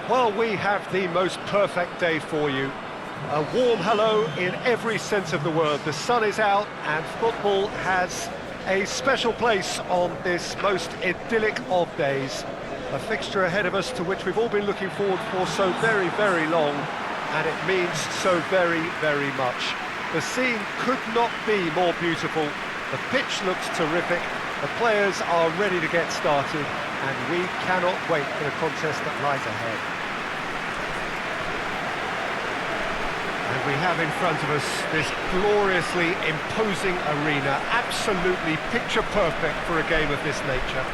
Well, we have the most perfect day for you. A warm hello in every sense of the word. The sun is out and football has a special place on this most idyllic of days. A fixture ahead of us to which we've all been looking forward for so very, very long, and it means so very, very much. The scene could not be more beautiful. The pitch looks terrific. The players are ready to get started, and we cannot wait for the contest that lies ahead. And we have in front of us this gloriously imposing arena, absolutely picture perfect for a game of this nature.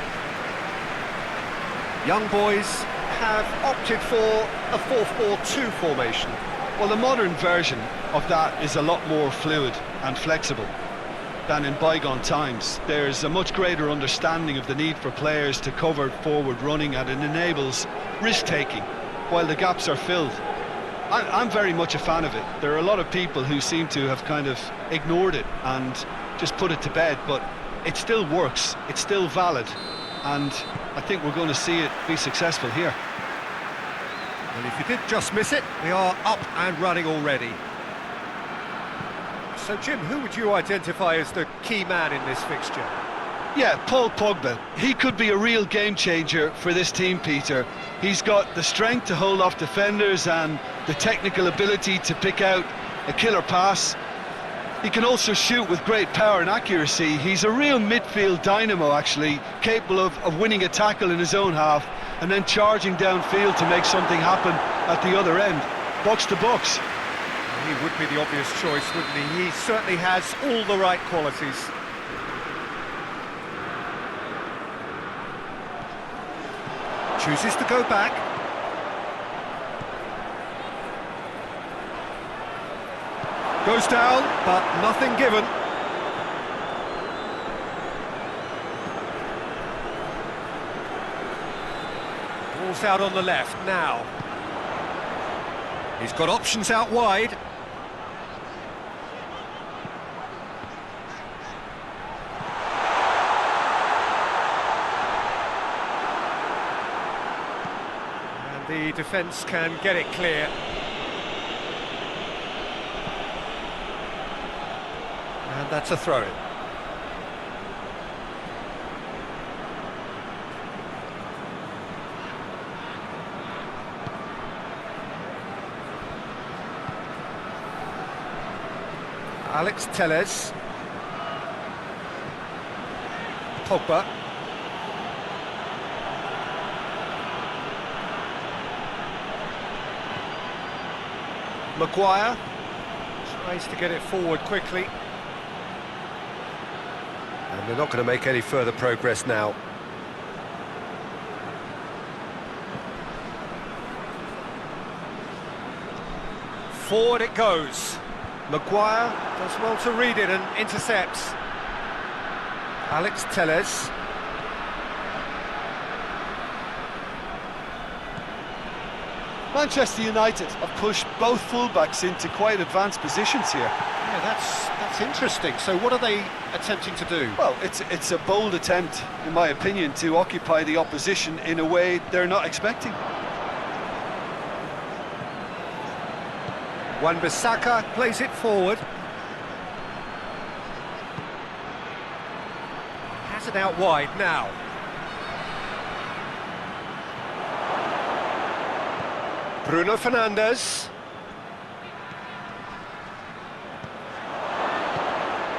Young boys have opted for a 4-4-2 formation. Well, the modern version of that is a lot more fluid and flexible than in bygone times. There's a much greater understanding of the need for players to cover forward running, and it enables risk-taking while the gaps are filled. I'm very much a fan of it. There are a lot of people who seem to have kind of ignored it and just put it to bed, but it still works, it's still valid, and I think we're going to see it be successful here. Well, if you did just miss it, we are up and running already. So, Jim, who would you identify as the key man in this fixture? Yeah, Paul Pogba. He could be a real game changer for this team, Peter. He's got the strength to hold off defenders and the technical ability to pick out a killer pass. He can also shoot with great power and accuracy. He's a real midfield dynamo, actually, capable of winning a tackle in his own half and then charging downfield to make something happen at the other end. Box to box. He would be the obvious choice, wouldn't he? He certainly has all the right qualities. Chooses to go back. Goes down, but nothing given. Ball's out on the left now. He's got options out wide. The defence can get it clear. And that's a throw-in. Alex Telles. Pogba. Maguire tries to get it forward quickly. And they're not going to make any further progress now. Forward it goes. Maguire does well to read it and intercepts. Alex Telles. Manchester United have pushed both fullbacks into quite advanced positions here. Yeah, that's interesting. So what are they attempting to do? Well, it's a bold attempt, in my opinion, to occupy the opposition in a way they're not expecting. Wan-Bissaka plays it forward. Has it out wide now. Bruno Fernandes.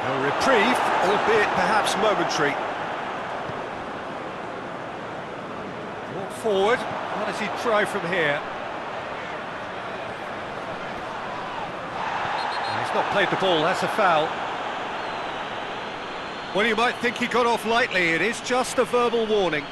A reprieve, albeit perhaps momentary. Brought forward. What does he try from here? He's not played the ball, that's a foul. Well, you might think he got off lightly. It is just a verbal warning.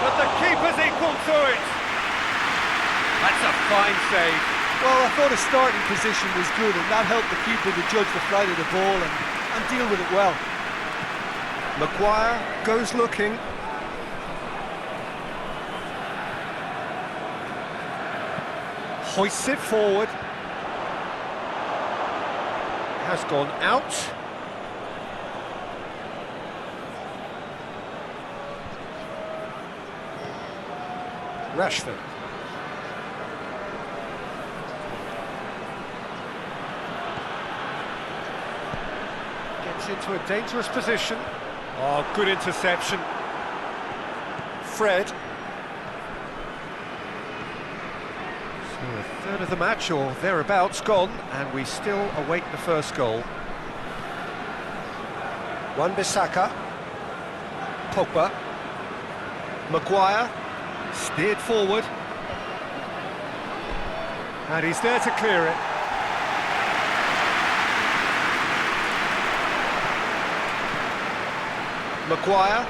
But the keeper's equal to it. That's a fine save. Well, I thought his starting position was good, and that helped the keeper to judge the flight of the ball and deal with it well. Maguire goes looking. Hoists it forward. Has gone out. Rashford. Gets into a dangerous position. Oh, good interception. Fred. So a third of the match, or thereabouts, gone, and we still await the first goal. Wan-Bissaka. Pogba. Maguire. Steered forward. And he's there to clear it. Maguire.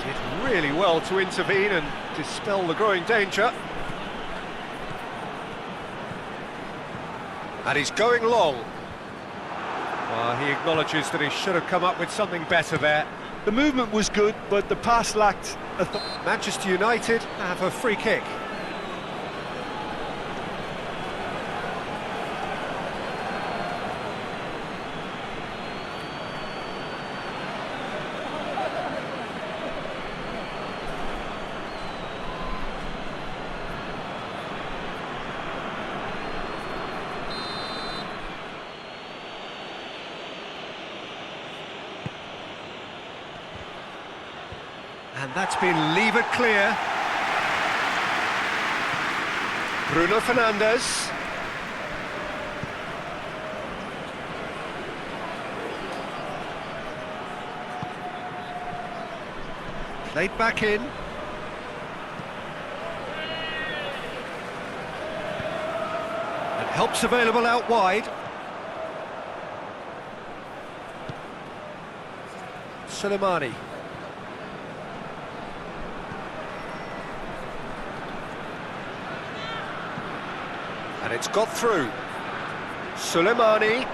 Did really well to intervene and dispel the growing danger. And he's going long. Well, he acknowledges that he should have come up with something better there. The movement was good, but the pass lacked a Manchester United have a free kick. And that's been levered clear. Bruno Fernandes. Played back in. And help's available out wide. Soleimani. And it's got through. Soleimani.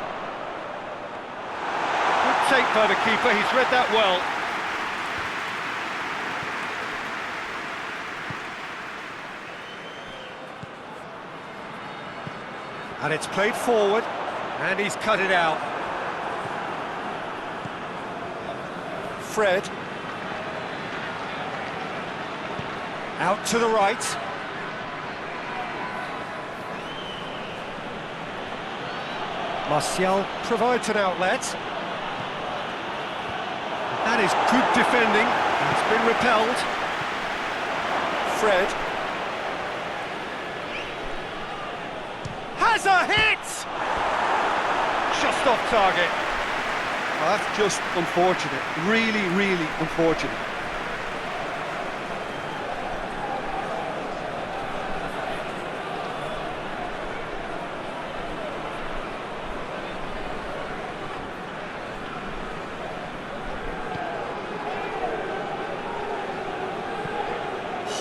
Good take by the keeper, he's read that well. And it's played forward, and he's cut it out. Fred. Out to the right. Martial provides an outlet. That is good defending. It's been repelled. Fred. Has a hit! Just off target. Well, that's just unfortunate. Really, really unfortunate.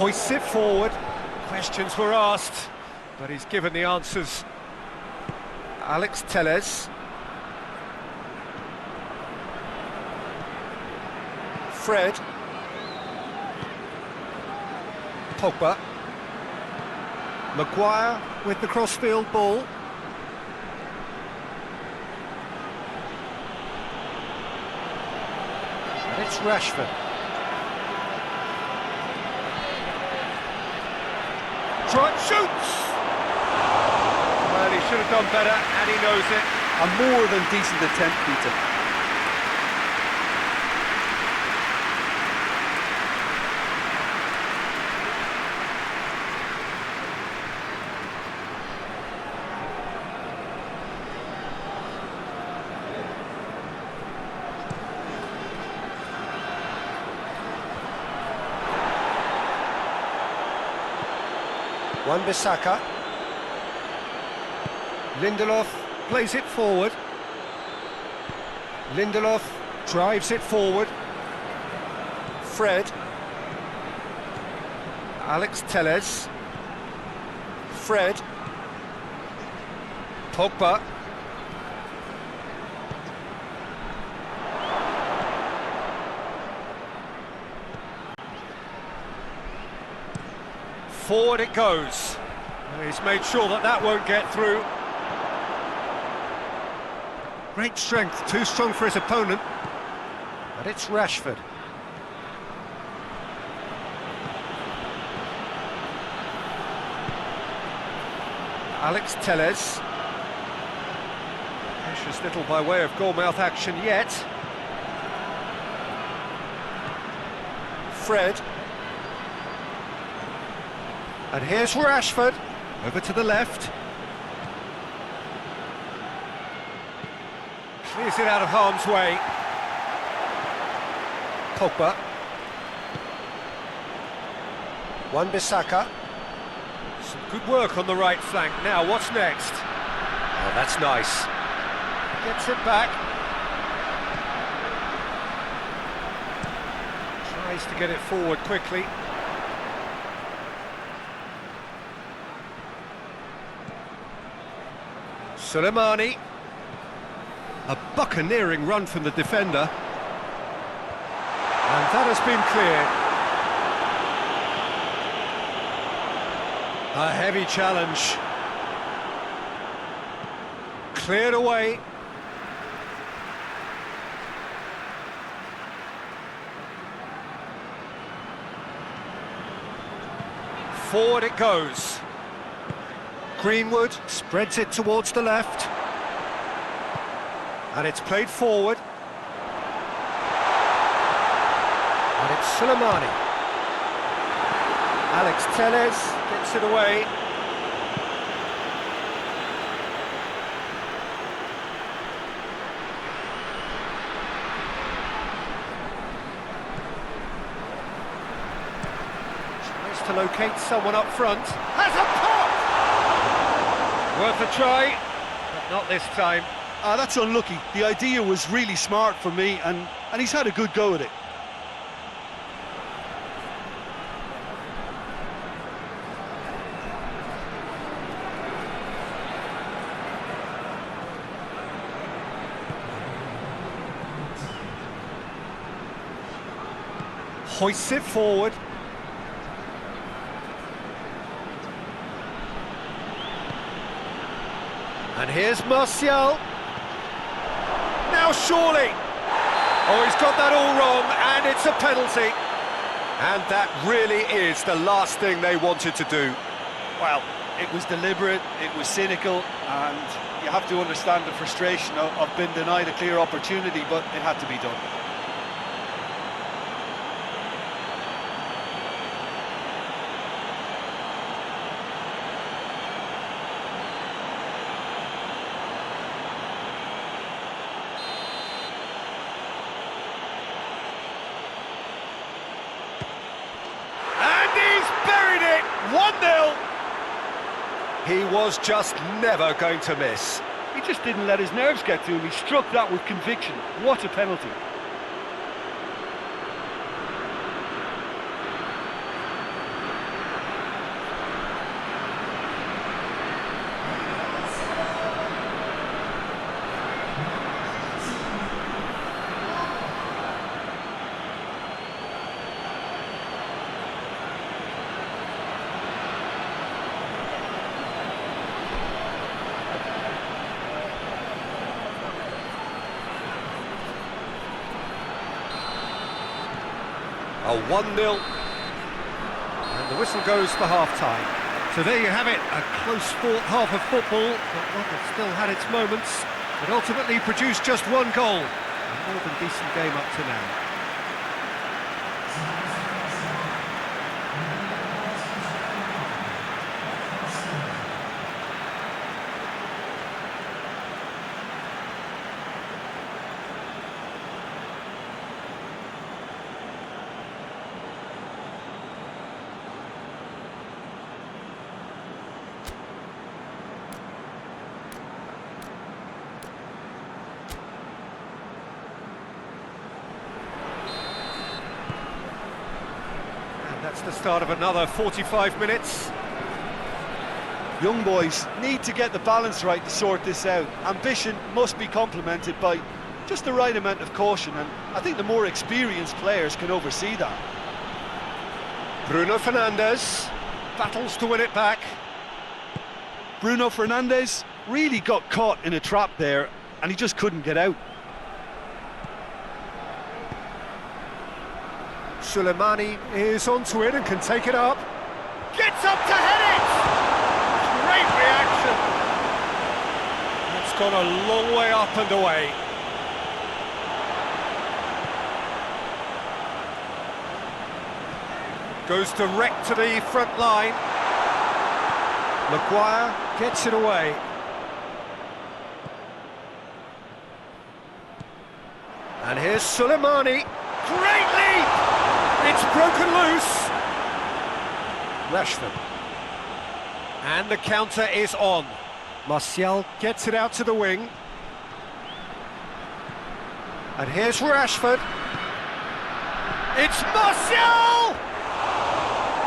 Hoists it forward. Questions were asked, but he's given the answers. Alex Telles. Fred. Pogba. Maguire with the crossfield ball. And it's Rashford. Shoots! Well, he should have done better, and he knows it. A more than decent attempt, Peter. Wan-Bissaka. Lindelof plays it forward. Lindelof drives it forward. Fred. Alex Telles. Fred. Pogba. Forward it goes. He's made sure that that won't get through. Great strength, too strong for his opponent. But it's Rashford. Alex Telles. Precious little by way of goal-mouth action yet. Fred. And here's Rashford. Over to the left. Clears it out of harm's way. Pogba. Wan-Bissaka. Some good work on the right flank. Now, what's next? Oh, that's nice. Gets it back. Tries to get it forward quickly. Soleimani. A buccaneering run from the defender. And that has been cleared. A heavy challenge. Cleared away. Forward it goes. Greenwood spreads it towards the left. And it's played forward. And it's Soleimani. Alex Telles gets it away. Tries to locate someone up front. Has a pop! Worth a try, but not this time. That's unlucky. The idea was really smart for me, and he's had a good go at it. Hoists it forward. And here's Martial. Now surely. Oh, he's got that all wrong, and it's a penalty. And that really is the last thing they wanted to do. Well, it was deliberate, it was cynical, and you have to understand the frustration of being denied a clear opportunity, but it had to be done. Buried it! 1-0! He was just never going to miss. He just didn't let his nerves get to him. He struck that with conviction. What a penalty. A 1-0, and the whistle goes for half-time. So there you have it, a close-fought half of football, but one that still had its moments, but ultimately produced just one goal. A more than decent game up to now. That's the start of another 45 minutes. Young boys need to get the balance right to sort this out. Ambition must be complemented by just the right amount of caution, and I think the more experienced players can oversee that. Bruno Fernandes. battles to win it back. Bruno Fernandes really got caught in a trap there, and he just couldn't get out. Suleimani is onto it and can take it up. Gets up to head it! Great reaction. It's gone a long way up and away. Goes direct to the front line. Maguire gets it away. And here's Suleimani. Great leap! It's broken loose. Rashford. And the counter is on. Martial gets it out to the wing. And here's Rashford. It's Martial!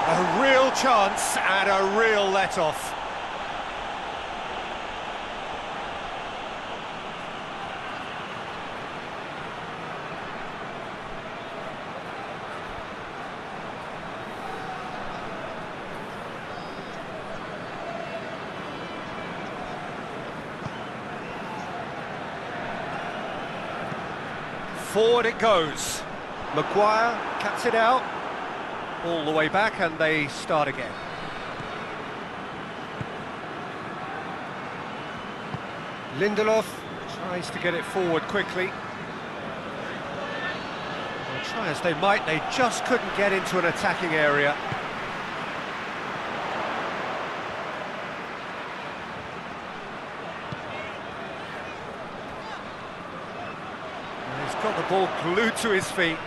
A real chance and a real let-off. Forward it goes. Maguire cuts it out. All the way back and they start again. Lindelof tries to get it forward quickly. Well, try as they might, they just couldn't get into an attacking area. And he's got the ball glued to his feet.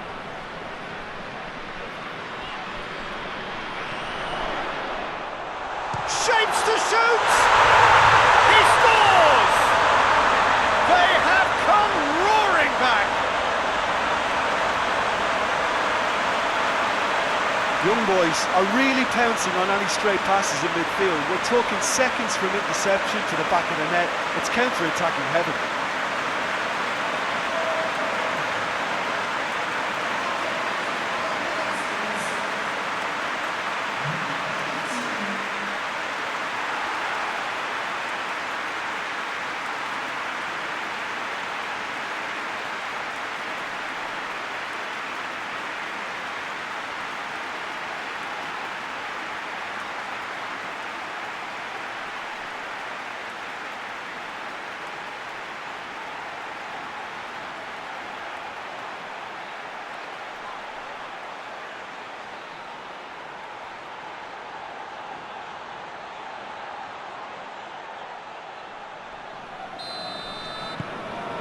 Shapes to shoot! He scores! They have come roaring back! Young boys are really pouncing on any stray passes in midfield. We're talking seconds from interception to the back of the net. It's counter-attacking heaven.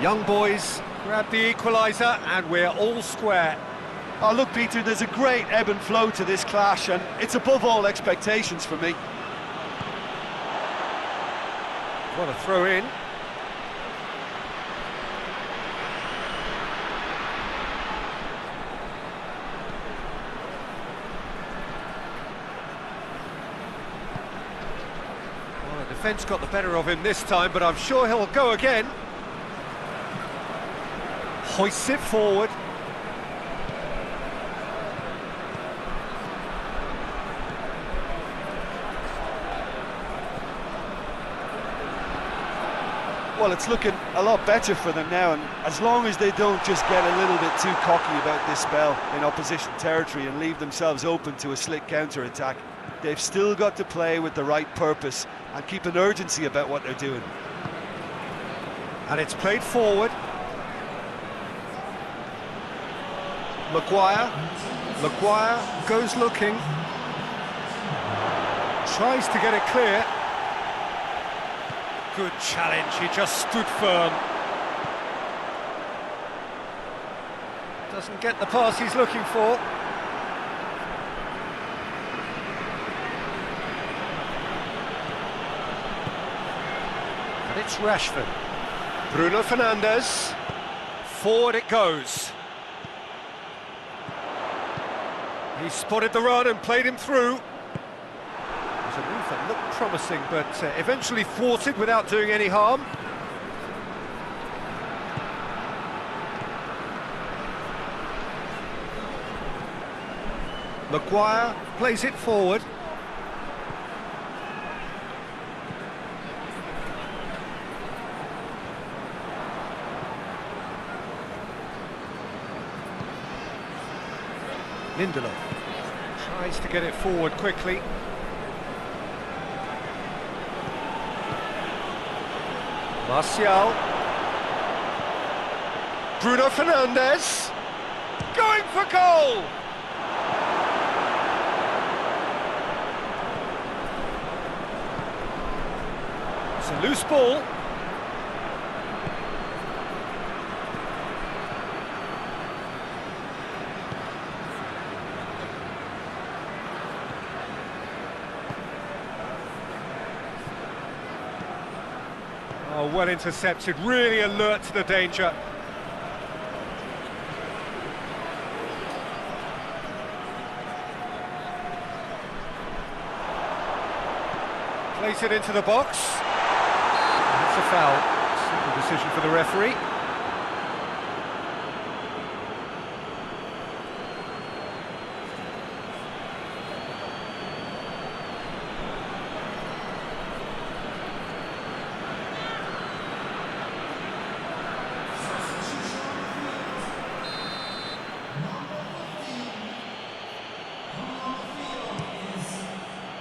Young boys grab the equaliser and we're all square. Oh, look, Peter, there's a great ebb and flow to this clash, and it's above all expectations for me. What a throw in. Well, the defence got the better of him this time, but I'm sure he'll go again. Hoists it forward. Well, it's looking a lot better for them now, and as long as they don't just get a little bit too cocky about this spell in opposition territory and leave themselves open to a slick counter-attack, they've still got to play with the right purpose and keep an urgency about what they're doing. And it's played forward. Maguire goes looking. Tries to get it clear. Good challenge, he just stood firm. Doesn't get the pass he's looking for. And it's Rashford. Bruno Fernandes. Forward it goes. He spotted the run and played him through. It was a move that looked promising, but eventually thwarted without doing any harm. Maguire plays it forward. Lindelof tries to get it forward quickly. Martial. Bruno Fernandes. Going for goal! It's a loose ball. Oh, well intercepted, really alert to the danger. Place it into the box. That's a foul. Simple decision for the referee.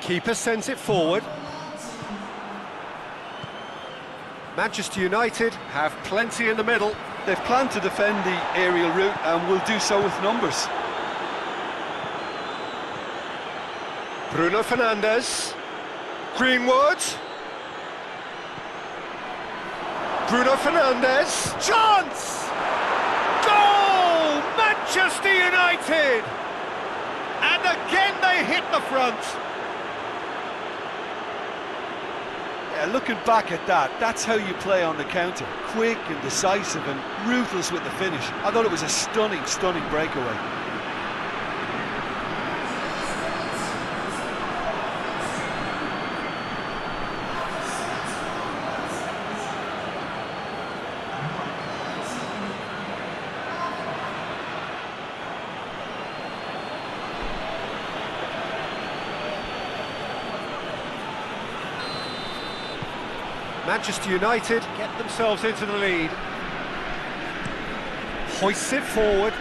Keeper sends it forward. Manchester United have plenty in the middle. They've planned to defend the aerial route and will do so with numbers. Bruno Fernandes. Greenwood. Bruno Fernandes. Chance! Goal! Manchester United! And again they hit the front. Yeah, looking back at that, that's how you play on the counter. Quick and decisive and ruthless with the finish. I thought it was a stunning, stunning breakaway. Manchester United get themselves into the lead. Hoists it forward.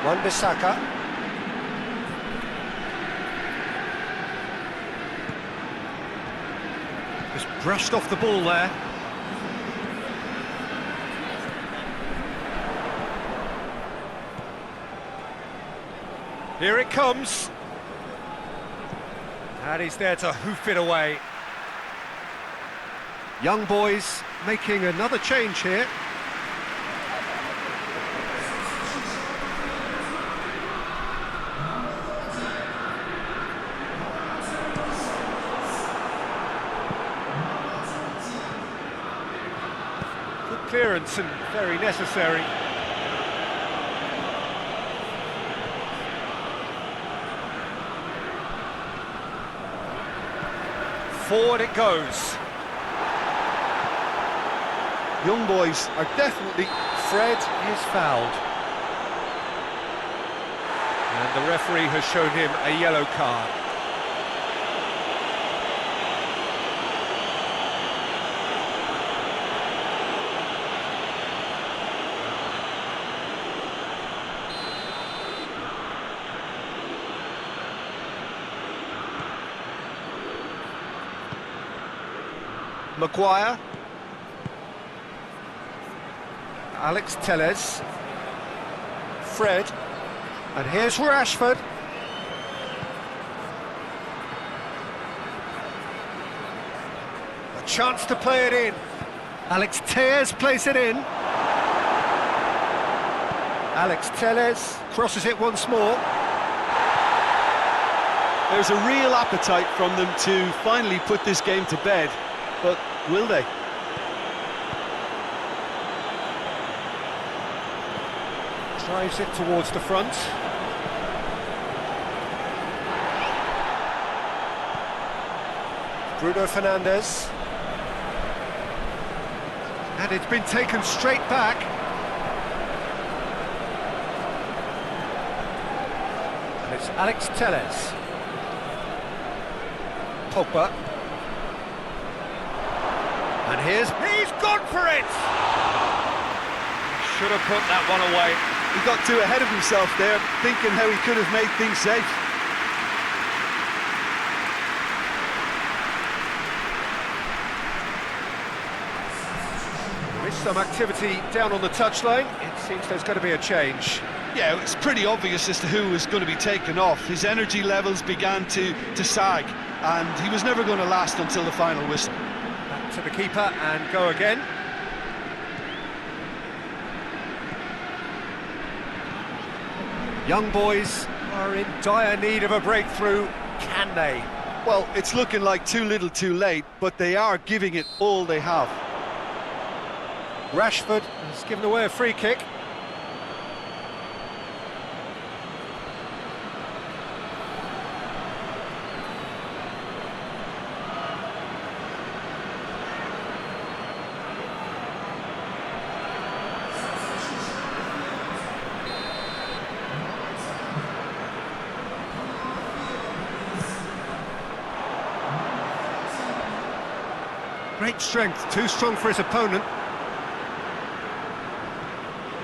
Wan-Bissaka. Just brushed off the ball there. Here it comes. And he's there to hoof it away. Young boys making another change here. Good clearance and very necessary. Forward it goes. Young boys are definitely... Fred is fouled. And the referee has shown him a yellow card. Maguire. Alex Telles. Fred. And here's Rashford. A chance to play it in. Alex Telles plays it in. Alex Telles crosses it once more. There's a real appetite from them to finally put this game to bed. But will they? Drives it towards the front. Bruno Fernandes. And it's been taken straight back. And it's Alex Telles. Pogba. And he's gone for it! Should have put that one away. He got too ahead of himself there, thinking how he could have made things safe. There is some activity down on the touchline. It seems there's going to be a change. Yeah, it's pretty obvious as to who was going to be taken off. His energy levels began to sag, and he was never going to last until the final whistle. Back to the keeper and go again. Young boys are in dire need of a breakthrough, can they? Well, it's looking like too little too late, but they are giving it all they have. Rashford has given away a free kick. Great strength, too strong for his opponent.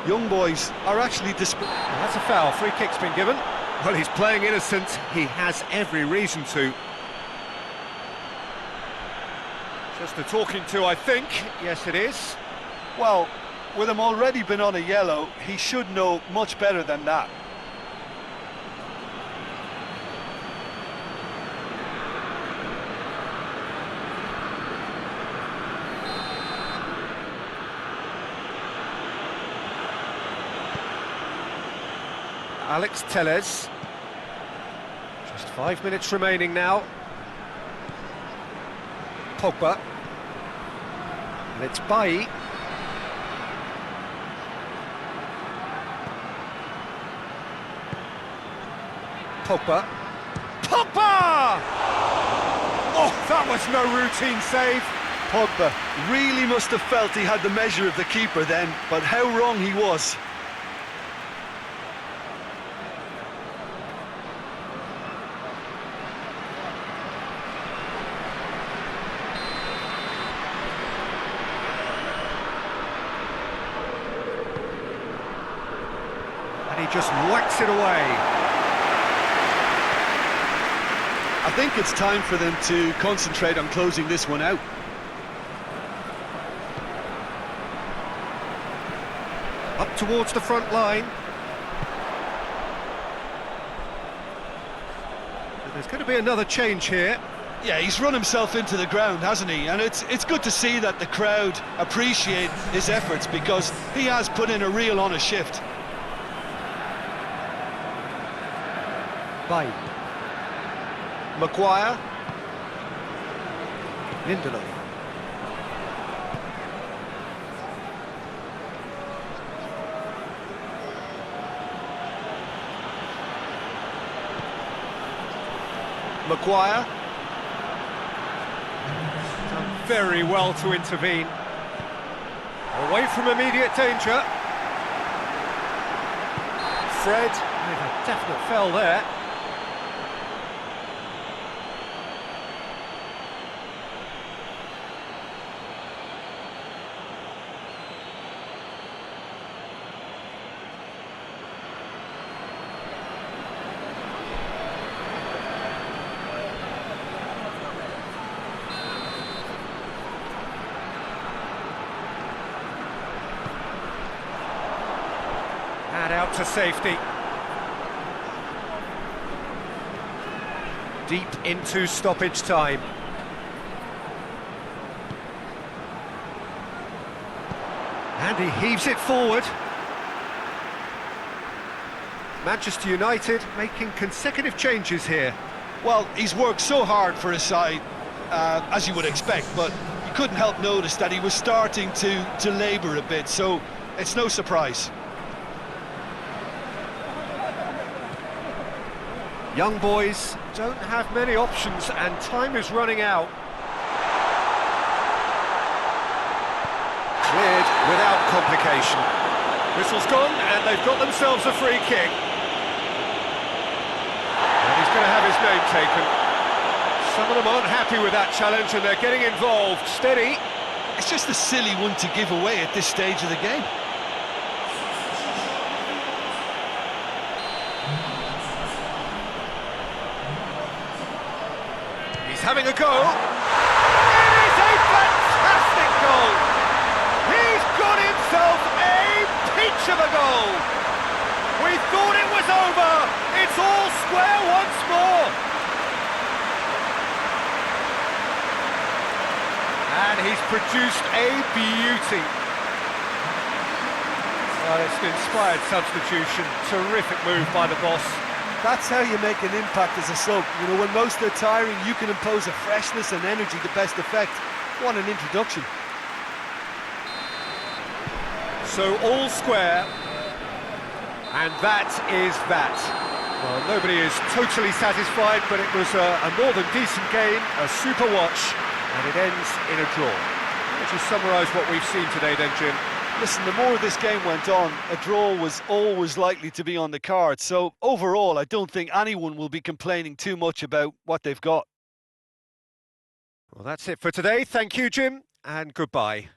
Young boys are actually That's a foul, free kick's been given. Well, he's playing innocent, he has every reason to. Just a talking to, I think. Yes, it is. Well, with him already been on a yellow, he should know much better than that. Alex Telles. Just 5 minutes remaining now. Pogba. And it's Bailly. Pogba. Pogba! Oh, that was no routine save. Pogba really must have felt he had the measure of the keeper then, but how wrong he was. And he just whacks it away. I think it's time for them to concentrate on closing this one out. Up towards the front line. And there's going to be another change here. Yeah, he's run himself into the ground, hasn't he? And it's good to see that the crowd appreciate his efforts, because he has put in a real honest shift. Bailly. Maguire. Lindelof. Maguire. Done very well to intervene. Away from immediate danger. Fred with a definite foul there. And out to safety. Deep into stoppage time. And he heaves it forward. Manchester United making consecutive changes here. Well, he's worked so hard for his side, as you would expect, but you couldn't help notice that he was starting to labour a bit, so it's no surprise. Young boys don't have many options and time is running out. Cleared without complication. Whistle's gone and they've got themselves a free kick. And he's going to have his name taken. Some of them aren't happy with that challenge and they're getting involved. Steady. It's just a silly one to give away at this stage of the game. having a go. It is a fantastic goal! He's got himself a peach of a goal! We thought it was over! It's all square once more! And he's produced a beauty. Well, it's an inspired substitution. Terrific move by the boss. That's how you make an impact as a sub. You know, when most are tiring, you can impose a freshness and energy to best effect. What an introduction. So all square, and that is that. Well, nobody is totally satisfied, but it was a more than decent game, a super watch, and it ends in a draw. Let's just summarise what we've seen today then, Jim. Listen, the more this game went on, a draw was always likely to be on the card. So overall, I don't think anyone will be complaining too much about what they've got. Well, that's it for today. Thank you, Jim, and goodbye.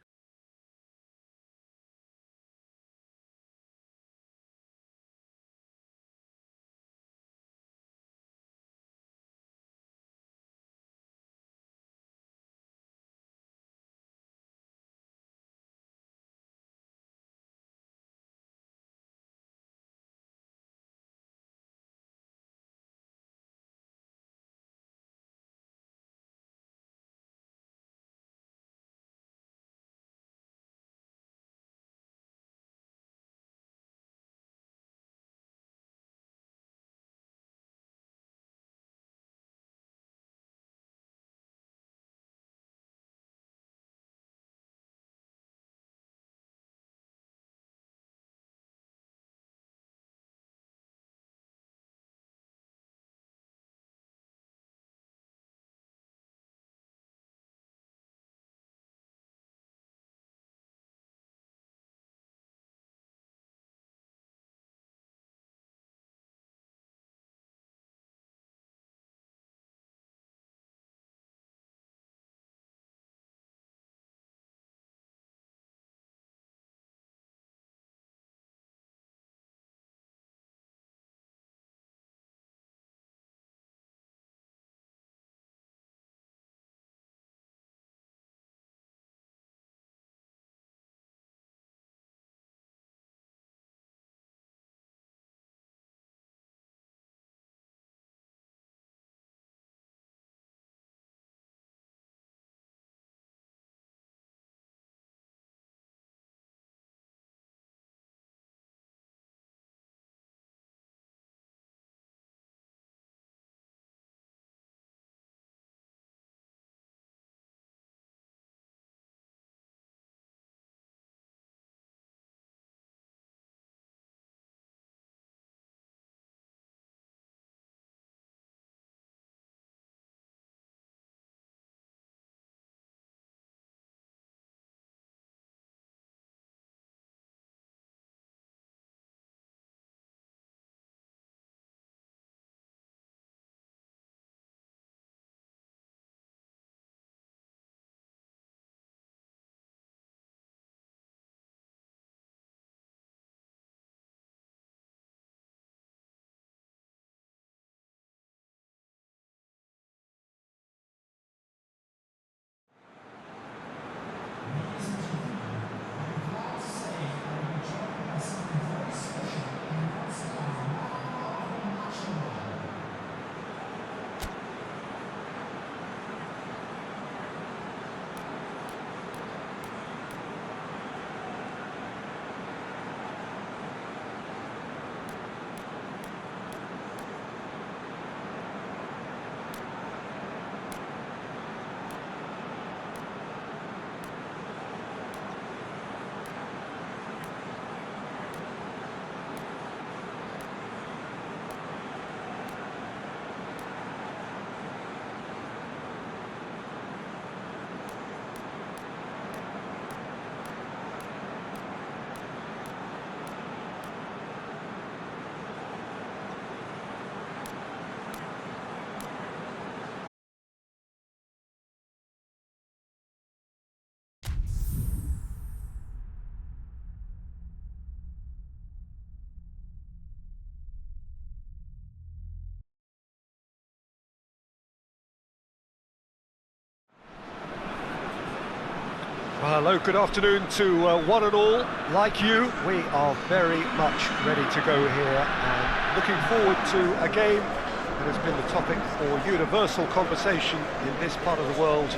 Well, hello, good afternoon to one and all. Like you, we are very much ready to go here and looking forward to a game that has been the topic for universal conversation in this part of the world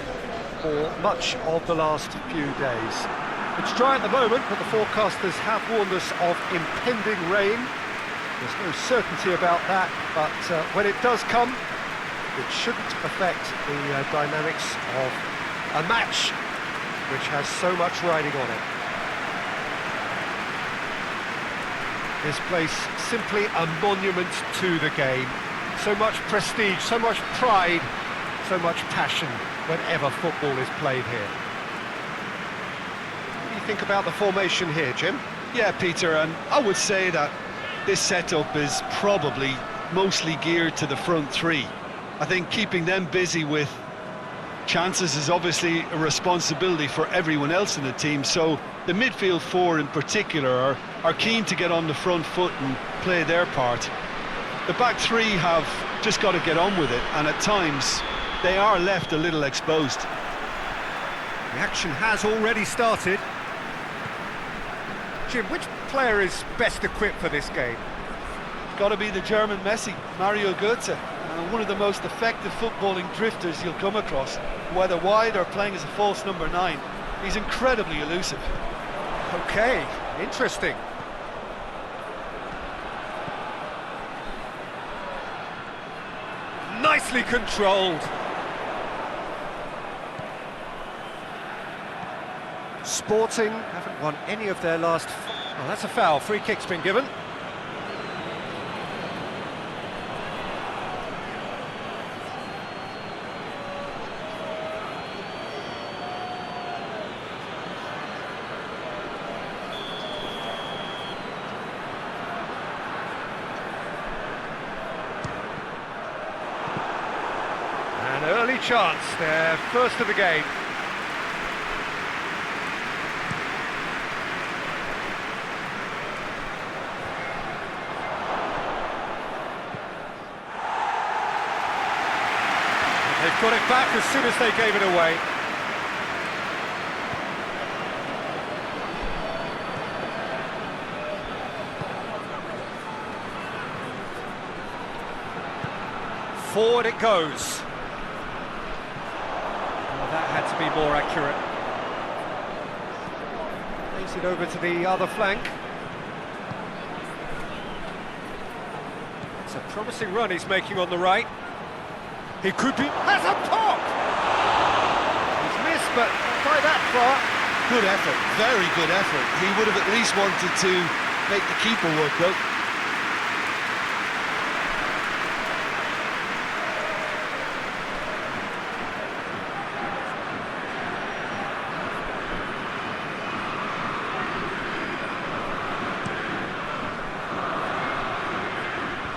for much of the last few days. It's dry at the moment, but the forecasters have warned us of impending rain. There's no certainty about that, but when it does come, it shouldn't affect the dynamics of a match which has so much riding on it. This place simply a monument to the game. So much prestige, so much pride, so much passion whenever football is played here. What do you think about the formation here, Jim? Yeah, Peter, and I would say that this setup is probably mostly geared to the front three. I think keeping them busy with chances is obviously a responsibility for everyone else in the team, so the midfield four in particular are keen to get on the front foot and play their part. The back three have just got to get on with it, and at times they are left a little exposed. The action has already started. Jim, which player is best equipped for this game? Got to be the German Messi, Mario Götze. One of the most effective footballing drifters you'll come across, whether wide or playing as a false number 9. He's incredibly elusive. Okay, interesting. Nicely controlled. Sporting haven't won any of their last... Oh, that's a foul. Free kick's been given. An early chance, their first of the game. They've got it back as soon as they gave it away. Forward it goes. Oh, that had to be more accurate. Plays it over to the other flank. It's a promising run he's making on the right. He could be... has a pop! He's missed, but not by that far. Good effort, very good effort. He would have at least wanted to make the keeper work though.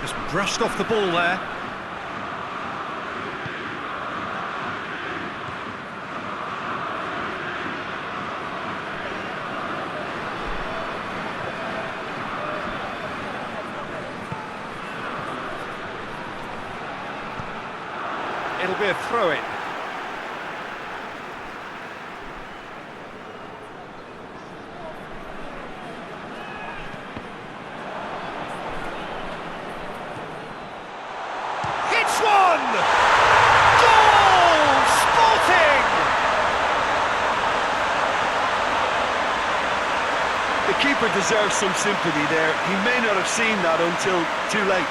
Just brushed off the ball there. It'll be a throw-in. Hits one! Goal! Sporting! The keeper deserves some sympathy there. He may not have seen that until too late.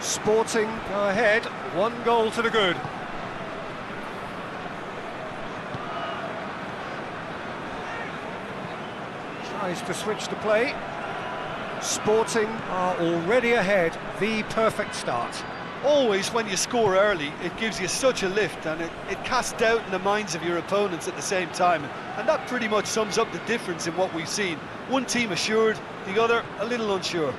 Sporting go ahead, 1 goal to the good. Tries to switch the play. Sporting are already ahead, the perfect start. Always when you score early, it gives you such a lift, and it casts doubt in the minds of your opponents at the same time. And that pretty much sums up the difference in what we've seen. One team assured, the other a little unsure.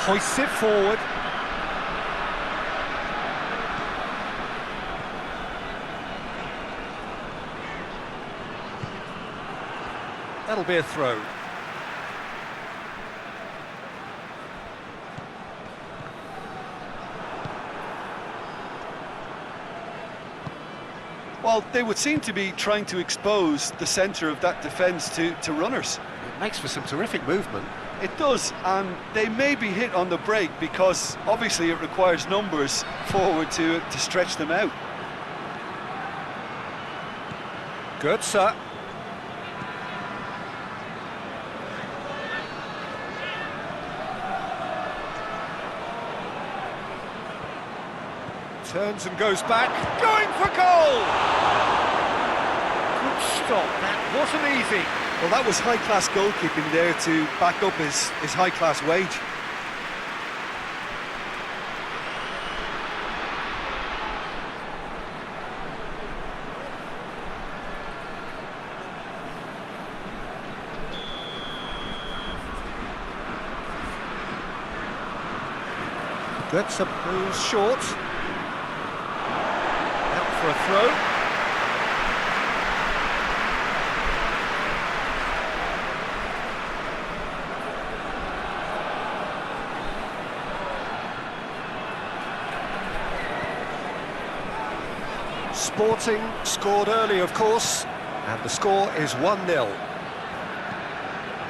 Hoists it forward. That'll be a throw. Well, they would seem to be trying to expose the centre of that defence to runners. It makes for some terrific movement. It does, and they may be hit on the break because obviously it requires numbers forward to stretch them out. Goetze. Turns and goes back, going for goal! Good stop, that wasn't easy. Well, that was high-class goalkeeping there to back up his high-class wage. Goetze moves short. Out for a throw. Sporting scored early, of course, and the score is 1-0.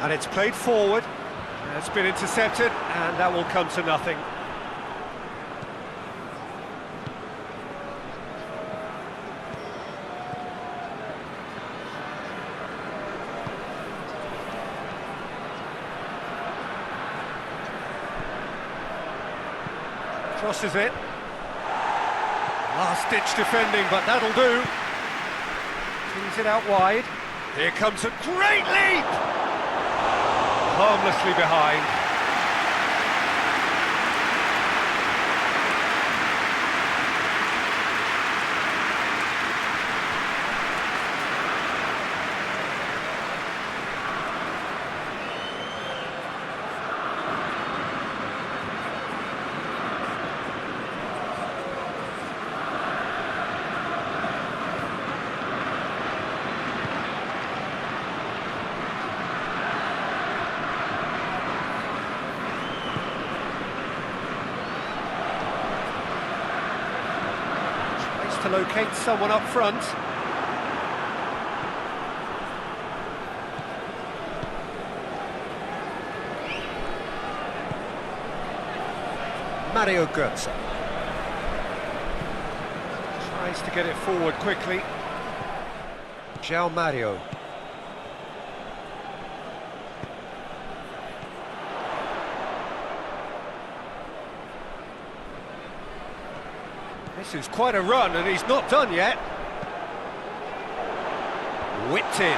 And it's played forward, it's been intercepted, and that will come to nothing. Crosses it. Last-ditch defending, but that'll do. Cleans it out wide. Here comes a great leap! Harmlessly behind. To locate someone up front. Mario Götze tries to get it forward quickly. João Mario. This is quite a run, and he's not done yet. Whipped in.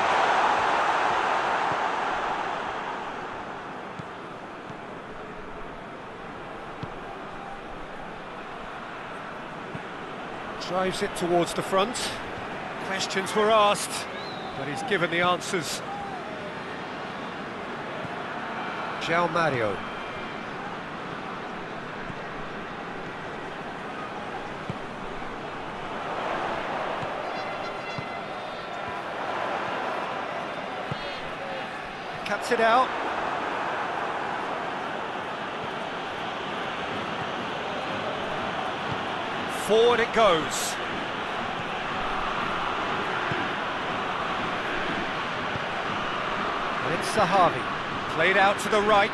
Drives it towards the front. Questions were asked, but he's given the answers. João Mario. Cuts it out. Forward it goes. And it's Zahavi. Played out to the right.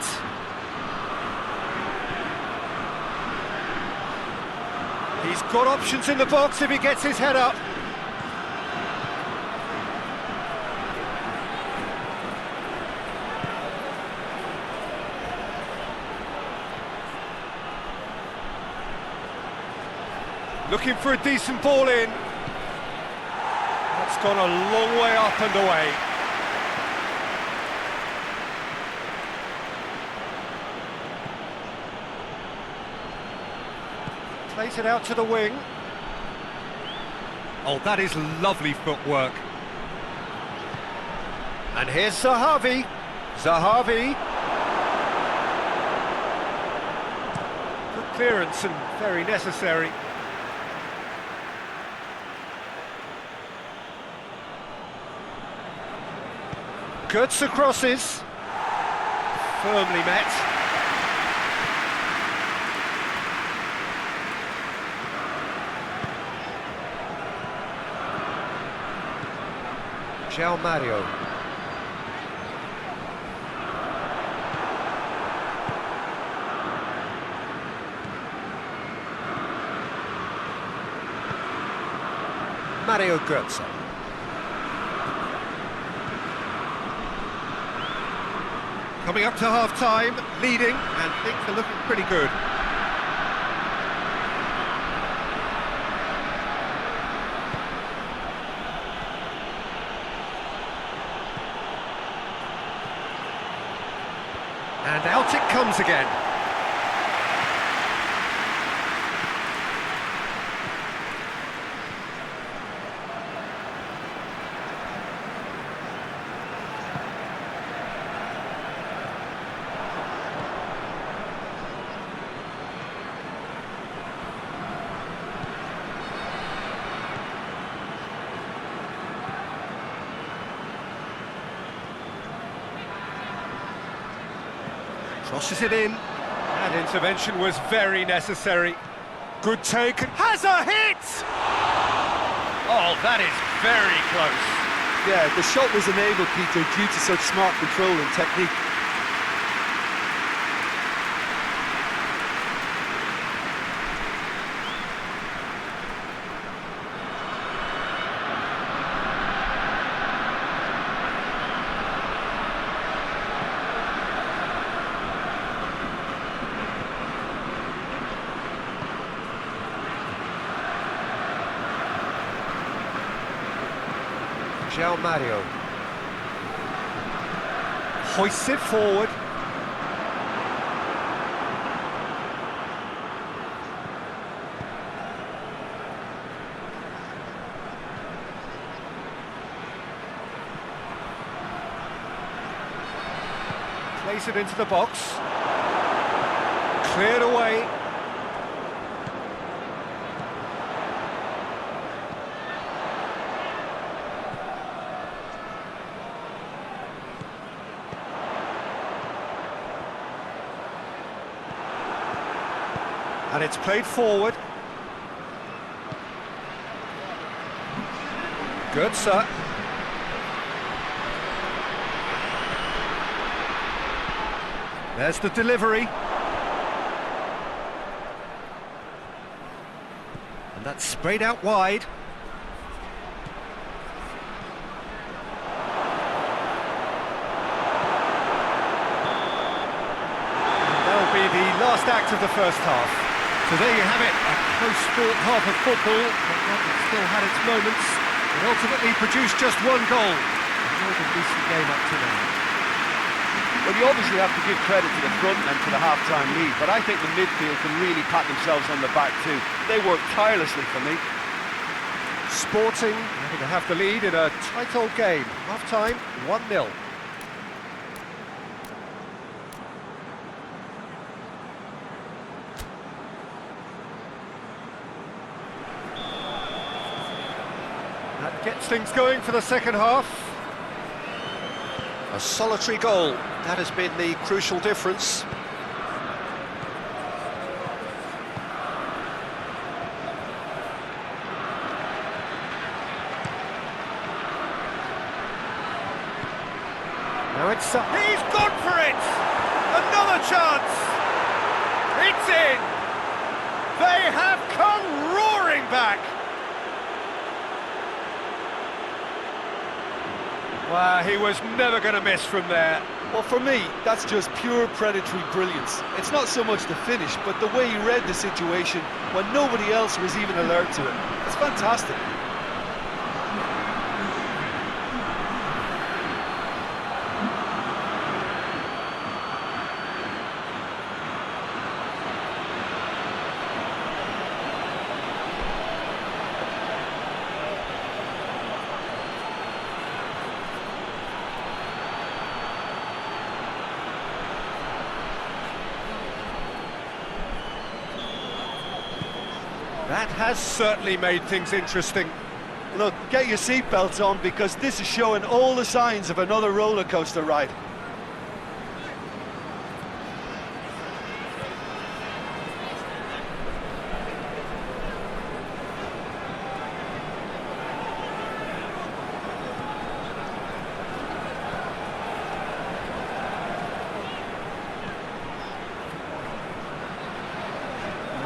He's got options in the box if he gets his head up. Looking for a decent ball in. That's gone a long way up and away. Plays it out to the wing. Oh, that is lovely footwork. And here's Zahavi. Zahavi. Good clearance and very necessary. Goetze crosses. Firmly met. João Mario. Mario Götze. Coming up to half-time, leading, and things are looking pretty good. And out it comes again. Crosses it in. That intervention was very necessary. Good take. Has a hit! Oh, that is very close. Yeah, the shot was enabled, Peter, due to such smart control and technique. João Mario hoists it forward. Plays it into the box. Cleared away. And it's played forward. Götze. There's the delivery. And that's sprayed out wide. And that'll be the last act of the first half. So there you have it, a close-fought half of football, but one that still had its moments, and ultimately produced just one goal. A more than decent game up to now. Well, you obviously have to give credit to the front and to the half-time lead, but I think the midfield can really pat themselves on the back too. They worked tirelessly for me. Sporting having to have the lead in a tight old game. Half-time, 1-0. That gets things going for the second half. A solitary goal, that has been the crucial difference. Now it's... he's gone for it! Another chance! It's in! They have come roaring back! Wow, he was never going to miss from there. Well, for me, that's just pure predatory brilliance. It's not so much the finish, but the way he read the situation when nobody else was even alert to it. It's fantastic. That has certainly made things interesting. Look, get your seatbelts on, because this is showing all the signs of another roller coaster ride.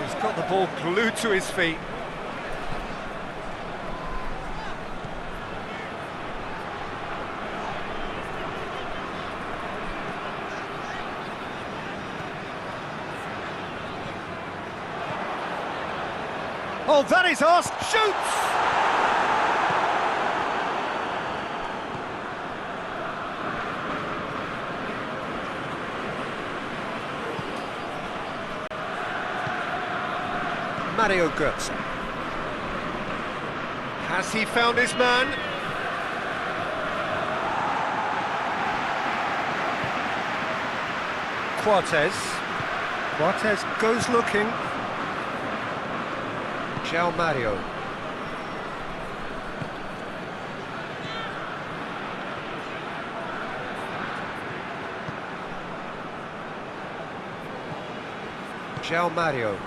He's got the ball glued to his feet. Oh, that is asked. Shoots! Mario Götze. Has he found his man? Quartes goes looking. João Mario. João Mario.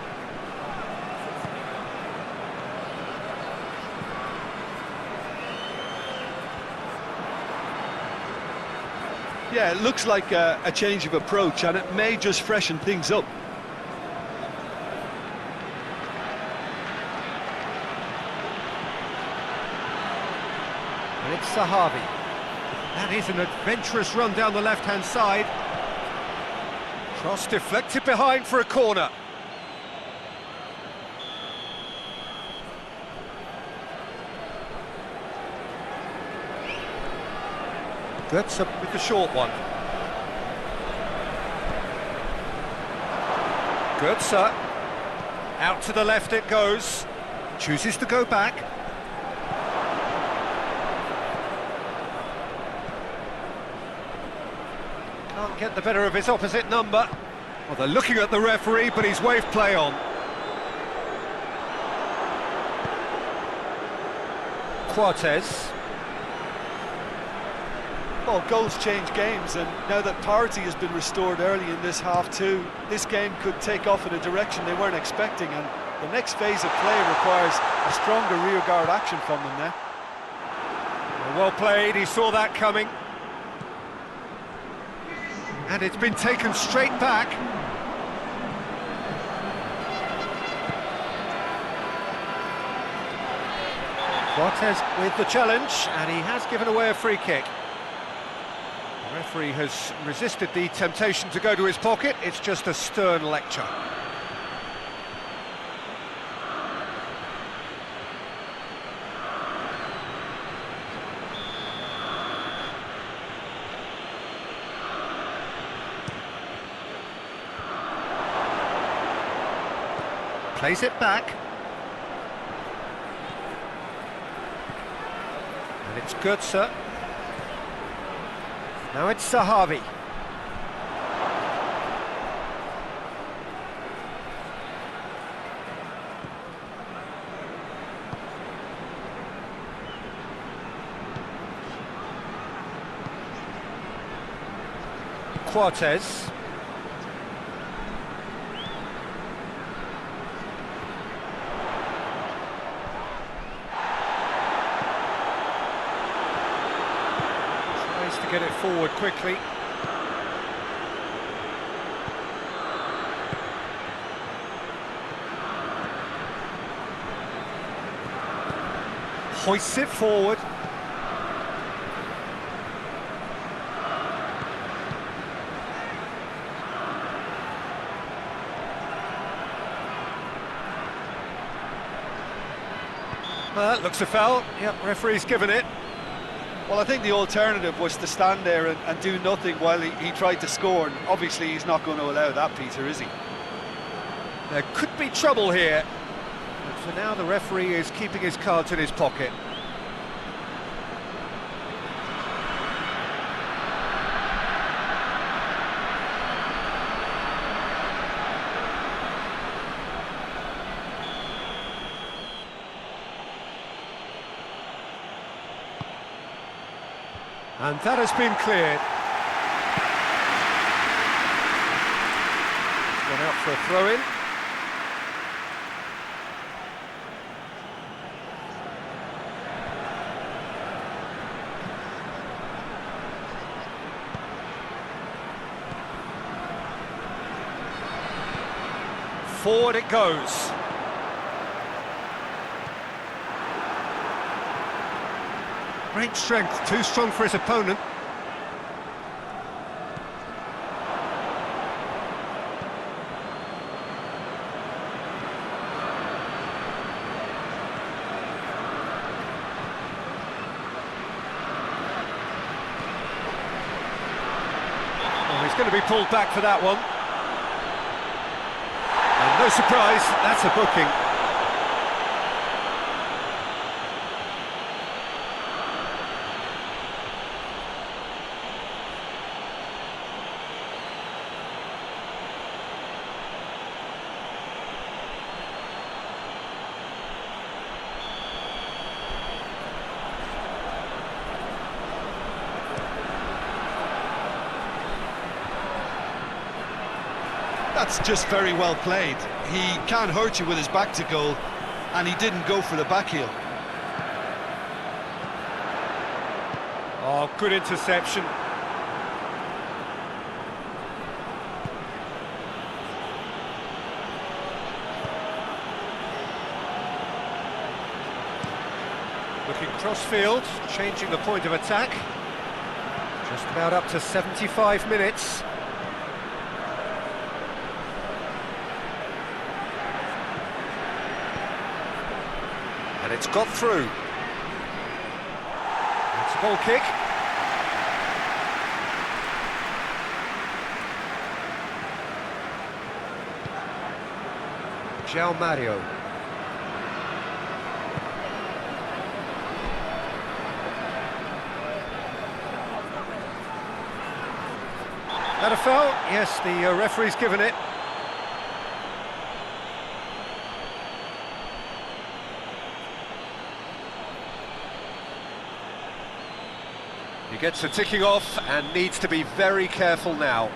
Yeah, it looks like a change of approach, and it may just freshen things up. And it's Sahavi. That is an adventurous run down the left-hand side. Cross deflected behind for a corner. Götze with the short one. Götze. Out to the left it goes. Chooses to go back. Can't get the better of his opposite number. Well, they're looking at the referee, but he's waved play on. Quartes. Well, goals change games, and now that parity has been restored early in this half too, this game could take off in a direction they weren't expecting, and the next phase of play requires a stronger rearguard action from them now. Well played, he saw that coming. And it's been taken straight back. Quartes with the challenge, and he has given away a free kick. The referee has resisted the temptation to go to his pocket. It's just a stern lecture. Plays it back. And it's Götze. Now it's Sahavi. Quartes. Get it forward quickly. Hoists it forward. Well, that looks a foul. Yep, referee's given it. Well, I think the alternative was to stand there and do nothing while he tried to score, and obviously he's not going to allow that, Peter, is he? There could be trouble here, but for now the referee is keeping his cards in his pocket. And that has been cleared. Gone out for a throw-in. Forward it goes. Great strength, too strong for his opponent. Oh, he's going to be pulled back for that one. And no surprise, that's a booking. That's just very well played. He can't hurt you with his back to goal, and he didn't go for the back heel. Oh, good interception. Looking cross-field, changing the point of attack. Just about up to 75 minutes. And it's got through. It's a goal kick. João Mario. That a foul? Yes, the referee's given it. He gets the ticking off and needs to be very careful now.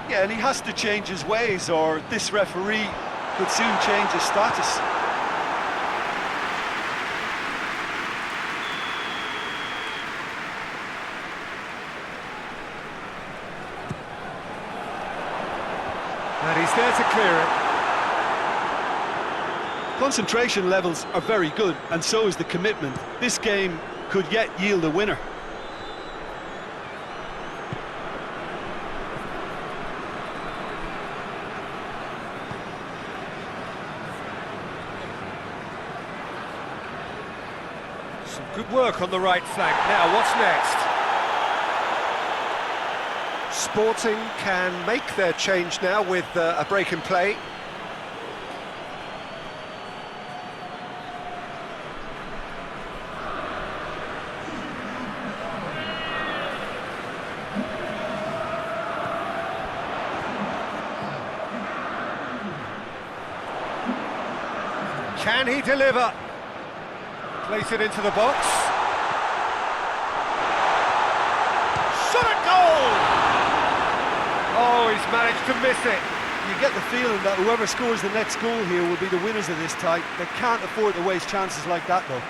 Yeah, and he has to change his ways, or this referee could soon change his status. And he's there to clear it. Concentration levels are very good, and so is the commitment. This game could yet yield a winner. Some good work on the right flank. Now, what's next? Sporting can make their change now with a break in play. Can he deliver? Place it into the box. Shot at goal! Oh, he's managed to miss it. You get the feeling that whoever scores the next goal here will be the winners of this tie. They can't afford to waste chances like that, though.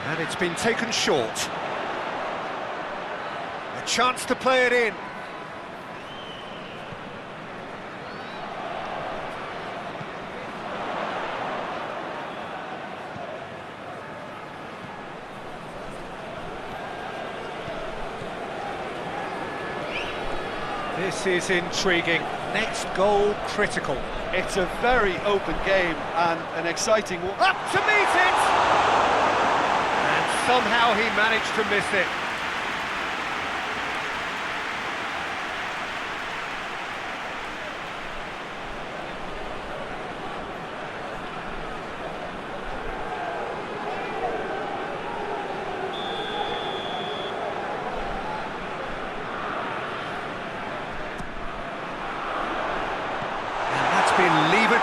And it's been taken short. A chance to play it in. This is intriguing. Next goal critical. It's a very open game and an exciting one. Up to meet it! And somehow he managed to miss it.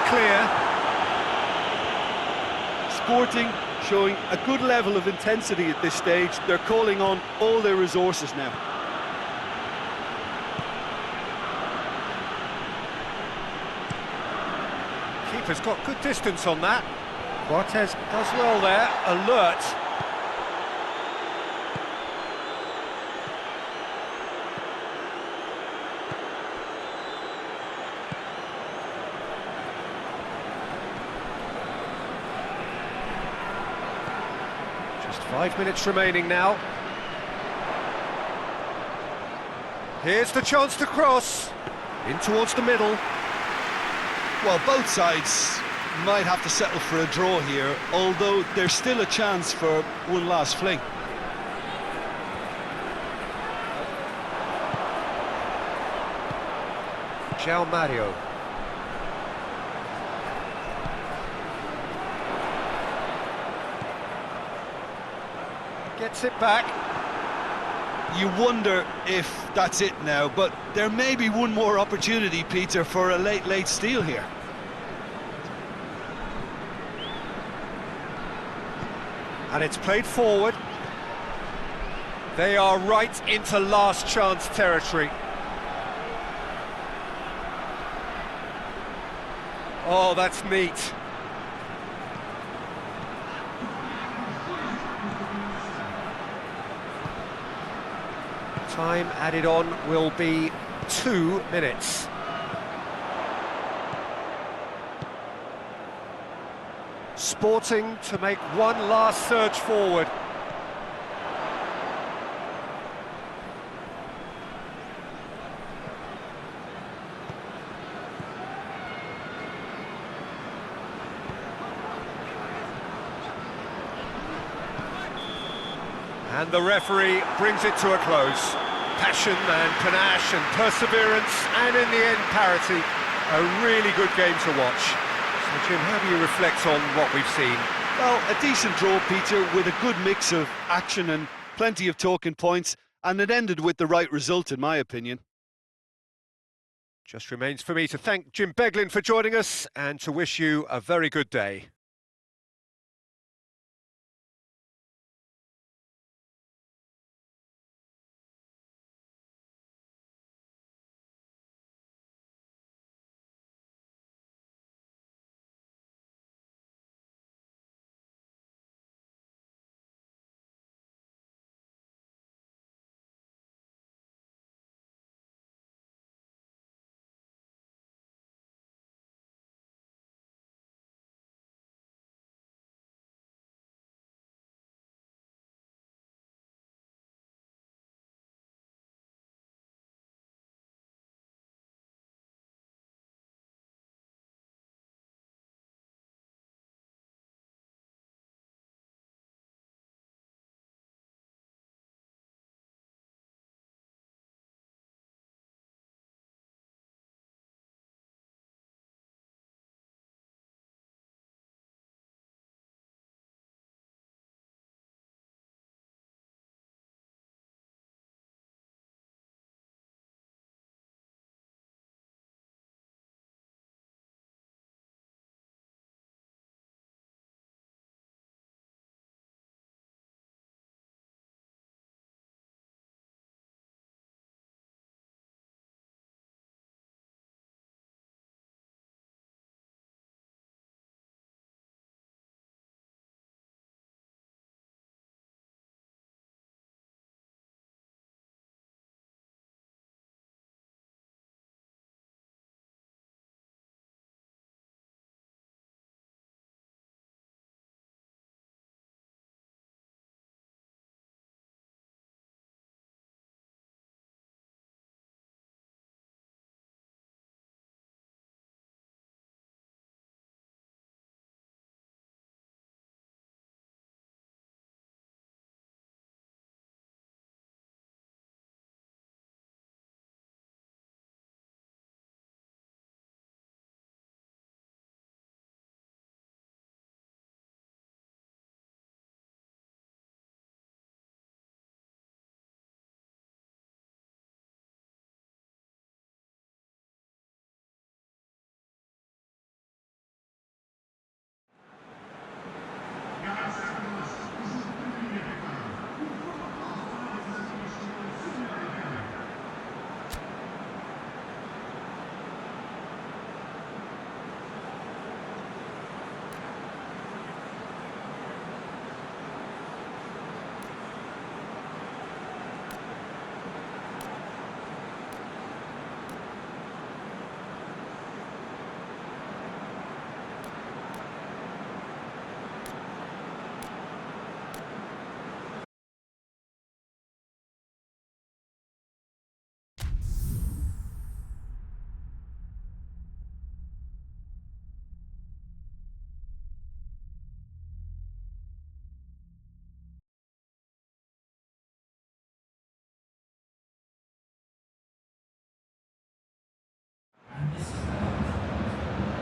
clear. Sporting showing a good level of intensity at this stage. They're calling on all their resources now. Keeper's got good distance on that. Cortez does well there, alert. Just 5 minutes remaining now. Here's the chance to cross. In towards the middle. Well, both sides might have to settle for a draw here, although there's still a chance for one last fling. João Mario. Gets it back. You wonder if that's it now, but there may be one more opportunity, Peter, for a late steal here. And it's played forward. They are right into last chance territory. Oh, that's neat. Time added on will be 2 minutes. Sporting to make one last surge forward. And the referee brings it to a close. Passion and panache and perseverance, and in the end, parity. A really good game to watch. So, Jim, how do you reflect on what we've seen? Well, a decent draw, Peter, with a good mix of action and plenty of talking points, and it ended with the right result, in my opinion. Just remains for me to thank Jim Beglin for joining us and to wish you a very good day.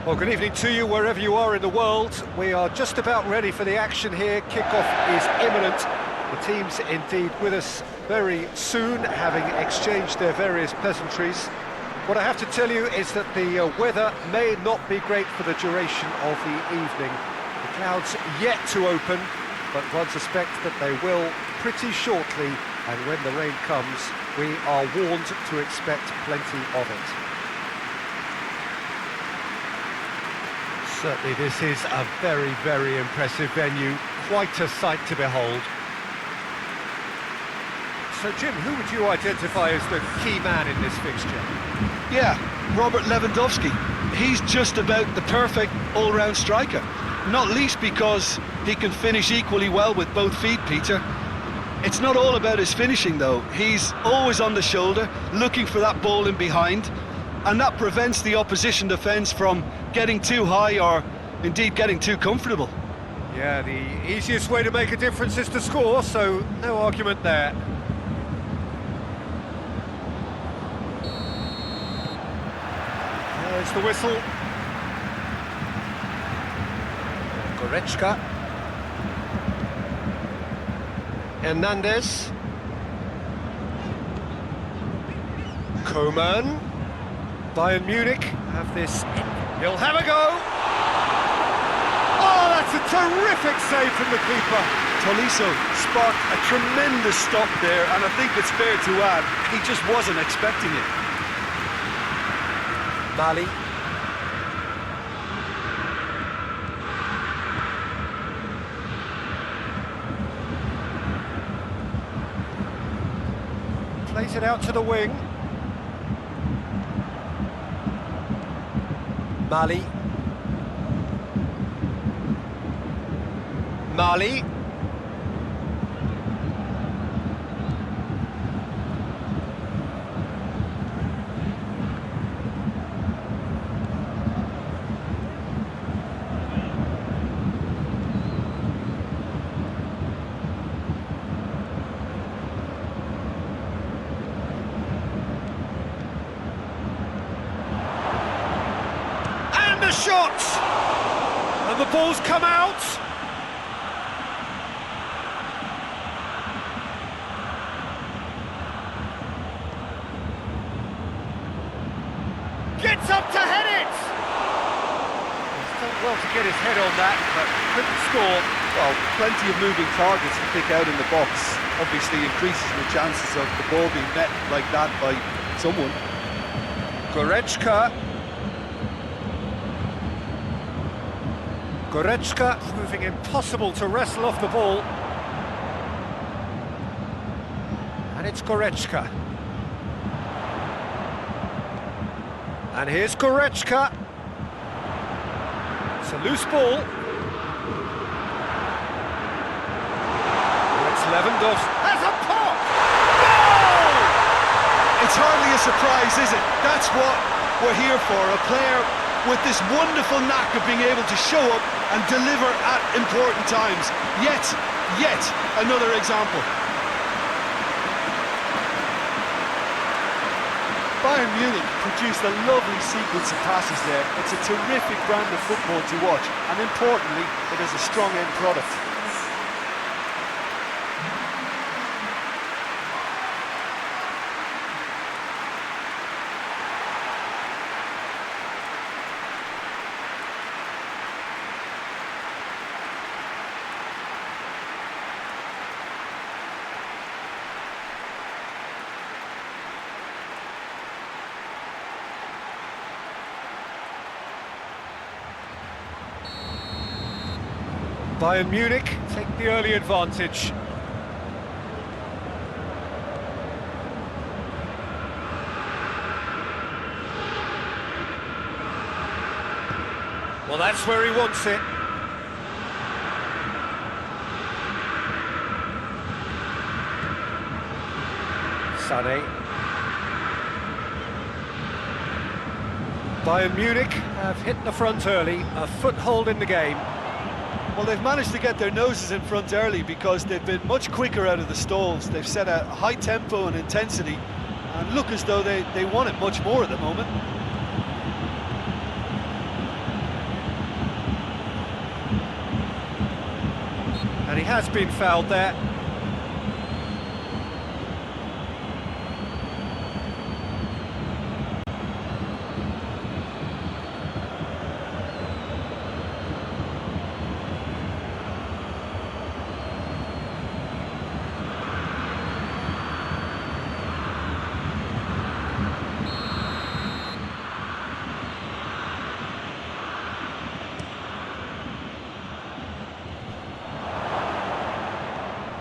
Well, good evening to you wherever you are in the world. We are just about ready for the action here. Kickoff is imminent. The team's indeed with us very soon, having exchanged their various pleasantries. What I have to tell you is that the weather may not be great for the duration of the evening. The clouds yet to open, but one suspects that they will pretty shortly, and when the rain comes, we are warned to expect plenty of it. Certainly this is a very, very impressive venue, quite a sight to behold. So Jim, who would you identify as the key man in this fixture? Yeah, Robert Lewandowski. He's just about the perfect all-round striker, not least because he can finish equally well with both feet, Peter. It's not all about his finishing though. He's always on the shoulder, looking for that ball in behind, and that prevents the opposition defence from getting too high or indeed getting too comfortable. Yeah, the easiest way to make a difference is to score, so no argument there. There's the whistle. Goretzka. Hernandez. Coman. Bayern Munich have this. He'll have a go. Oh, that's a terrific save from the keeper. Tolisso sparked a tremendous stop there, and I think it's fair to add, he just wasn't expecting it. Mali. Plays it out to the wing. Mali. Mali. The shot! And the ball's come out! Gets up to head it! He's done well to get his head on that, but couldn't score. Well, plenty of moving targets to pick out in the box. Obviously increases the chances of the ball being met like that by someone. Goretzka. Goretzka proving impossible to wrestle off the ball. And it's Goretzka. And here's Goretzka. It's a loose ball. It's Lewandowski. Has a pop! Goal! It's hardly a surprise, is it? That's what we're here for, a player with this wonderful knack of being able to show up and deliver at important times. Yet another example. Bayern Munich produced a lovely sequence of passes there. It's a terrific brand of football to watch, and importantly, it is a strong end product. Bayern Munich take the early advantage. Well, that's where he wants it. Sané. Bayern Munich have hit the front early, a foothold in the game. Well, they've managed to get their noses in front early because they've been much quicker out of the stalls. They've set a high tempo and intensity and look as though they want it much more at the moment. has been fouled there.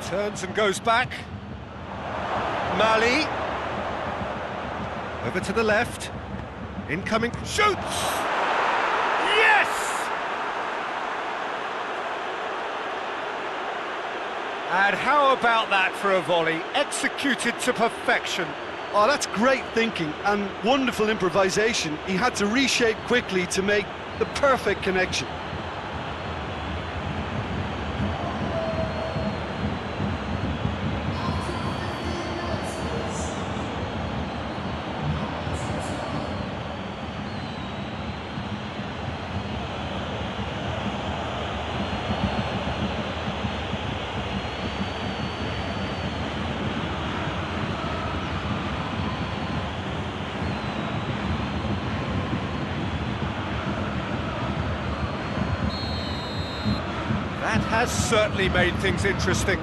Turns and goes back. Mali. Over to the left. Incoming. Shoots! Yes! And how about that for a volley? Executed to perfection. Oh, that's great thinking and wonderful improvisation. He had to reshape quickly to make the perfect connection. That has certainly made things interesting.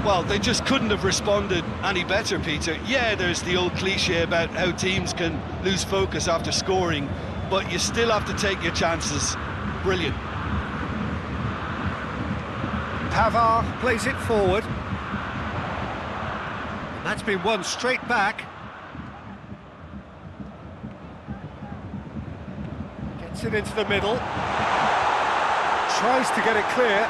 Well, they just couldn't have responded any better, Peter. Yeah, there's the old cliche about how teams can lose focus after scoring, but you still have to take your chances. Brilliant. Pavard plays it forward. And that's been won straight back. Gets it into the middle. Tries to get it clear.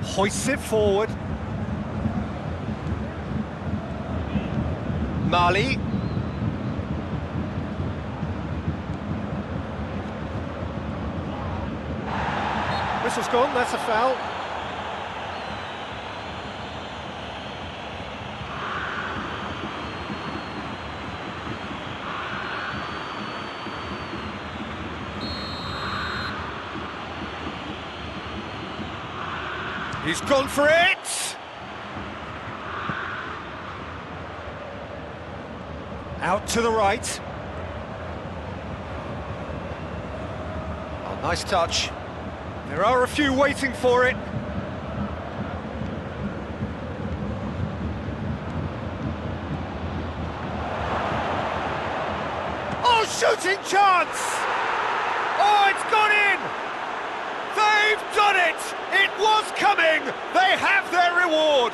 Hoists it forward. Mali. Whistle's gone, that's a foul. He's gone for it! Out to the right. Oh, nice touch. There are a few waiting for it. Oh, shooting chance! Oh, it's gone in! They've done it! It was coming! They have their reward!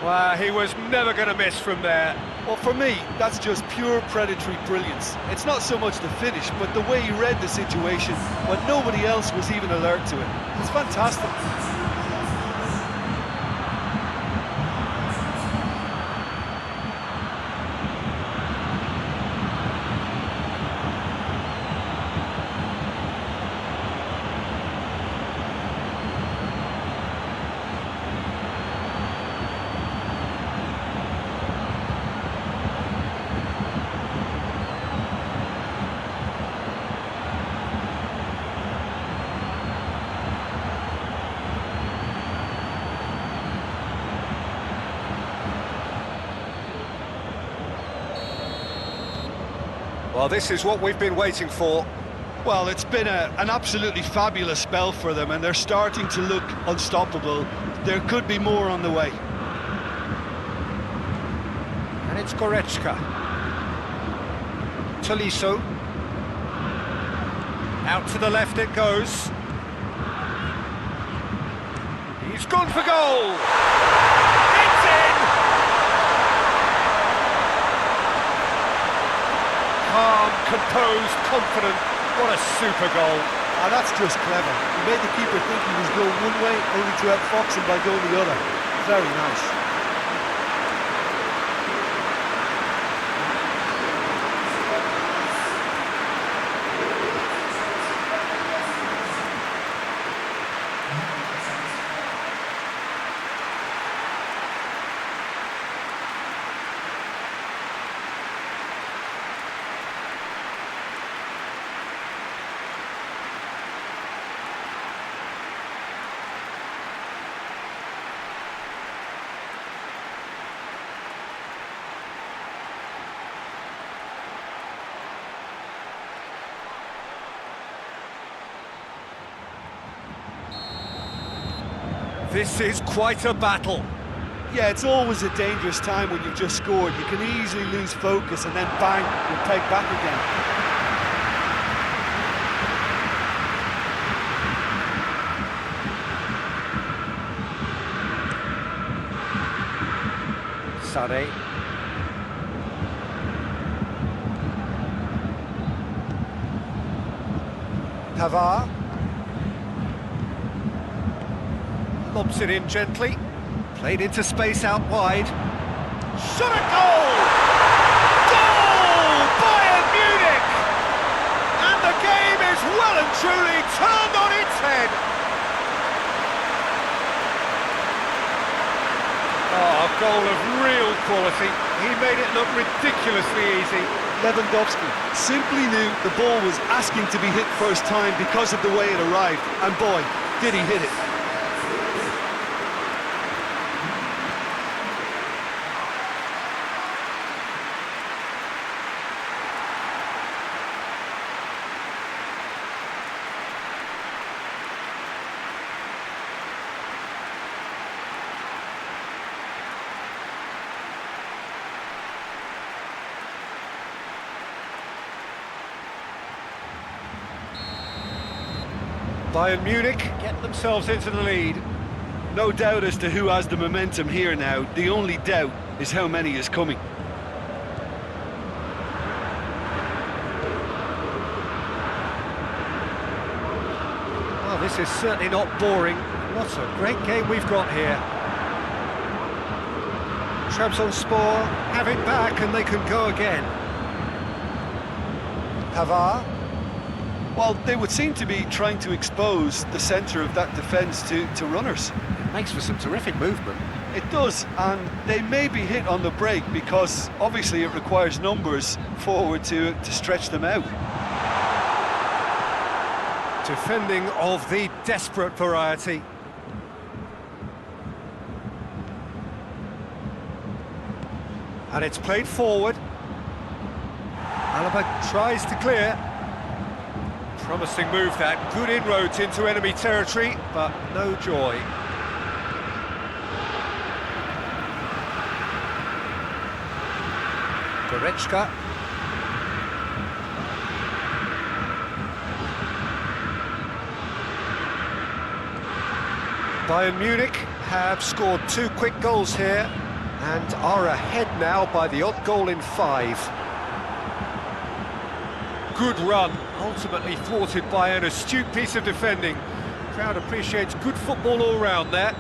Well, he was never going to miss from there. Well, for me, that's just pure predatory brilliance. It's not so much the finish, but the way he read the situation when nobody else was even alert to it. It's fantastic. Well, this is what we've been waiting for. Well, it's been an absolutely fabulous spell for them, and they're starting to look unstoppable. There could be more on the way. And it's Goretzka. Tolisso. Out to the left it goes. He's gone for goal! It's in! Calm, composed, confident. What a super goal. Ah, that's just clever. He made the keeper think he was going one way, only to outfox him by going the other. Very nice. This is quite a battle. Yeah, it's always a dangerous time when you've just scored. You can easily lose focus and then bang, you're pegged back again. Sané. Pavard. Lobs it in gently. Played into space out wide. Shot a goal! Goal! Bayern Munich! And the game is well and truly turned on its head. Oh, a goal of real quality. He made it look ridiculously easy. Lewandowski simply knew the ball was asking to be hit first time because of the way it arrived. And boy, did he hit it. Bayern Munich get themselves into the lead. No doubt as to who has the momentum here now. The only doubt is how many is coming. Oh, this is certainly not boring. What a great game we've got here. TRABZONSPOR have it back and they can go again. Pavard. Well, they would seem to be trying to expose the centre of that defence to runners. It makes for some terrific movement. It does, and they may be hit on the break because obviously it requires numbers forward to stretch them out. Defending of the desperate variety. And it's played forward. Alaba tries to clear. Promising move that, good inroads into enemy territory, but no joy. Goretzka. Bayern Munich have scored 2 quick goals here and are ahead now by the odd goal in 5. Good run, ultimately thwarted by an astute piece of defending. Crowd appreciates good football all round there.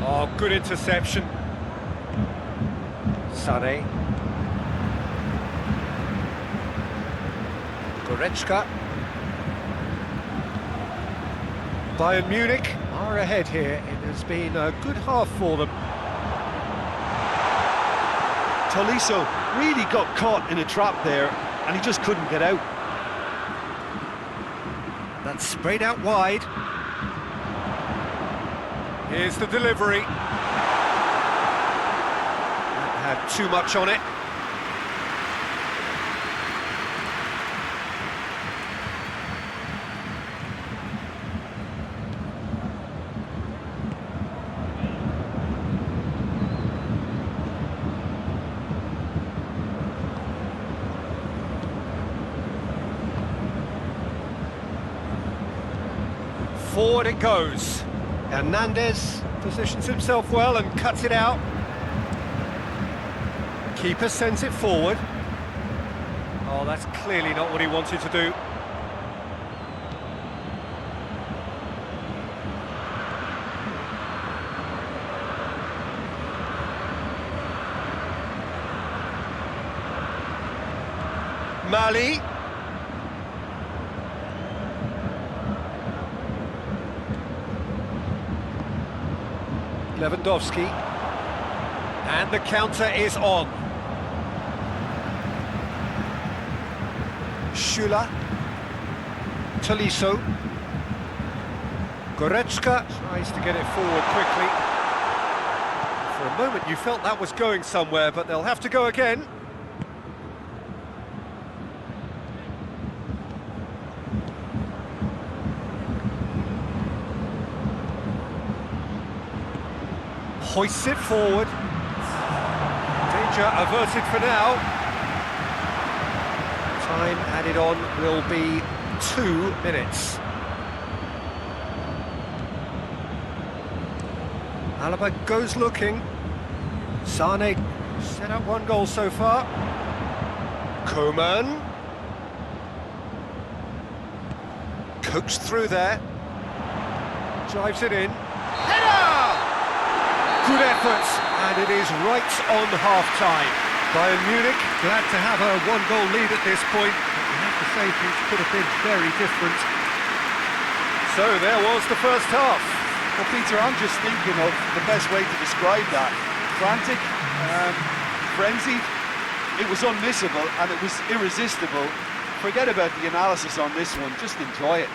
Oh, good interception. Sané. Goretzka. Bayern Munich are ahead here. It has been a good half for them. Tolisso really got caught in a trap there, and he just couldn't get out. That's sprayed out wide. Here's the delivery. That had too much on it. Forward it goes. Hernandez positions himself well and cuts it out. Keeper sends it forward. Oh, that's clearly not what he wanted to do. Mali. Lewandowski, and the counter is on. Schüller, Tolisso, Goretzka tries to get it forward quickly. For a moment you felt that was going somewhere, but they'll have to go again. hoists it forward. Danger averted for now. Time added on will be 2 minutes. Alaba goes looking. Sane set up 1 goal so far. Coman. Coaxed through there. Drives it in. Header! Good effort, and it is right on half-time. Bayern Munich glad to have a 1-goal lead at this point, but you have to say things could have been very different. So there was the first half. Well, Peter, I'm just thinking of the best way to describe that. Frantic, frenzied. It was unmissable and it was irresistible. Forget about the analysis on this one, just enjoy it.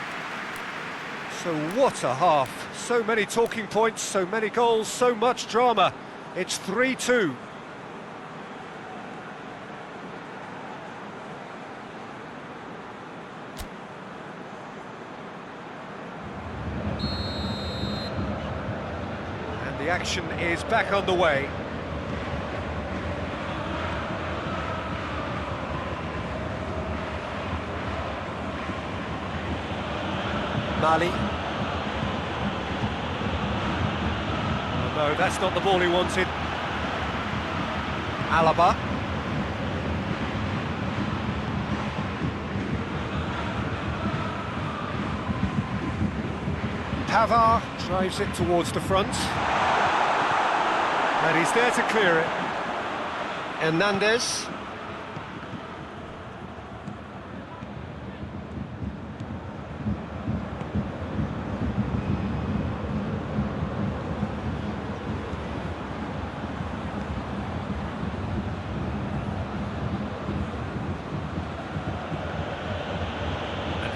So what a half. So many talking points, so many goals, so much drama. It's 3-2. And the action is back on the way. Mali. Oh, no, that's not the ball he wanted. Alaba. Pavard drives it towards the front. And he's there to clear it. Hernandez.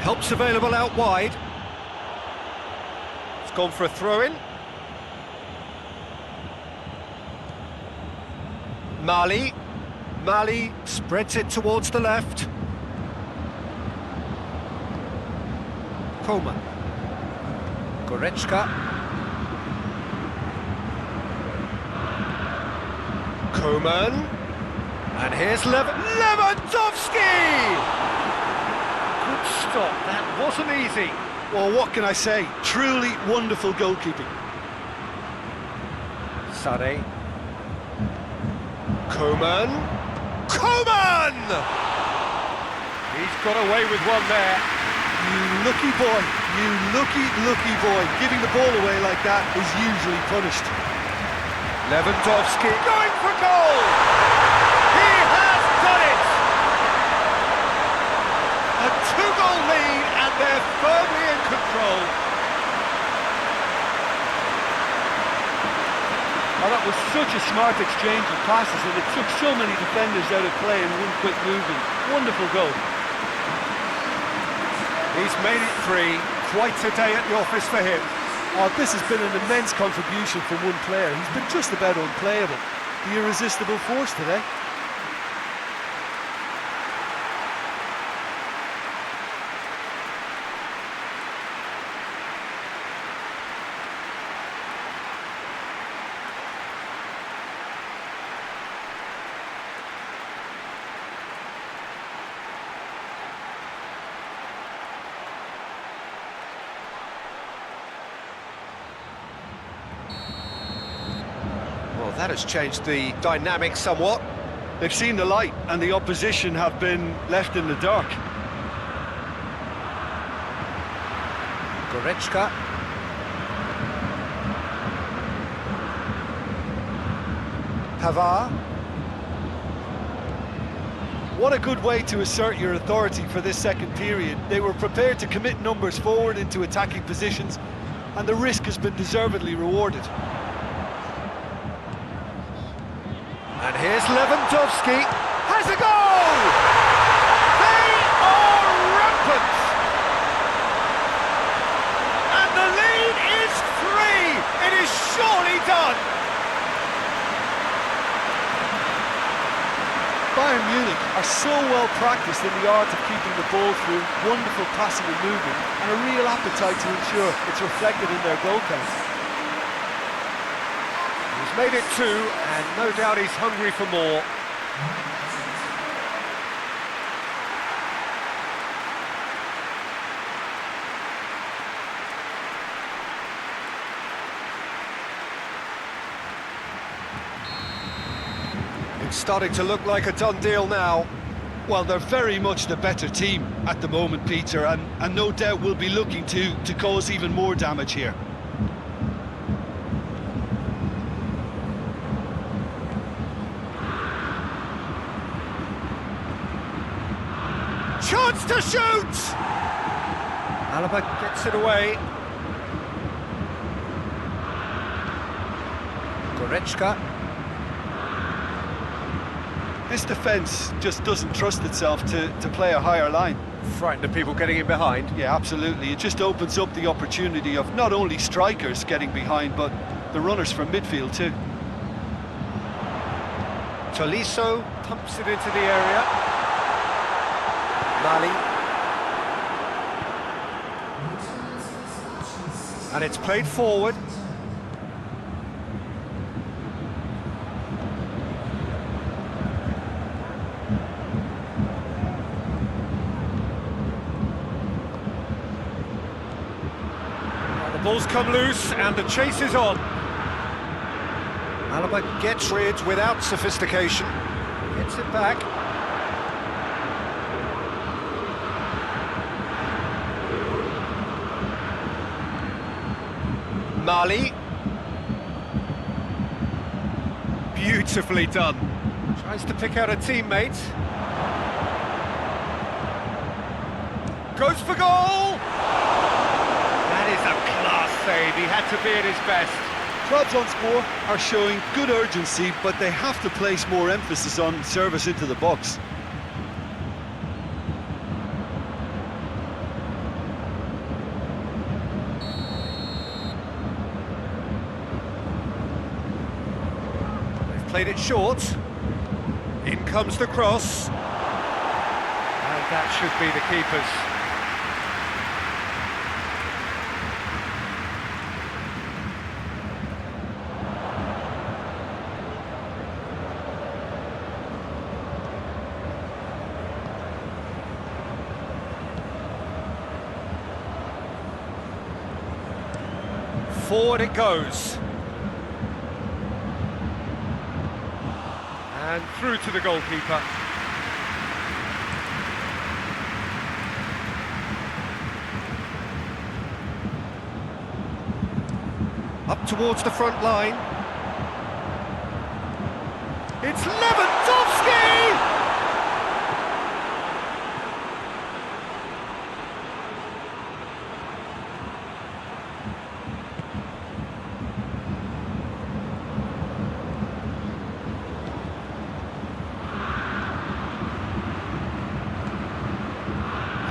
Help's available out wide. It's gone for a throw-in. Mali. Mali spreads it towards the left. Coman. Goretzka. Coman. And here's Lewandowski! Good stop, that wasn't easy. Well, what can I say? Truly wonderful goalkeeping. Sane. Coman. Coman! He's got away with one there. You lucky boy, you lucky boy. Giving the ball away like that is usually punished. Lewandowski going for goal! He has done it! A 2-goal lead and they're firmly in control. Oh, that was such a smart exchange of passes and it took so many defenders out of play in one quick movement. Wonderful goal. He's made it 3. Quite a day at the office for him. Oh, this has been an immense contribution from one player. He's been just about unplayable. The irresistible force today. Well, that has changed the dynamic somewhat. They've seen the light and the opposition have been left in the dark. Goretzka. Pavard. What a good way to assert your authority for this second period. They were prepared to commit numbers forward into attacking positions, and the risk has been deservedly rewarded. And here's Lewandowski. Has a goal! They are rampant! And the lead is 3! It is surely done! Bayern Munich are so well practiced in the art of keeping the ball through, wonderful passing and movement, and a real appetite to ensure it's reflected in their goal count. He's Made it 2, and no doubt he's hungry for more. It's starting to look like a done deal now. Well, they're very much the better team at the moment, Peter, and no doubt will be looking to cause even more damage here. Chance to shoot! Alaba gets it away. Goretzka. This defence just doesn't trust itself to play a higher line. Frightened of people getting in behind. Yeah, absolutely. It just opens up the opportunity of not only strikers getting behind, but the runners from midfield too. Tolisso pumps it into the area. Mali. And it's played forward. The ball's come loose and the chase is on. Alaba gets rid without sophistication. Gets it back. Mali. Beautifully done. Tries to pick out a teammate. Goes for goal! That is a class save. He had to be at his best. TRABZONSPOR are showing good urgency, but they have to place more emphasis on service into the box. Played it short. In comes the cross. And that should be the keeper's. Forward it goes. And through to the goalkeeper. Up towards the front line. It's Lewandowski!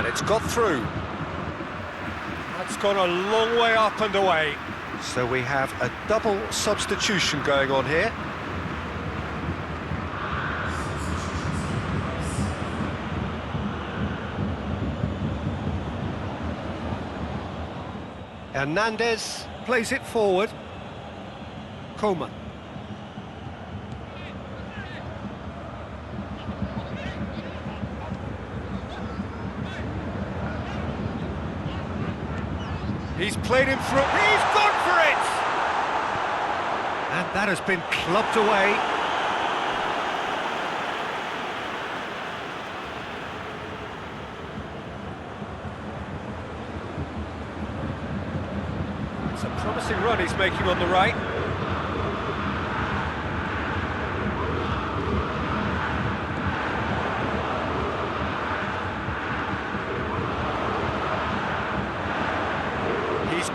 It's got through. That's gone a long way up and away. So we have a double substitution going on here. Hernandez plays it forward. Coman. He's played him through. He's gone for it! And that has been clubbed away. It's a promising run he's making on the right.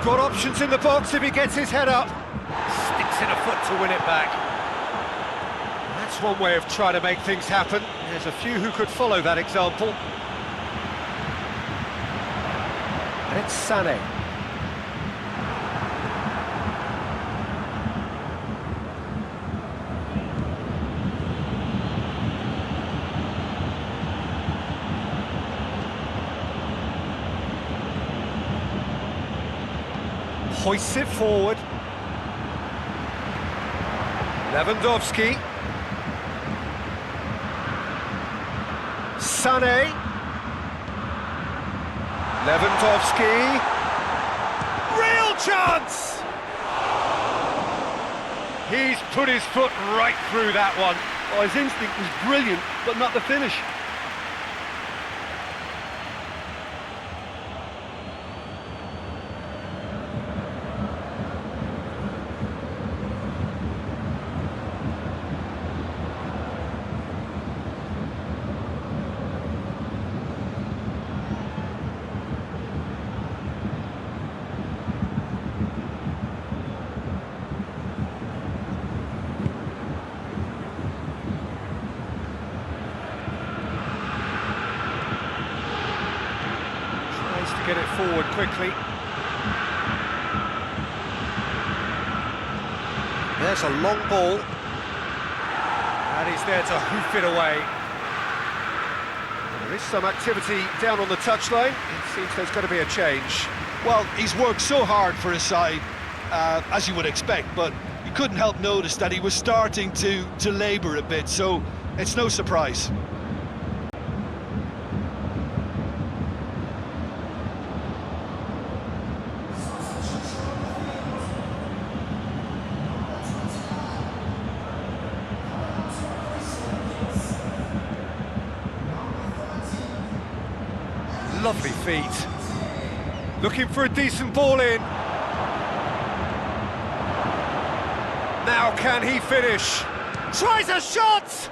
Got options in the box if he gets his head up. Sticks in a foot to win it back. That's one way of trying to make things happen. There's a few who could follow that example. And it's Sané. Hoists it forward. Lewandowski. Sané. Lewandowski. Real chance! He's put his foot right through that one. Oh, his instinct was brilliant, but not the finish. To get it forward quickly. There's a long ball. And he's there to hoof it away. There is some activity down on the touchline. It seems there's going to be a change. Well, he's worked so hard for his side, as you would expect, but you couldn't help notice that he was starting to labour a bit, so it's no surprise. Lovely feet. Looking for a decent ball in. Now can he finish? Tries a shot!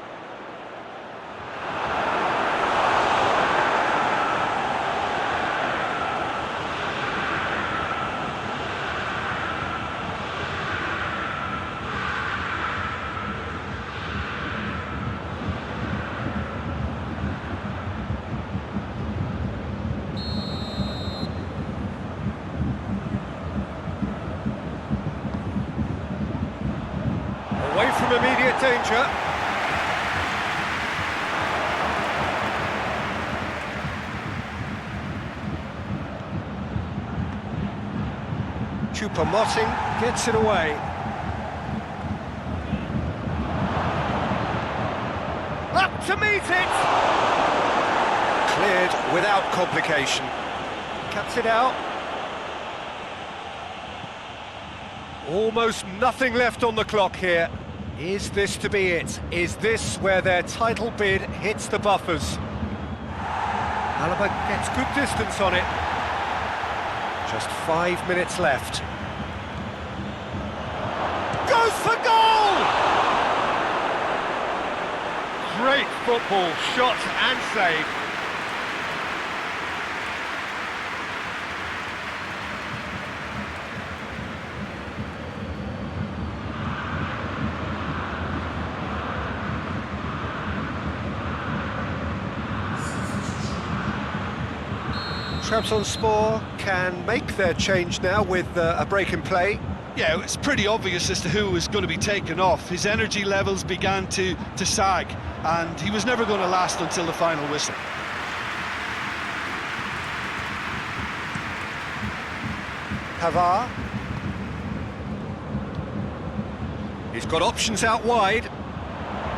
Away from immediate danger. Choupo-Moting gets it away. Up to meet it! Cleared without complication. Cuts it out. Almost nothing left on the clock here. Is this to be it? Is this where their title bid hits the buffers? Alaba gets good distance on it. Just 5 minutes left. Goes for goal! Great football, shot and save. Trabzonspor can make their change now with a break in play. Yeah, it's pretty obvious as to who was going to be taken off. His energy levels began to sag, and he was never going to last until the final whistle. Pavard. He's got options out wide.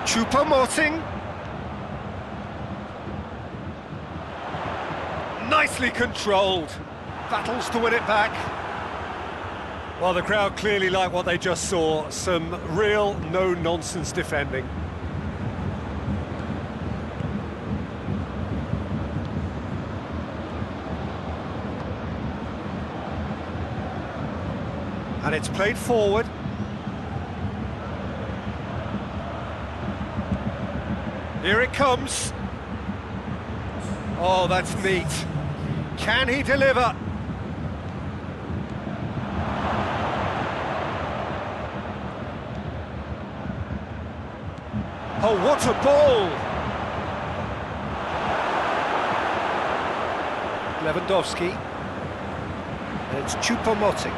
Choupo-Moting. Nicely controlled. Battles to win it back. Well, the crowd clearly like what they just saw. Some real no-nonsense defending. And it's played forward. Here it comes. Oh, that's neat. Can he deliver? Oh, what a ball! Lewandowski. And it's Choupo-Moting.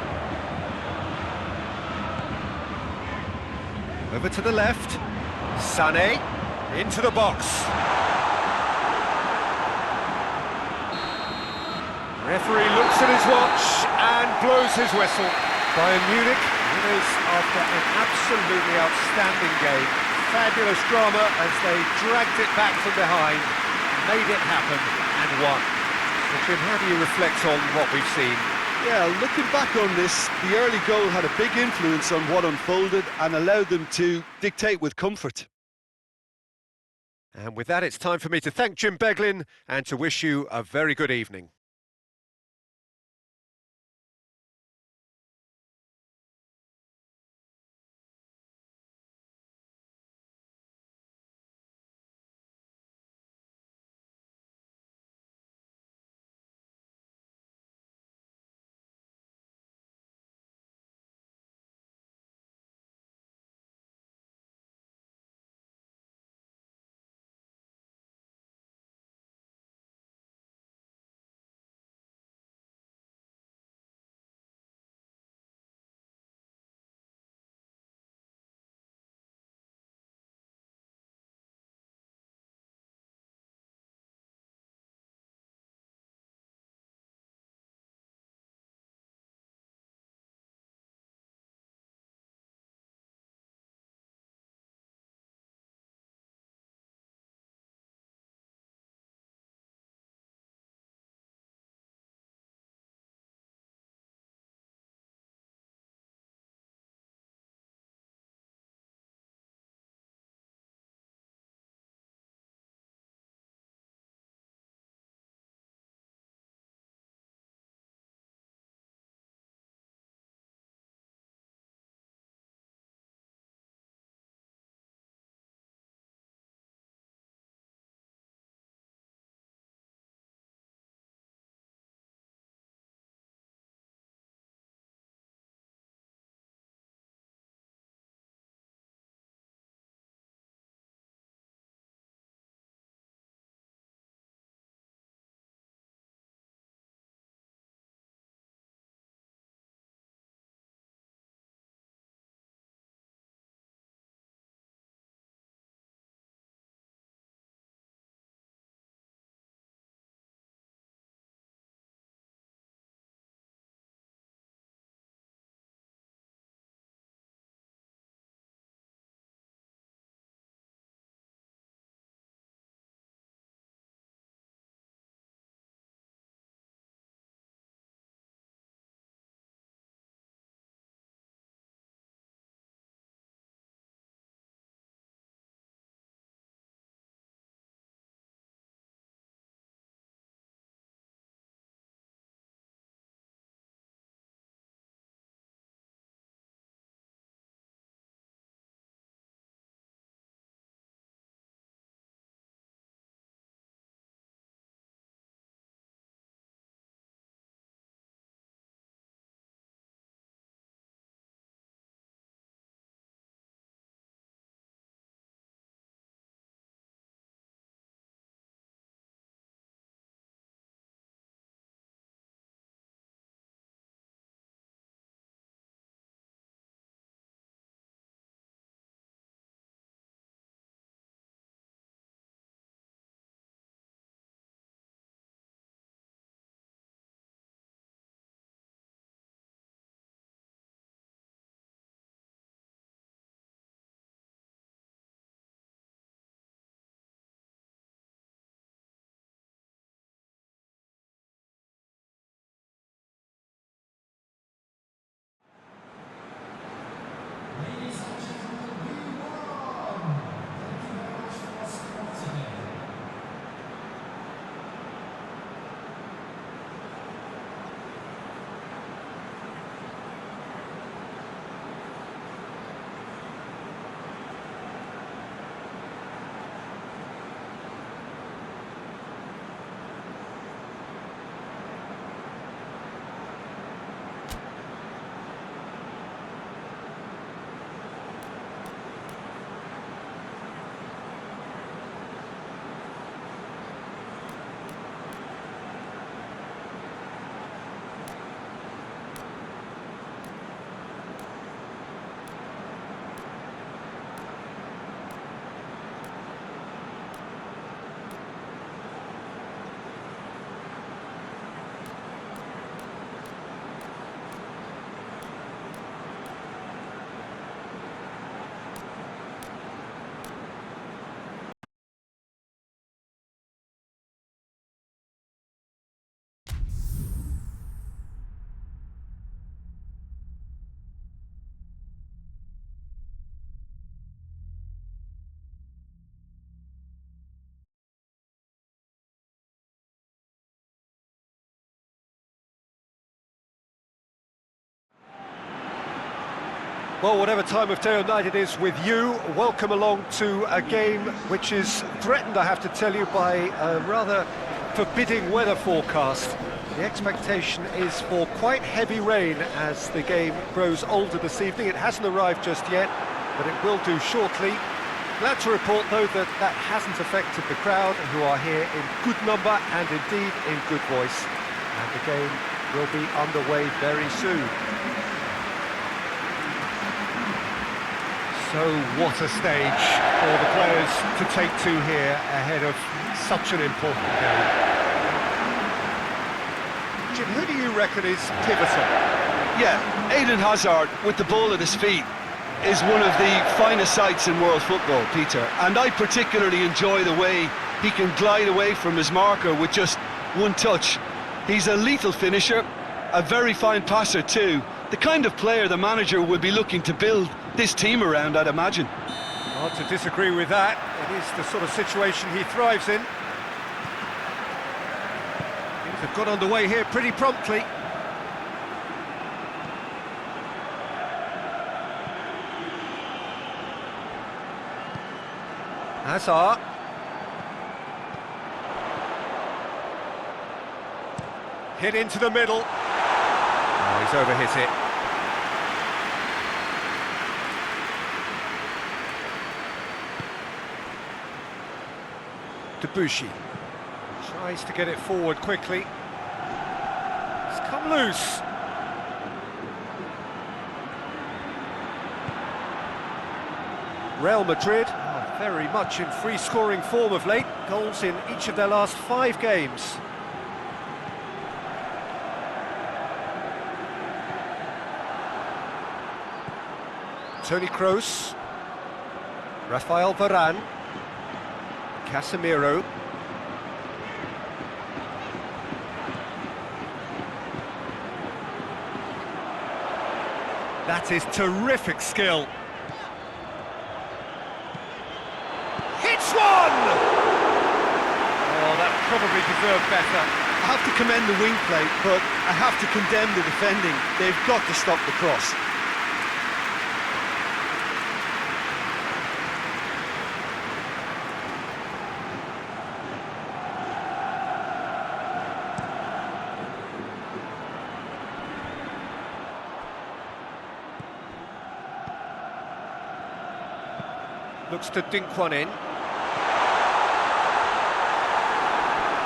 Over to the left. Sané. Into the box. Referee looks at his watch and blows his whistle. Bayern Munich partners after an absolutely outstanding game. Fabulous drama as they dragged it back from behind, made it happen and won. So Jim, how do you reflect on what we've seen? Yeah, looking back on this, the early goal had a big influence on what unfolded and allowed them to dictate with comfort. And with that, it's time for me to thank Jim Beglin and to wish you a very good evening. Well, whatever time of day or night it is with you, welcome along to a game which is threatened, I have to tell you, by a rather forbidding weather forecast. The expectation is for quite heavy rain as the game grows older this evening. It hasn't arrived just yet, but it will do shortly. Glad to report, though, that that hasn't affected the crowd, who are here in good number and indeed in good voice. And the game will be underway very soon. So what a stage for the players to take to here ahead of such an important game. Jim, who do you reckon is pivotal? Yeah, Eden Hazard, with the ball at his feet, is one of the finest sights in world football, Peter. And I particularly enjoy the way he can glide away from his marker with just one touch. He's a lethal finisher, a very fine passer too. The kind of player the manager would be looking to build this team around, I'd imagine. Hard to disagree with that. It is the sort of situation he thrives in. Things have got underway here pretty promptly. Hazard. Hit into the middle. Oh, he's overhit it. Debussy tries to get it forward quickly. It's come loose. Real Madrid are very much in free scoring form of late. Goals in each of their last 5 games. Toni Kroos, Rafael Varane, Casemiro. That is terrific skill. Hits one! Oh, that probably deserved better. I have to commend the wing play, but I have to condemn the defending. They've got to stop the cross. Looks to dink one in.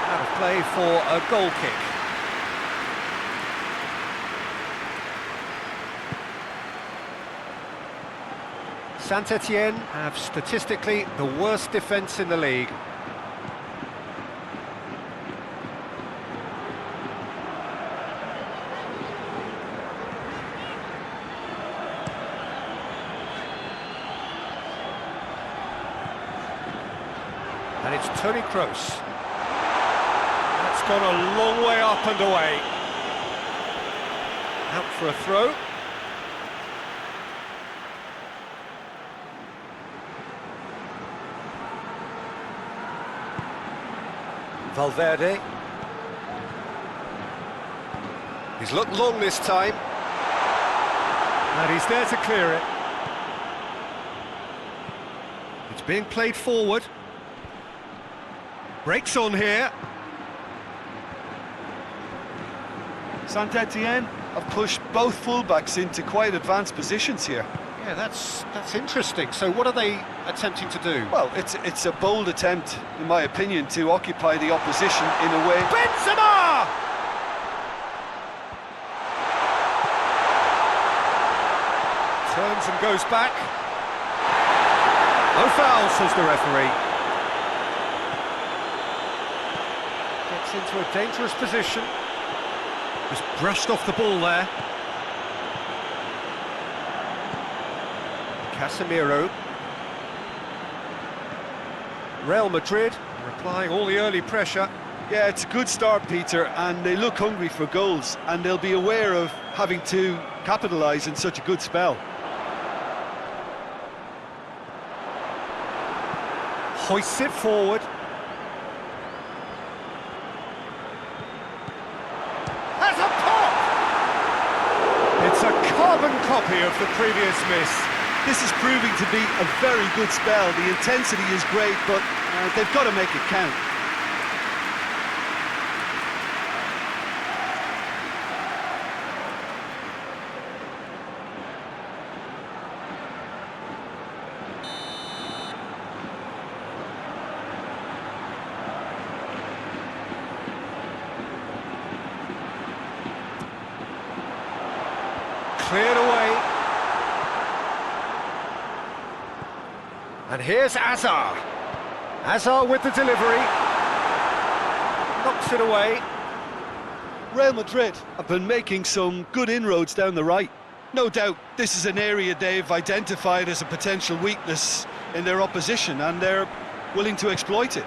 Out of play for a goal kick. Saint-Etienne have statistically the worst defence in the league. And it's Toni Kroos. That's gone a long way up and away. Out for a throw. Valverde. He's looked long this time. And he's there to clear it. It's being played forward. Breaks on here. Saint-Etienne have pushed both fullbacks into quite advanced positions here. Yeah, that's interesting. So what are they attempting to do? Well, it's a bold attempt, in my opinion, to occupy the opposition in a way. Benzema! Turns and goes back. No foul, says the referee. Gets into a dangerous position. Just brushed off the ball there. Casemiro. Real Madrid are applying all the early pressure. Yeah, it's a good start, Peter, and they look hungry for goals, and they'll be aware of having to capitalise in such a good spell. Hoists it forward. Has a pop! It's a carbon copy of the previous miss. This is proving to be a very good spell. The intensity is great, but they've got to make it count. Cleared away. And here's Azar. Azar with the delivery. Knocks it away. Real Madrid have been making some good inroads down the right. No doubt this is an area they've identified as a potential weakness in their opposition, and they're willing to exploit it.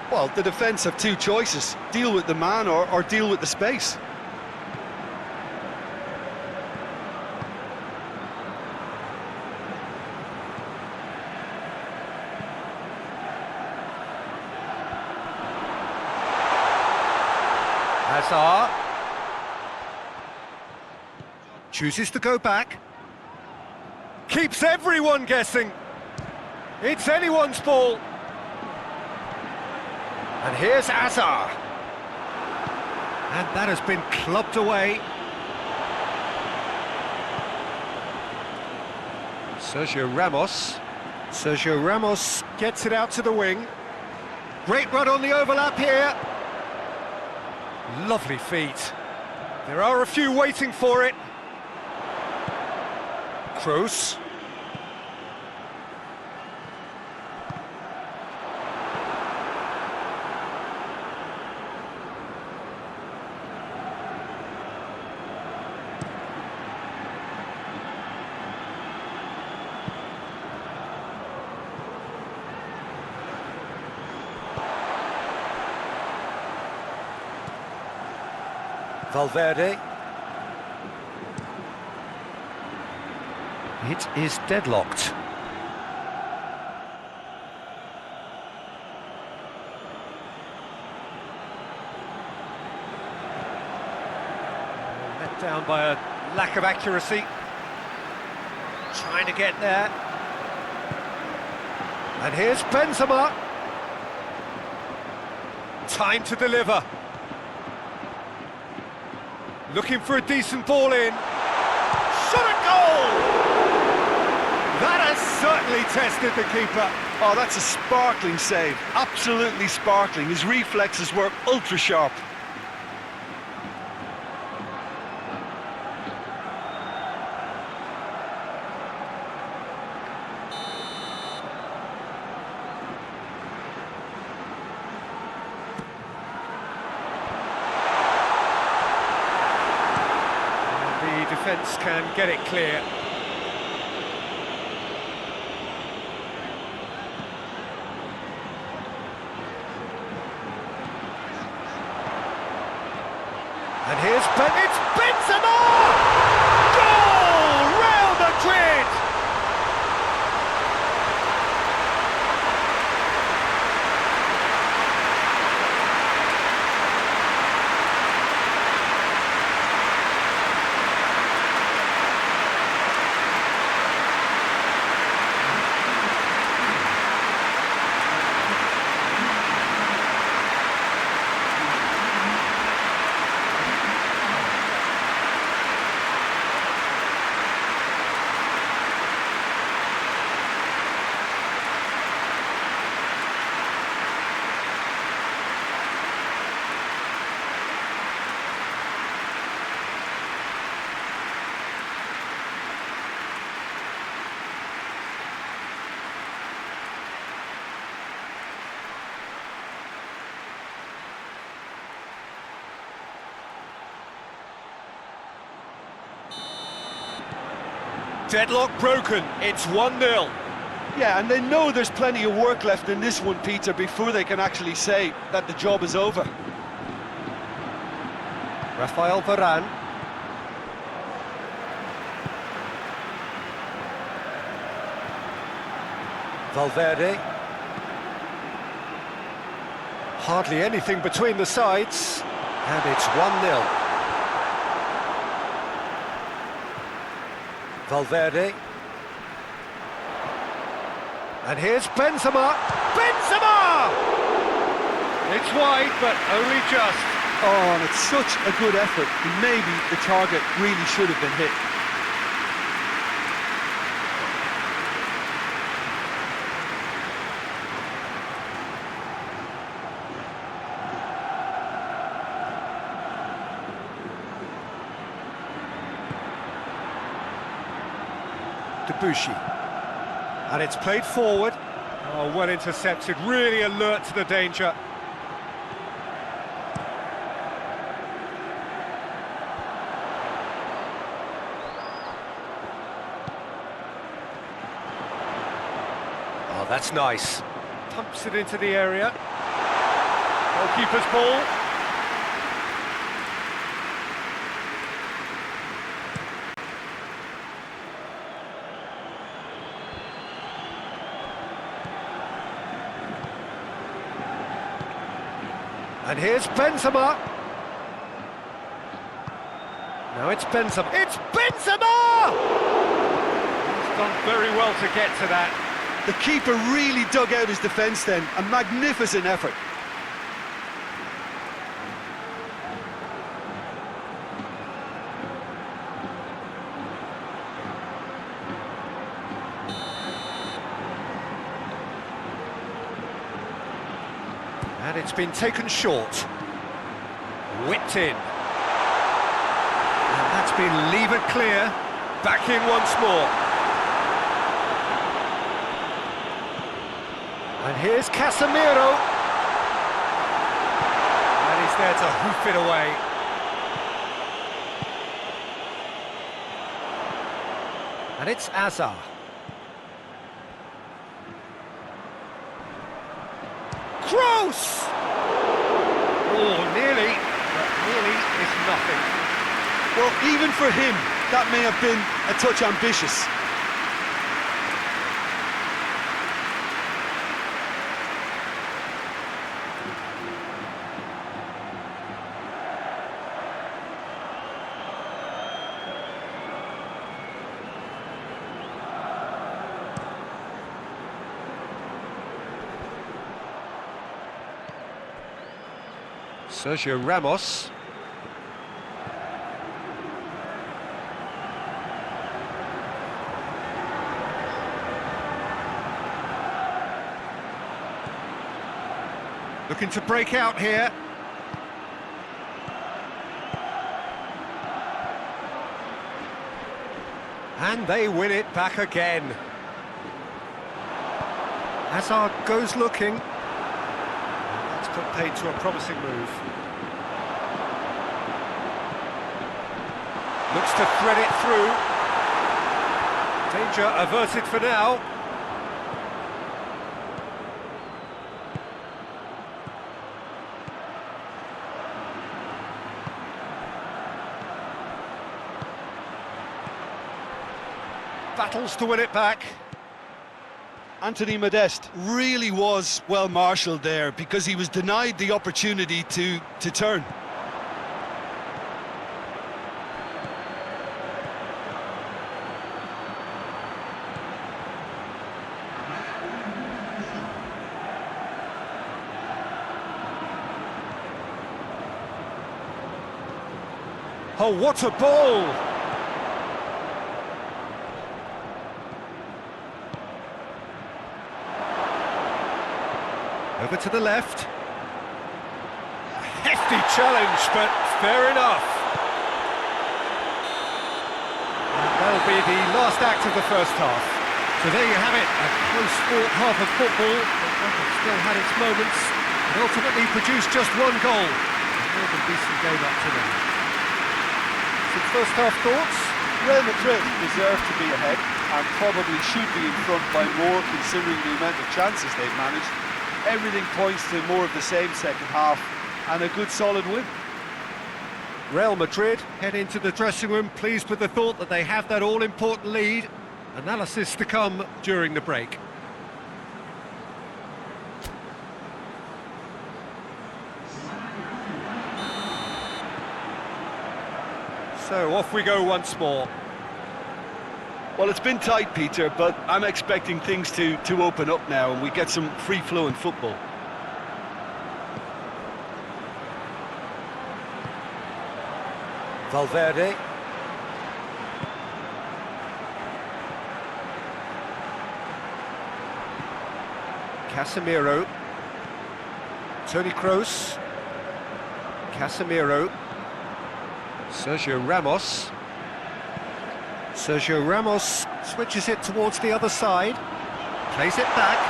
Well, the defence have two choices: deal with the man or deal with the space. Hazard chooses to go back. Keeps everyone guessing. It's anyone's ball. And here's Azar. And that has been clubbed away. Sergio Ramos. Sergio Ramos gets it out to the wing. Great run on the overlap here. Lovely feet. There are a few waiting for it. Kroos. Valverde. It is deadlocked. Let down by a lack of accuracy. Trying to get there. And here's Benzema. Time to deliver. Looking for a decent ball in. Shot a goal! That has certainly tested the keeper. Oh, that's a sparkling save. Absolutely sparkling. His reflexes were ultra sharp. Defence can get it clear. And here's it's Benzema! Goal! Real Madrid! Deadlock broken, it's 1-0. Yeah, and they know there's plenty of work left in this one, Peter, before they can actually say that the job is over. Rafael Varane. Valverde. Hardly anything between the sides, and it's 1-0. Valverde. And here's Benzema. Benzema! It's wide, but only just. Oh, and it's such a good effort. Maybe the target really should have been hit. Debussy. And it's played forward. Oh, well intercepted, really alert to the danger. Oh, that's nice. Pumps it into the area. Goalkeeper's ball. And here's Benzema. Now it's Benzema. It's Benzema! He's done very well to get to that. The keeper really dug out his defence then. A magnificent effort. And it's been taken short. Whipped in. And that's been levered clear. Back in once more. And here's Casemiro. And he's there to hoof it away. And it's Hazard. Gross! Oh, nearly, but nearly is nothing. Well, even for him, that may have been a touch ambitious. Sergio Ramos. Looking to break out here. And they win it back again. Hazard goes looking. That's put paid to a promising move. Looks to thread it through. Danger averted for now. Battles to win it back. Anthony Modeste really was well marshalled there because he was denied the opportunity to turn. Oh, what a ball! Over to the left. A hefty challenge, but fair enough. And that'll be the last act of the first half. So there you have it, a close-fought half of football, but one that still had its moments, and ultimately produced just one goal. A more than decent game up to now. Some first half thoughts? Real Madrid deserve to be ahead and probably should be in front by more considering the amount of chances they've managed. Everything points to more of the same second half and a good solid win. Real Madrid head into the dressing room pleased with the thought that they have that all-important lead. Analysis to come during the break. So off we go once more. Well, it's been tight, Peter, but I'm expecting things to open up now and we get some free-flowing football. Valverde. Casemiro. Toni Kroos. Casemiro. Sergio Ramos. Sergio Ramos switches it towards the other side. Plays it back.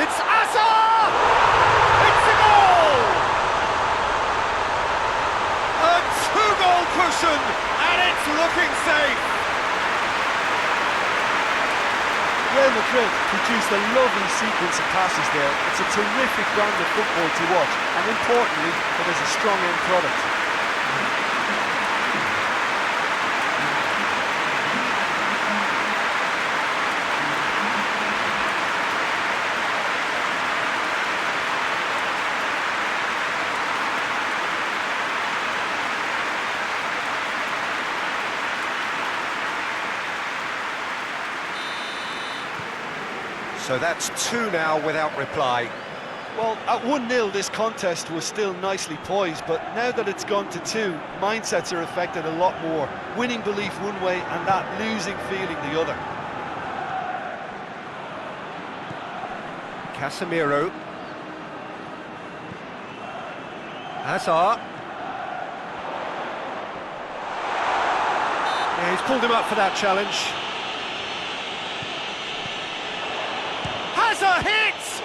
It's Hazard! It's a goal! A two-goal cushion, and it's looking safe. Real Madrid produced a lovely sequence of passes there. It's a terrific brand of football to watch, and importantly, it is a strong end product. So that's two now without reply. Well, at 1-0 this contest was still nicely poised, but now that it's gone to 2, mindsets are affected a lot more. Winning belief one way and that losing feeling the other. Casemiro. Hazard. Yeah, he's pulled him up for that challenge. Hazard hits!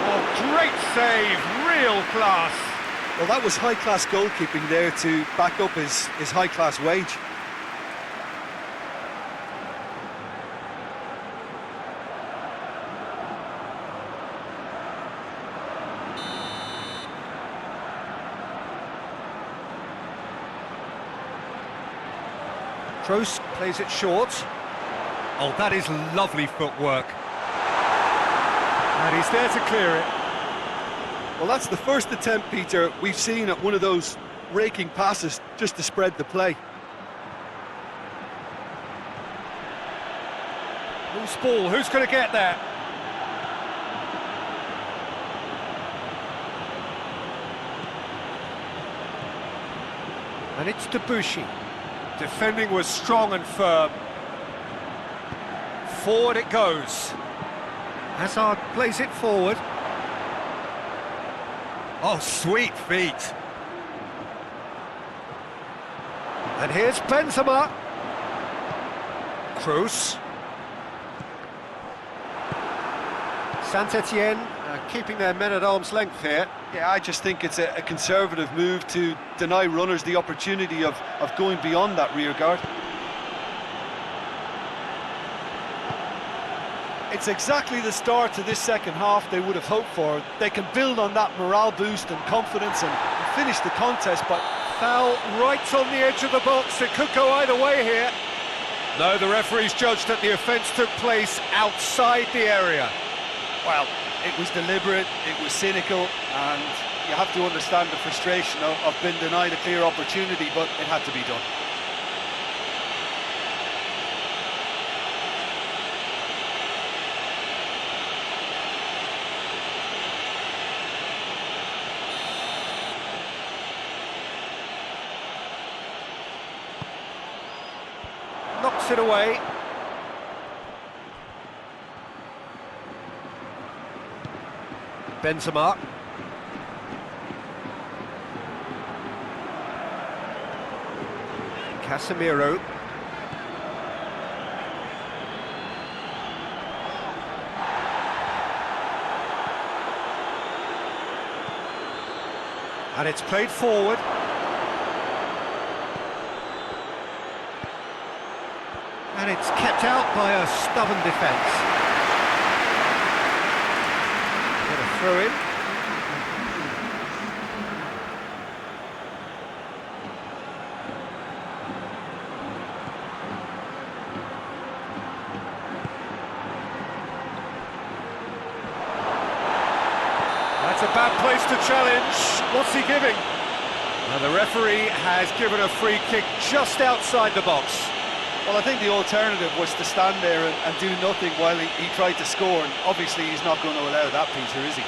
Oh, great save, real class. Well, that was high-class goalkeeping there to back up his high-class wage. Kroos plays it short. Oh, that is lovely footwork. And he's there to clear it. Well, that's the first attempt, Peter, we've seen at one of those raking passes just to spread the play. Loose ball, who's going to get there? And it's Debussy. Defending was strong and firm. Forward it goes. Hazard plays it forward. Oh, sweet feet. And here's Benzema. Kroos. Saint-Etienne keeping their men at arm's length here. Yeah, I just think it's a conservative move to deny runners the opportunity of going beyond that rear guard. It's exactly the start to this second half they would have hoped for. They can build on that morale boost and confidence and finish the contest, but Foul right on the edge of the box. It could go either way here. No, the referee's judged that the offence took place outside the area. well, it was deliberate, it was cynical, and you have to understand the frustration of being denied a clear opportunity, but it had to be done. Knocks it away. Benzema. Casemiro. And it's played forward. And it's kept out by a stubborn defence. Get a throw in. That's a bad place to challenge. What's he giving? Now the referee has given a free kick just outside the box. Well, I think the alternative was to stand there and do nothing while he tried to score, and obviously he's not going to allow that, Peter, is he?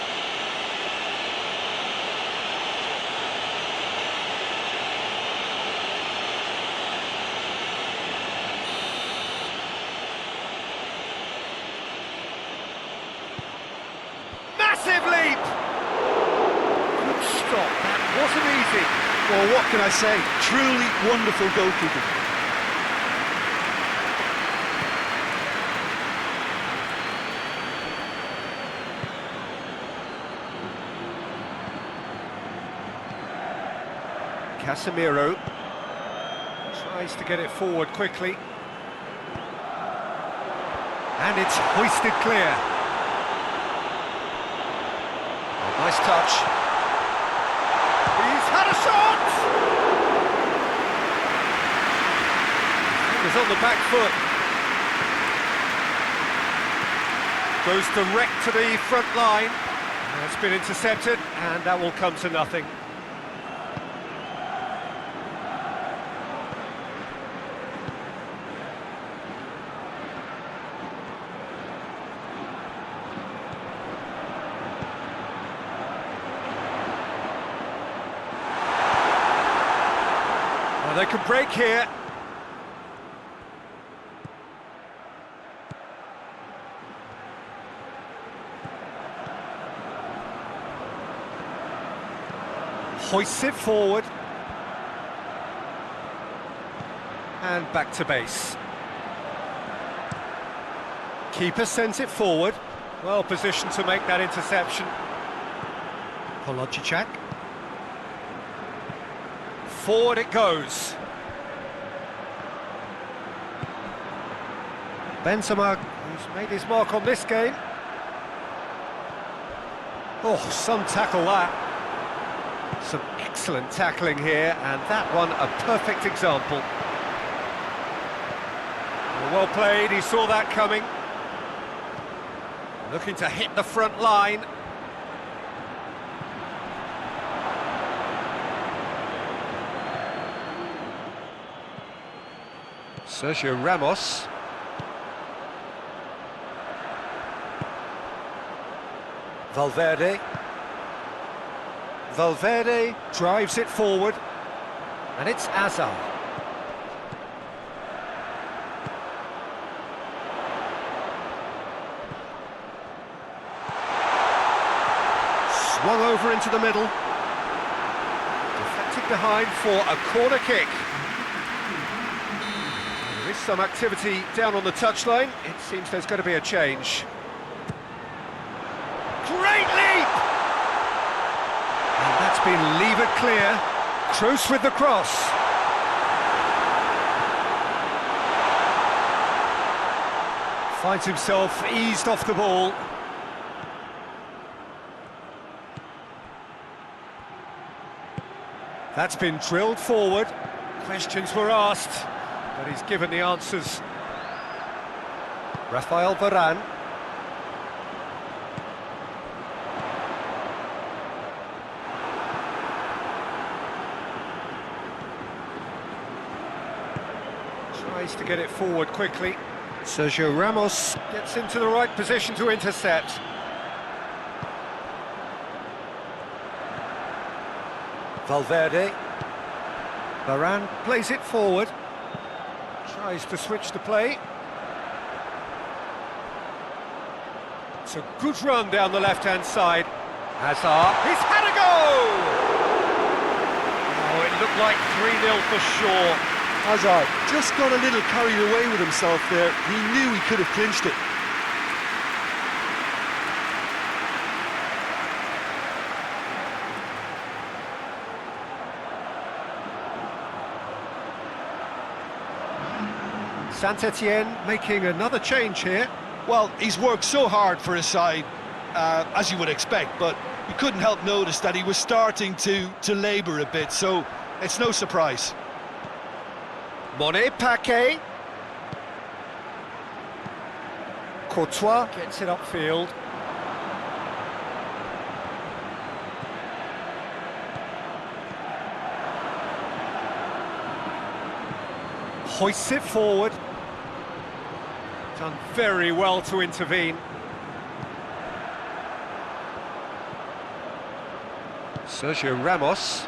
Massive leap! Good stop, that wasn't easy. Well, what can I say? Truly wonderful goalkeeping. Casemiro tries to get it forward quickly. And it's hoisted clear. A nice touch. He's had a shot! He's on the back foot. Goes direct to the front line. It's been intercepted, and that will come to nothing. They can break here. Hoists it forward. And back to base. Keeper sends it forward. Well positioned to make that interception. Polojicak. Forward it goes. Benzema, who's made his mark on this game. Oh, some tackle that. Some excellent tackling here, and that one a perfect example. Well played, he saw that coming. Looking to hit the front line. Sergio Ramos. Valverde. Valverde drives it forward. And it's Hazard. Swung over into the middle. Deflected behind for a corner kick. There is some activity down on the touchline. It seems there's going to be a change. Great leap! And that's been levered clear. Kroos with the cross. Finds himself eased off the ball. That's been drilled forward. Questions were asked, but he's given the answers. Rafael Varane. Tries to get it forward quickly. Sergio Ramos gets into the right position to intercept. Valverde. Varane plays it forward. Tries to switch the play. It's a good run down the left-hand side. Hazard, he's had a go! Oh, it looked like 3-0 for sure. Hazard just got a little carried away with himself there. He knew he could have clinched it. Saint-Etienne making another change here. Well, he's worked so hard for his side, as you would expect, but you couldn't help notice that he was starting to labour a bit, so it's no surprise. Monet Paquet. Courtois gets it upfield. Hoists it forward. Done very well to intervene. Sergio Ramos.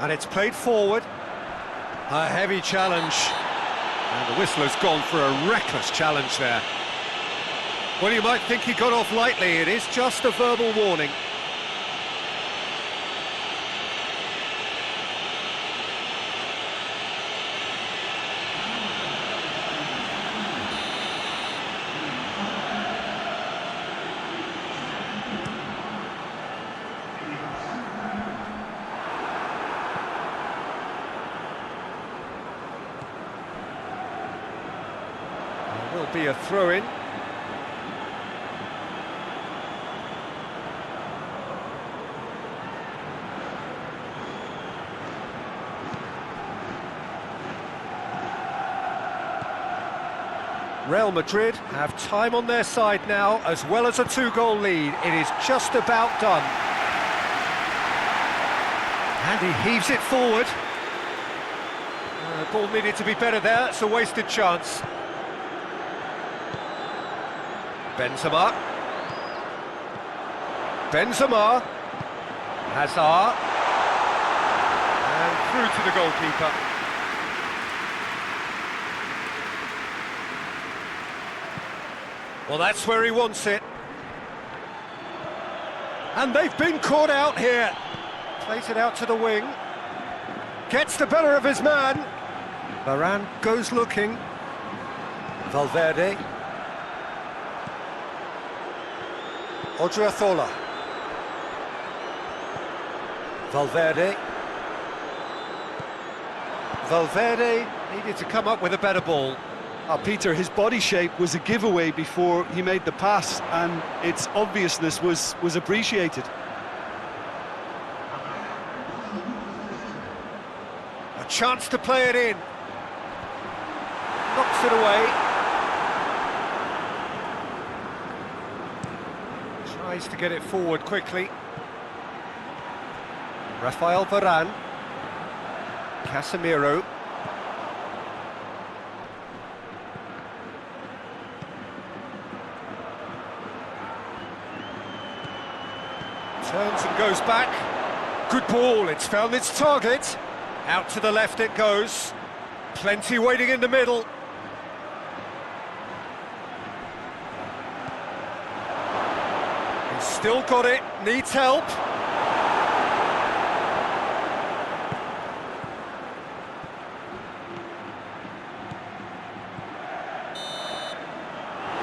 And it's played forward. A heavy challenge. And the whistle has gone for a reckless challenge there. Well, you might think he got off lightly. It is just a verbal warning. There will be a throw-in. Real Madrid have time on their side now, as well as a two-goal lead. It is just about done. And he heaves it forward. The ball needed to be better there. It's a wasted chance. Benzema. Benzema. Hazard. And through to the goalkeeper. Well, that's where he wants it. And they've been caught out here. Plays it out to the wing. Gets the better of his man. Varane goes looking. Valverde. Odriozola. Valverde. Valverde needed to come up with a better ball. Peter, his body shape was a giveaway before he made the pass, and its obviousness was appreciated. A chance to play it in. Knocks it away. Tries to get it forward quickly. Rafael Varane. Casemiro. Turns and goes back. Good ball, it's found its target. Out to the left it goes. Plenty waiting in the middle. He's still got it, needs help.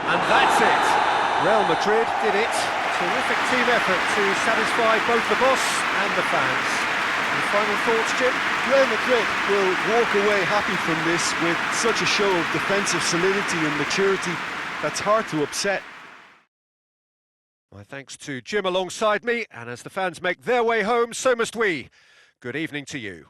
And that's it. Real Madrid did it. Terrific team effort to satisfy both the boss and the fans. Any final thoughts, Jim? Real Madrid will walk away happy from this with such a show of defensive solidity and maturity that's hard to upset. My thanks to Jim alongside me, and as the fans make their way home, so must we. Good evening to you.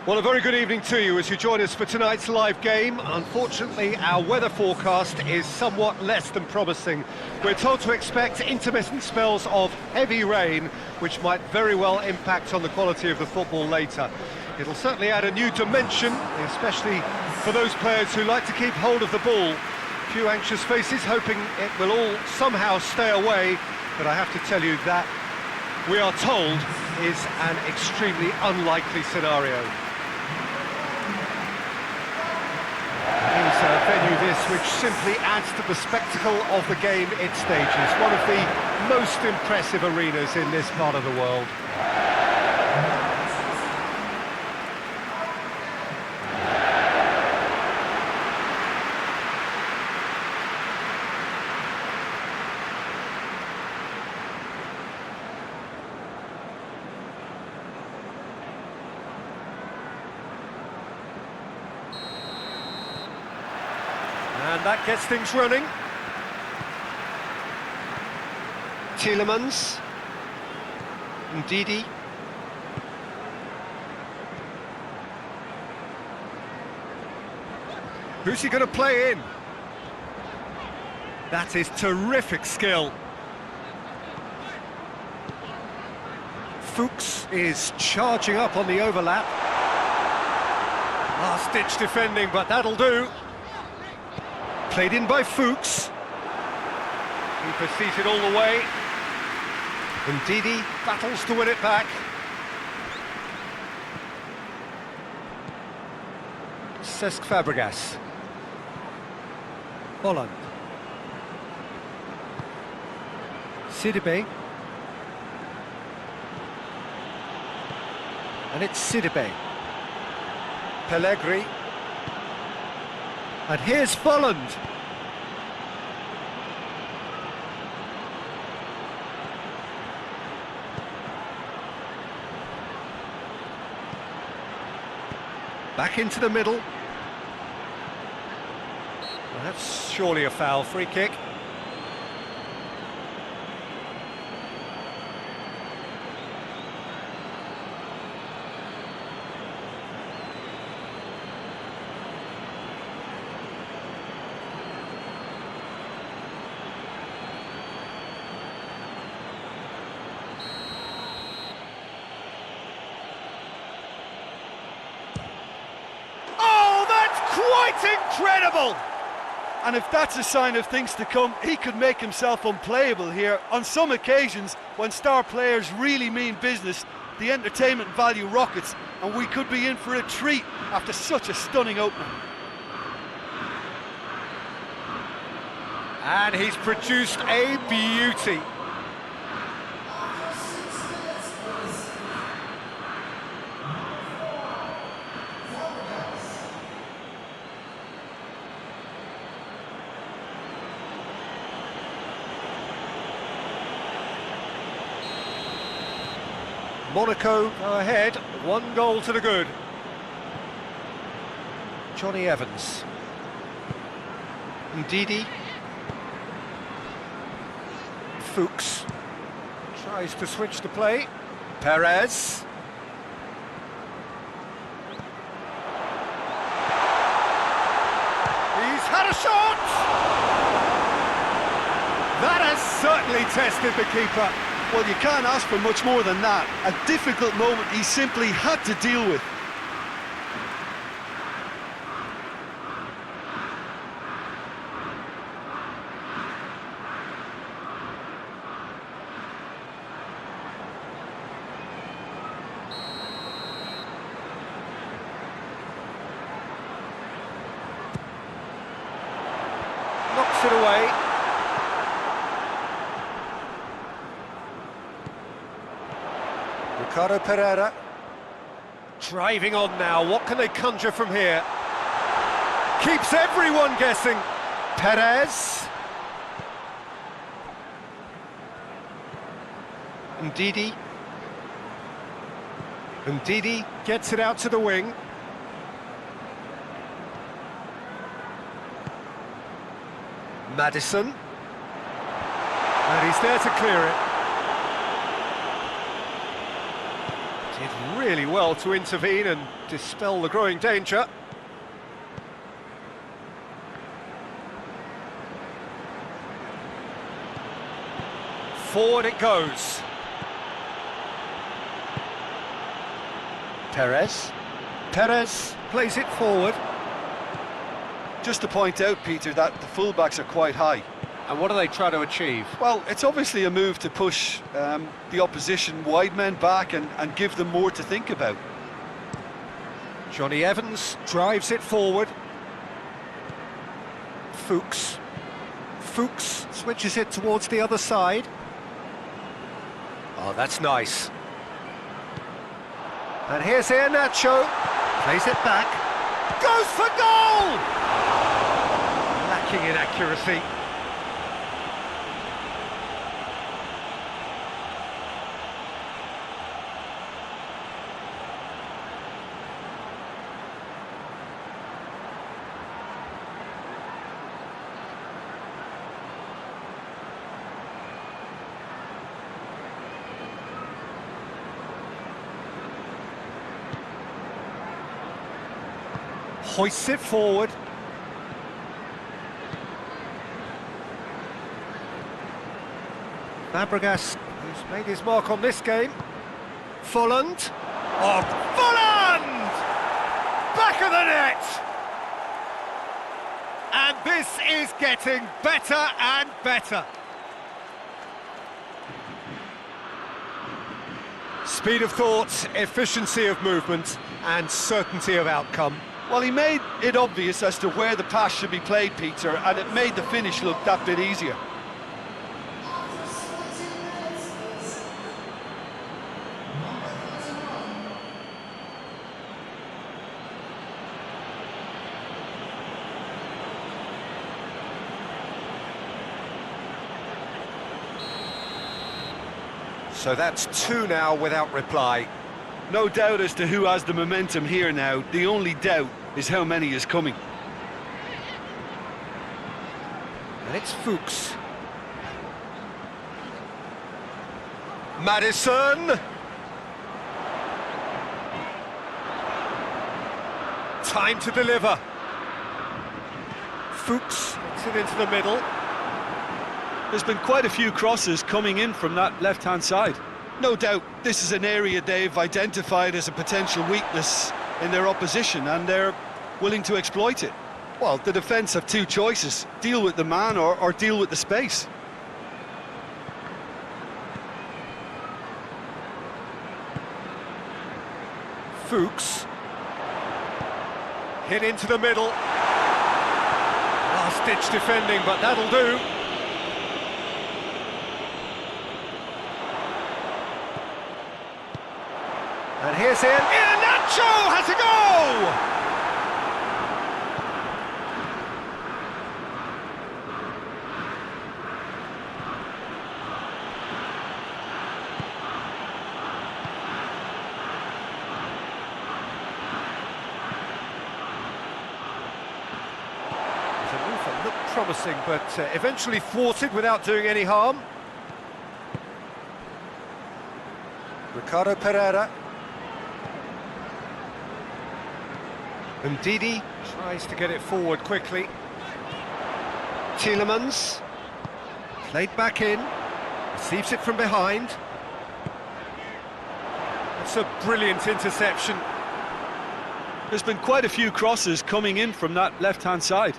Well, a very good evening to you as you join us for tonight's live game. Unfortunately, our weather forecast is somewhat less than promising. We're told to expect intermittent spells of heavy rain, which might very well impact on the quality of the football later. It'll certainly add a new dimension, especially for those players who like to keep hold of the ball. A few anxious faces hoping it will all somehow stay away, but I have to tell you that we are told is an extremely unlikely scenario. It's a venue this which simply adds to the spectacle of the game it stages. One of the most impressive arenas in this part of the world. And that gets things running. Tielemans. Ndidi. Who's he going to play in? That is terrific skill. Fuchs is charging up on the overlap. Last-ditch defending, but that'll do. Played in by Fuchs. Keeper seated all the way. And Ndidi battles to win it back. Cesc Fabregas. Holland. Sidibe. And it's Sidibe. Pellegrini. And here's Volland. Back into the middle. Well, that's surely a foul. Free kick. Quite incredible! And if that's a sign of things to come, he could make himself unplayable here. On some occasions, when star players really mean business, the entertainment value rockets, and we could be in for a treat after such a stunning opener. And he's produced a beauty. Monaco go ahead, 1 goal to the good. Johnny Evans. Ndidi. Fuchs. Tries to switch the play. Perez. He's had a shot! That has certainly tested the keeper. Well, you can't ask for much more than that. A difficult moment he simply had to deal with. Knocks it away. Ricardo Pereira, driving on now, what can they conjure from here? Keeps everyone guessing. Perez. Ndidi. Ndidi gets it out to the wing. Madison. And he's there to clear it. Did really well to intervene and dispel the growing danger. Forward it goes. Perez. Perez plays it forward. Just to point out, Peter, that the fullbacks are quite high. And what do they try to achieve? Well, it's obviously a move to push the opposition wide men back and give them more to think about. Johnny Evans drives it forward. Fuchs. Fuchs switches it towards the other side. Oh, that's nice. And here's Iheanacho. Plays it back. Goes for goal! Lacking in accuracy. Hoists it forward. Fabregas, who's made his mark on this game. Folland. Oh, Folland! Back of the net! And this is getting better and better. Speed of thought, efficiency of movement, and certainty of outcome. Well, he made it obvious as to where the pass should be played, Peter, and it made the finish look that bit easier. So that's two now without reply. No doubt as to who has the momentum here now. The only doubt is how many is coming. And it's Fuchs. Madison! Time to deliver. Fuchs gets it into the middle. There's been quite a few crosses coming in from that left-hand side. No doubt this is an area they've identified as a potential weakness in their opposition, and they're willing to exploit it. Well, the defence have two choices: deal with the man or deal with the space. Fuchs. Hit into the middle. Last-ditch defending, but that'll do. And here's Iheanacho has a goal! The move that looked promising, but eventually thwarted without doing any harm. Ricardo Pereira. Ndidi tries to get it forward quickly. Tielemans, played back in, receives it from behind. That's a brilliant interception. There's been quite a few crosses coming in from that left-hand side.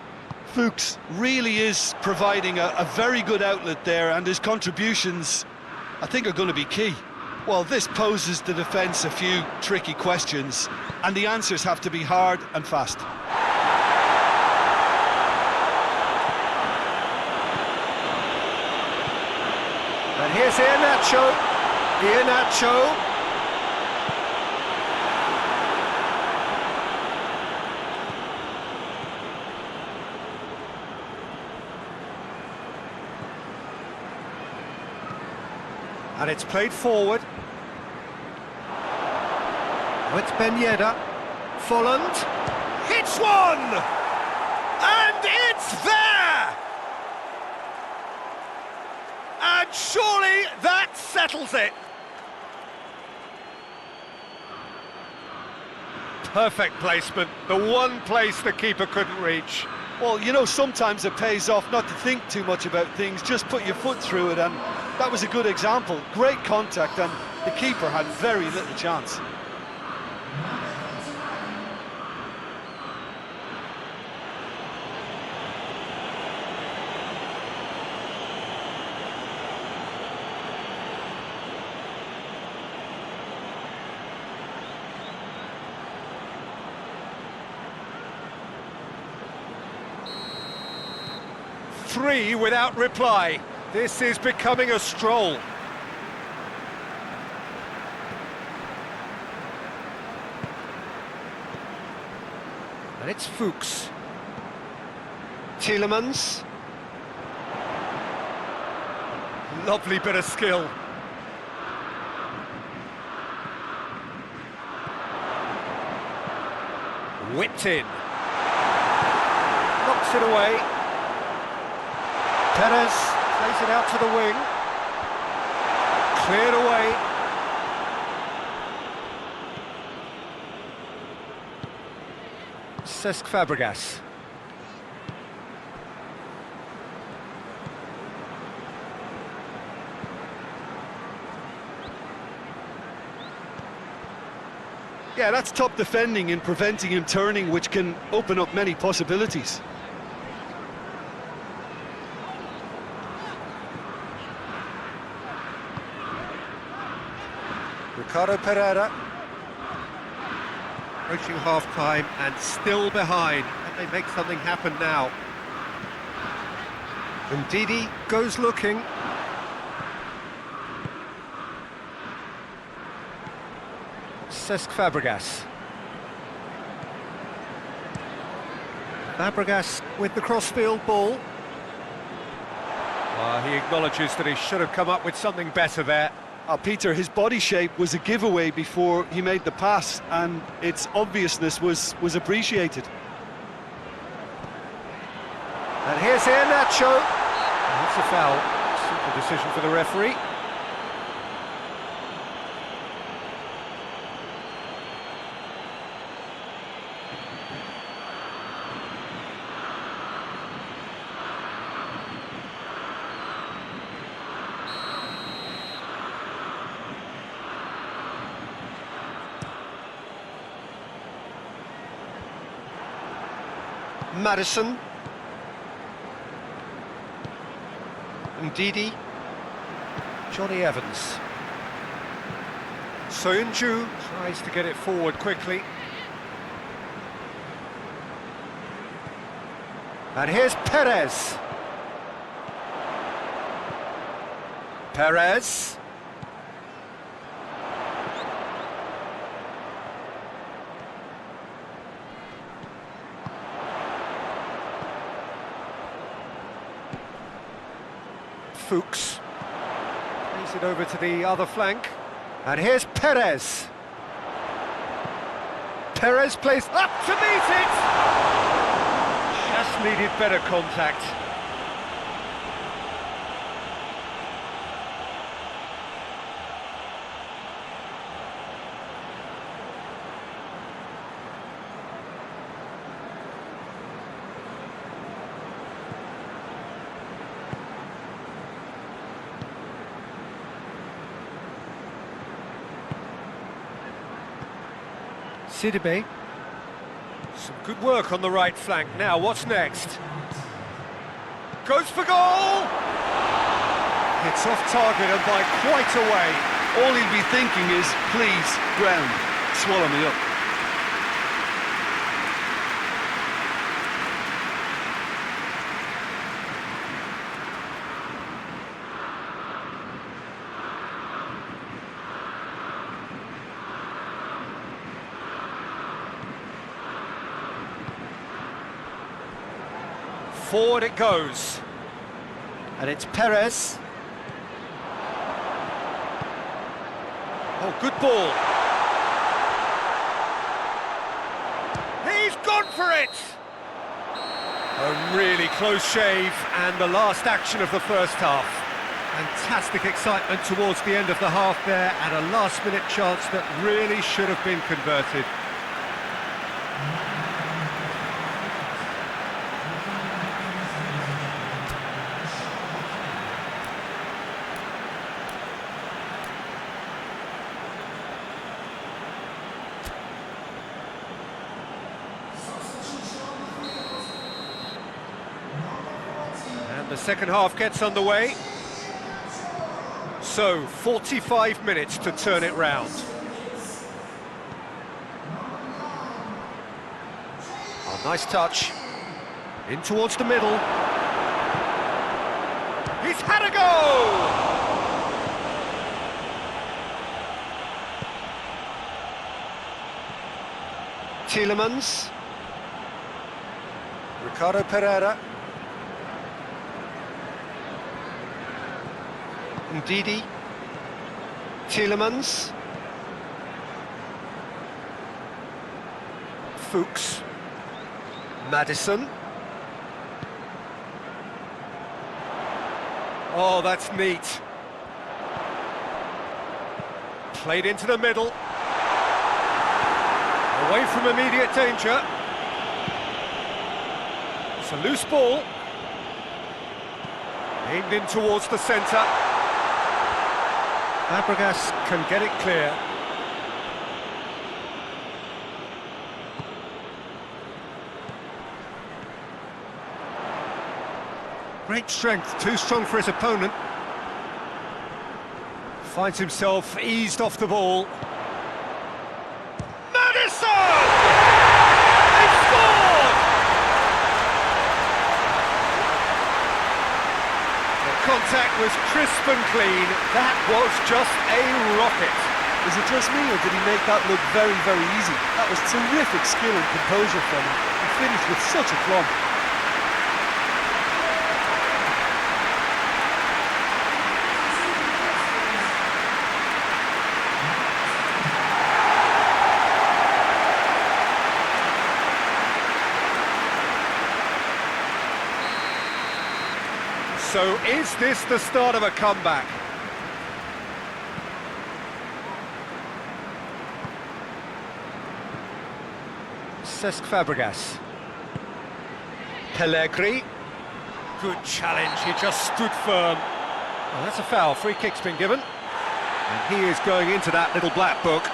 Fuchs really is providing a very good outlet there, and his contributions, I think, are going to be key. Well, this poses the defence a few tricky questions, and the answers have to be hard and fast. And here's Iheanacho. Iheanacho. And it's played forward. Oh, it's Ben Yedder. Folland hits one! And it's there! And surely that settles it. Perfect placement, the one place the keeper couldn't reach. Well, you know, sometimes it pays off not to think too much about things, just put your foot through it, and that was a good example. Great contact, and the keeper had very little chance. Three without reply. This is becoming a stroll. And it's Fuchs. Tielemans. Lovely bit of skill. Whipped in. Knocks it away. Perez plays it out to the wing. Cleared away. Cesc Fabregas. Yeah, that's top defending and preventing him turning, which can open up many possibilities. Ricardo Pereira. Approaching half-time and still behind. And they make something happen now. And Didi goes looking. Cesc Fabregas. Fabregas with the crossfield ball. He acknowledges that he should have come up with something better there. Peter, his body shape was a giveaway before he made the pass, and its obviousness was appreciated. And here's Iheanacho. That's a foul. Simple decision for the referee. Madison. And Didi. Johnny Evans. Soyuncu tries to get it forward quickly. And here's Perez. Perez. Fuchs plays it over to the other flank, and here's Perez. Perez plays up to meet it. Just needed better contact. Sidibe. Some good work on the right flank. Now, what's next? Goes for goal! It's off target and by quite a way. All he'll be thinking is, please, ground, swallow me up. Forward it goes. And it's Perez. Oh, good ball. He's gone for it! A really close shave, and the last action of the first half. Fantastic excitement towards the end of the half there, and a last-minute chance that really should have been converted. The second half gets underway. So, 45 minutes to turn it round. Oh, nice touch. In towards the middle. He's had a go! Tielemans. Ricardo Pereira. Ndidi, Tielemans, Fuchs, Madison. Oh, that's neat. Played into the middle. Away from immediate danger. It's a loose ball. Aimed in towards the centre. Fabregas can get it clear. Great strength, too strong for his opponent. Finds himself eased off the ball. Madison! They've scored! Contact was crisp and clean. That was just a rocket. Is it just me, or did he make that look very, very easy? That was terrific skill and composure from him. He finished with such a plumb. So is this the start of a comeback? Cesc Fabregas. Pellegrini. Good challenge, he just stood firm. Well, that's a foul, free kick's been given. And he is going into that little black book.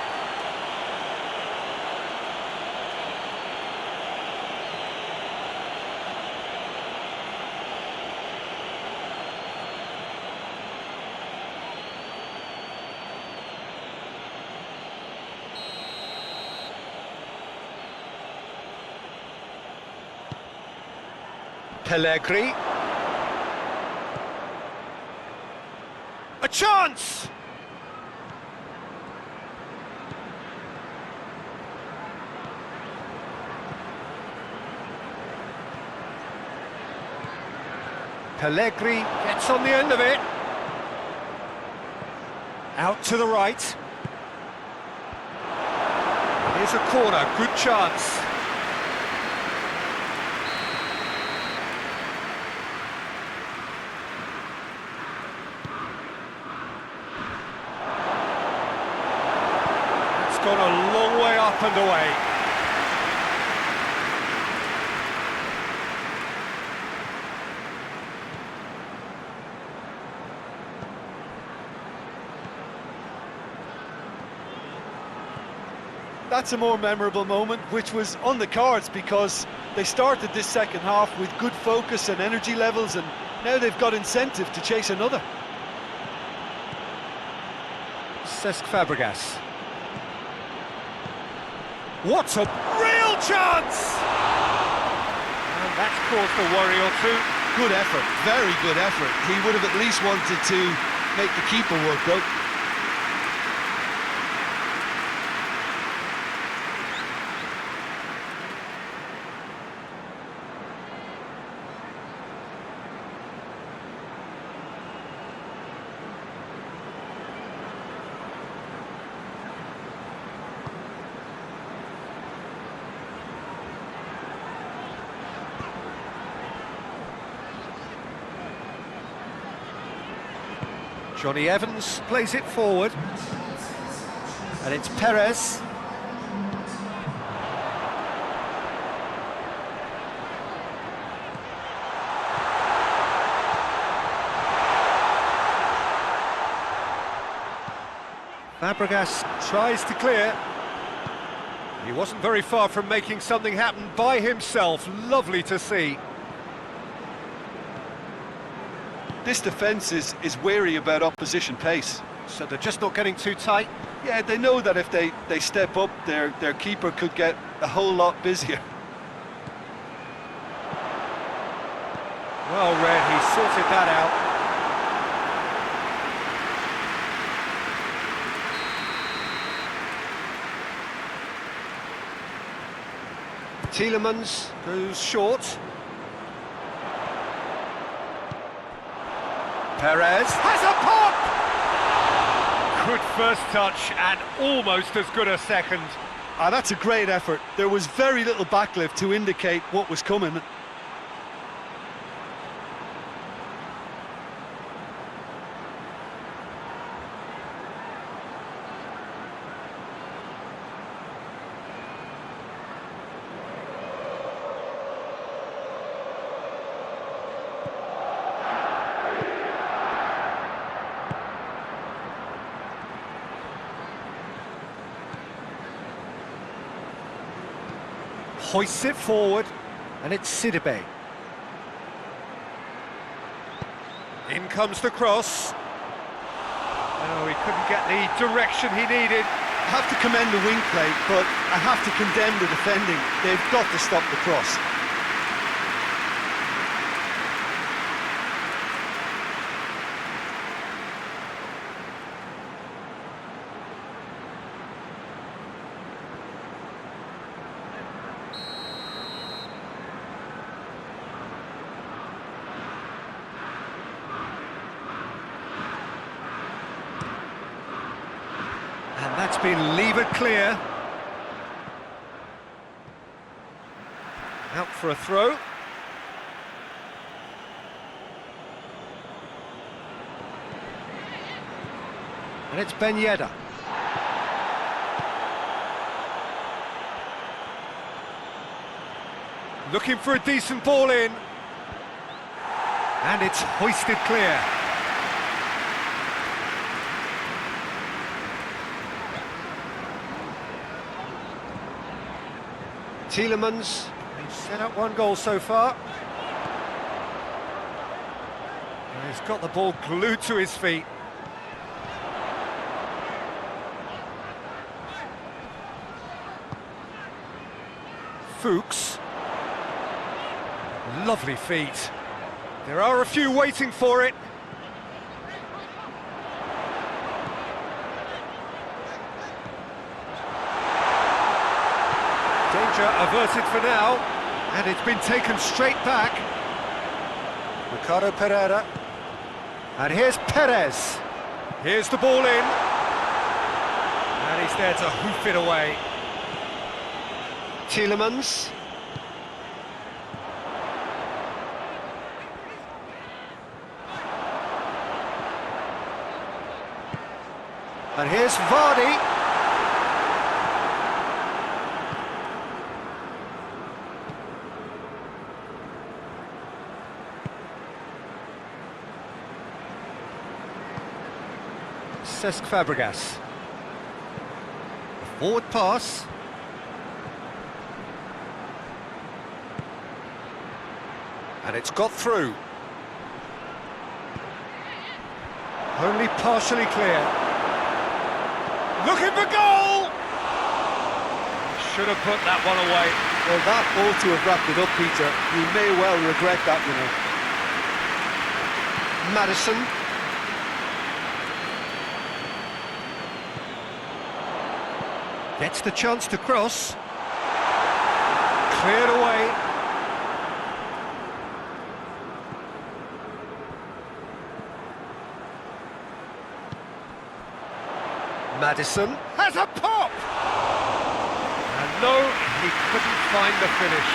Pellegrini. A chance! Pellegrini gets on the end of it. Out to the right. Here's a corner, good chance. Gone a long way up and away. That's a more memorable moment, which was on the cards because they started this second half with good focus and energy levels, and now they've got incentive to chase another. Cesc Fabregas. What a real chance! And that's caused a worry or two. Good effort, very good effort. He would have at least wanted to make the keeper work though. Johnny Evans plays it forward. And it's Perez. Fabregas tries to clear. He wasn't very far from making something happen by himself. Lovely to see. This defence is wary about opposition pace. So they're just not getting too tight. Yeah, they know that if they step up, their keeper could get a whole lot busier. Well read, he sorted that out. Tielemans goes short. Perez has a pop! Good first touch and almost as good a second. Ah, that's a great effort. There was very little backlift to indicate what was coming. Hoists it forward, and it's Sidibe. In comes the cross. Oh, he couldn't get the direction he needed. I have to commend the wing play, but I have to condemn the defending. They've got to stop the cross. And that's been levered clear. Out for a throw. And it's Ben Yedder. Looking for a decent ball in. And it's hoisted clear. Tielemans, he's set up one goal so far. And he's got the ball glued to his feet. Fuchs. Lovely feet. There are a few waiting for it. Danger averted for now, and it's been taken straight back. Ricardo Pereira. And here's Perez. Here's the ball in. And he's there to hoof it away. Tielemans. And here's Vardy. Cesc Fabregas. A forward pass. And it's got through. Only partially clear. Looking for goal! Should have put that one away. Well, that ought to have wrapped it up, Peter. You may well regret that, you know. Madison. Gets the chance to cross. Cleared away. Madison has a pop! And no, he couldn't find the finish.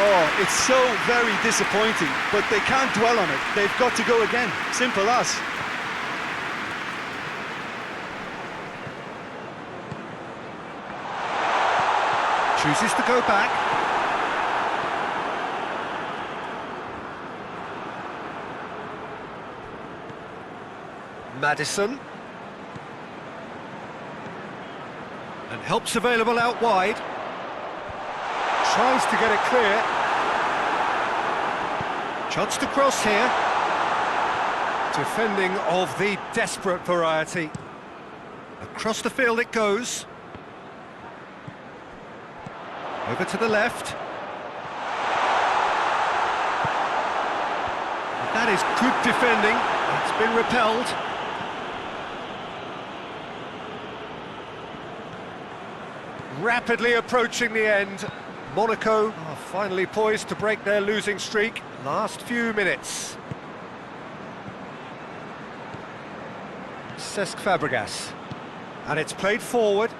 Oh, it's so very disappointing, but they can't dwell on it. They've got to go again. Simple as. Chooses to go back. Madison. And help's available out wide. Tries to get it clear. Chance to cross here. Defending of the desperate variety. Across the field it goes. Over to the left. That is good defending. It's been repelled. Rapidly approaching the end. Monaco are finally poised to break their losing streak. Last few minutes. Cesc Fabregas. And it's played forward.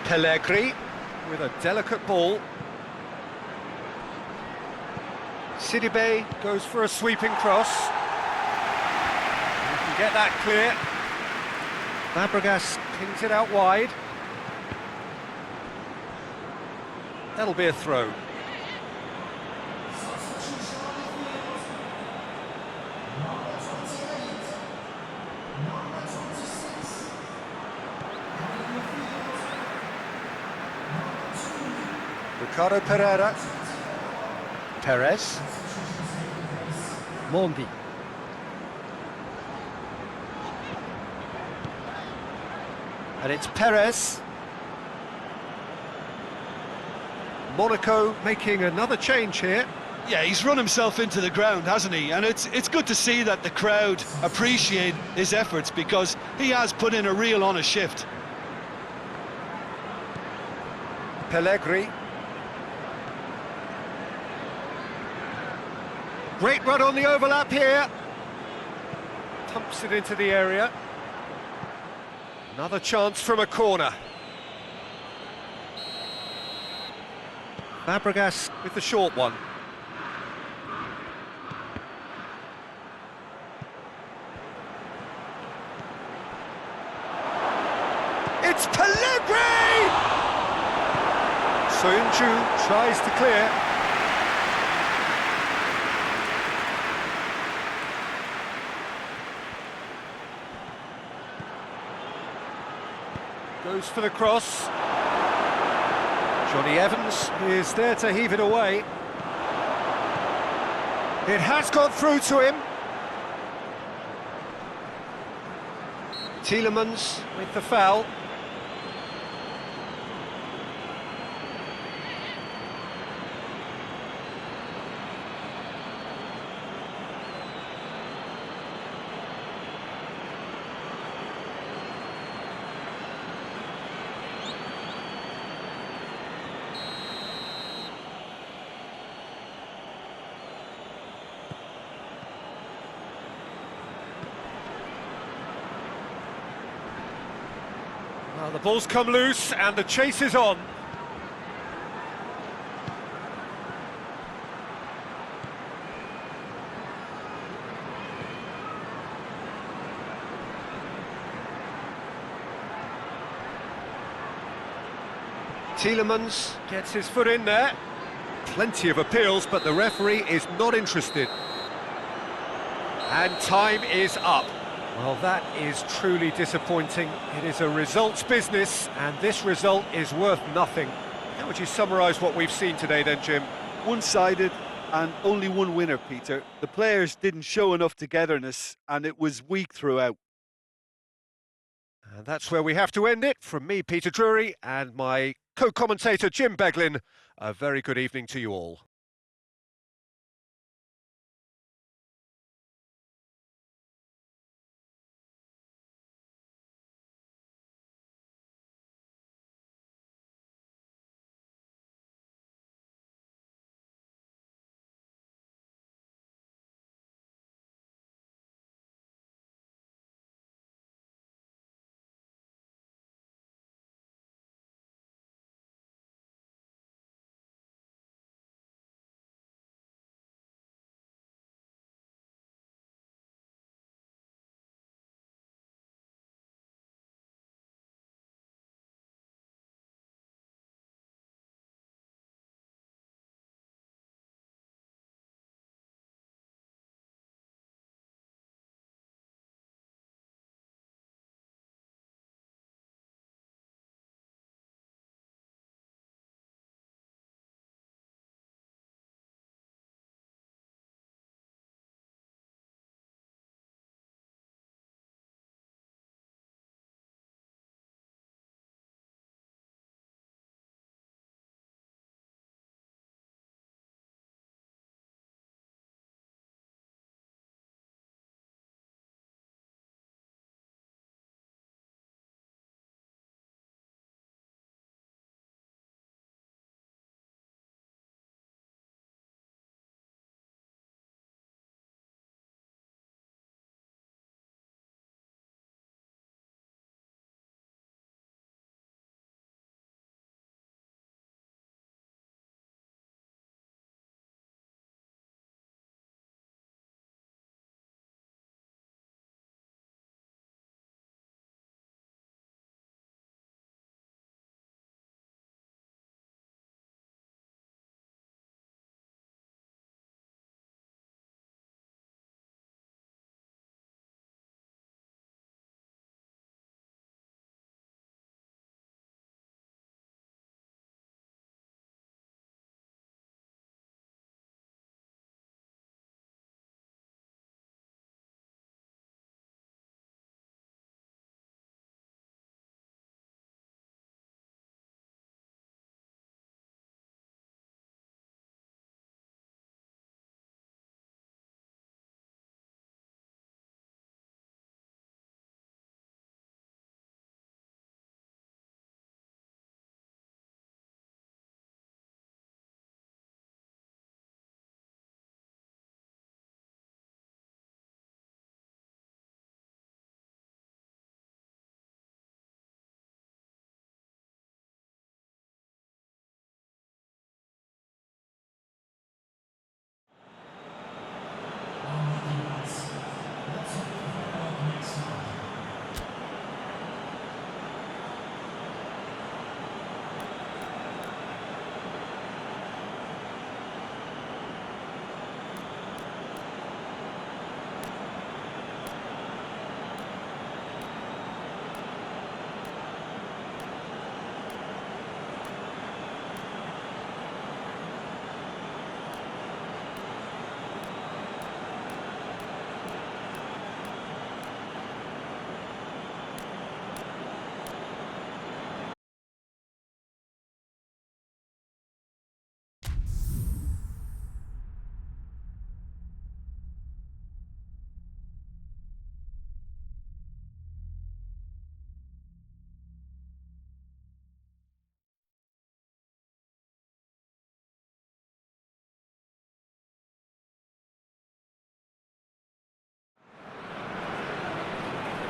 Pellegrini with a delicate ball. Sidibe goes for a sweeping cross. You can get that clear. Fabregas pings it out wide. That'll be a throw. Ricardo Pereira. Perez. Mondi. And it's Perez. Monaco making another change here. Yeah, he's run himself into the ground, hasn't he? And it's good to see that the crowd appreciate his efforts, because he has put in a real honest shift. Pellegrini. Great run on the overlap here. Pumps it into the area. Another chance from a corner. Fabregas with the short one. It's Pellegrini! Soyuncu tries to clear. Goes for the cross. Johnny Evans is there to heave it away. It has got through to him. Tielemans with the foul. Well, the ball's come loose and the chase is on. Tielemans gets his foot in there. Plenty of appeals, but the referee is not interested. And time is up. Well, that is truly disappointing. It is a results business, and this result is worth nothing. How would you summarise what we've seen today then, Jim? One-sided and only one winner, Peter. The players didn't show enough togetherness, and it was weak throughout. And that's where we have to end it. From me, Peter Drury, and my co-commentator, Jim Beglin, a very good evening to you all.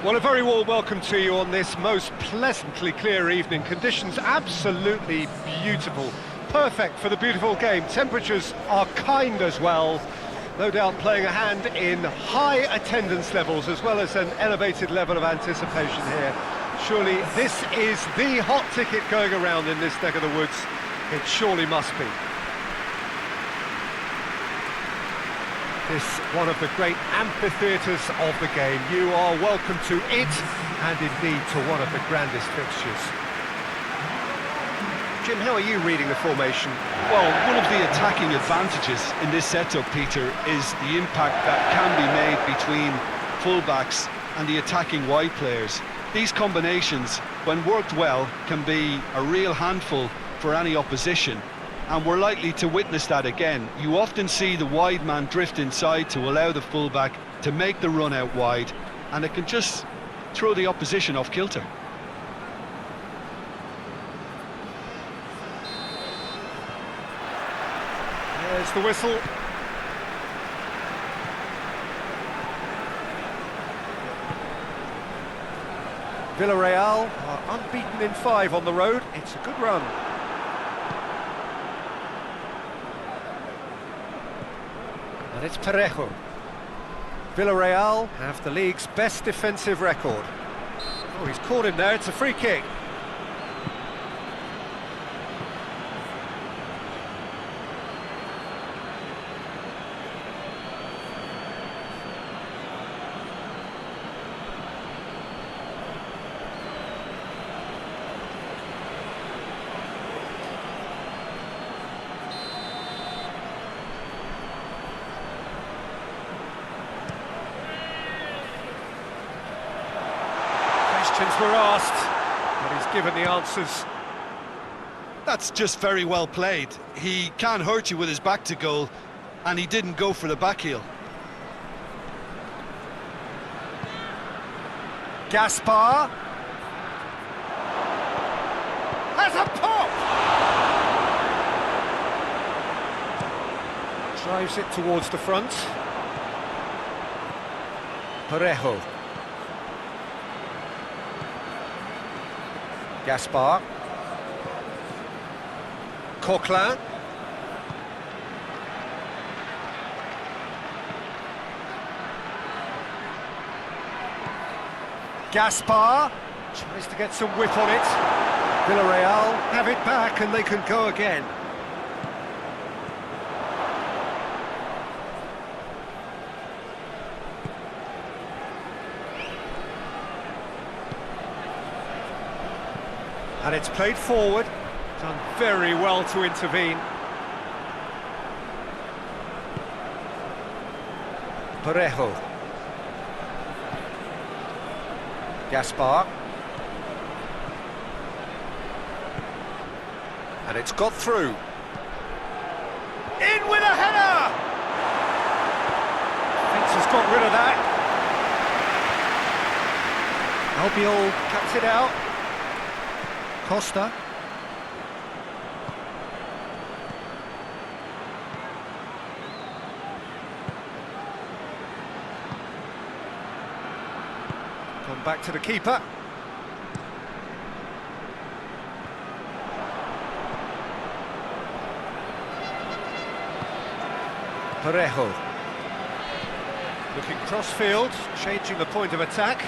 Well, a very warm welcome to you on this most pleasantly clear evening. Conditions absolutely beautiful. Perfect for the beautiful game. Temperatures are kind as well. No doubt playing a hand in high attendance levels as well as an elevated level of anticipation here. Surely this is the hot ticket going around in this neck of the woods. It surely must be. This one of the great amphitheatres of the game. You are welcome to it, and indeed to one of the grandest fixtures. Jim, how are you reading the formation? Well, one of the attacking advantages in this setup, Peter, is the impact that can be made between fullbacks and the attacking wide players. These combinations, when worked well, can be a real handful for any opposition, and we're likely to witness that again. You often see the wide man drift inside to allow the fullback to make the run out wide, and it can just throw the opposition off kilter. There's the whistle. Villarreal are unbeaten in 5 on the road. It's a good run. And it's Parejo. Villarreal have the league's best defensive record. Oh, he's caught him there. It's a free kick. Questions were asked, but he's given the answers. That's just very well played. He can't hurt you with his back to goal, and he didn't go for the back heel. Gaspar has a pop! Drives it towards the front. Parejo. Gaspar. Coquelin. Gaspar tries to get some whip on it. Villarreal have it back and they can go again. And it's played forward. Done very well to intervene. Parejo. Gaspar. And it's got through. In with a header! Fence has got rid of that. Albiol cuts it out. Costa. Gone back to the keeper. Parejo. Looking cross-field, changing the point of attack.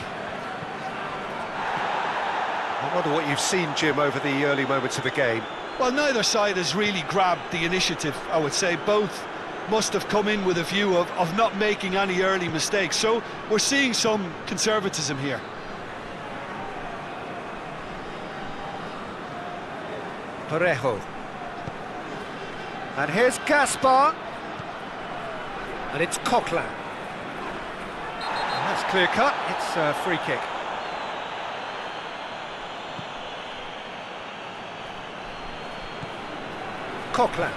I wonder what you've seen, Jim, over the early moments of the game. Well, neither side has really grabbed the initiative, I would say. Both must have come in with a view of not making any early mistakes. So we're seeing some conservatism here. Parejo. And here's Gaspar. And it's Coquelin. And that's clear cut. It's a free kick. Coquelin.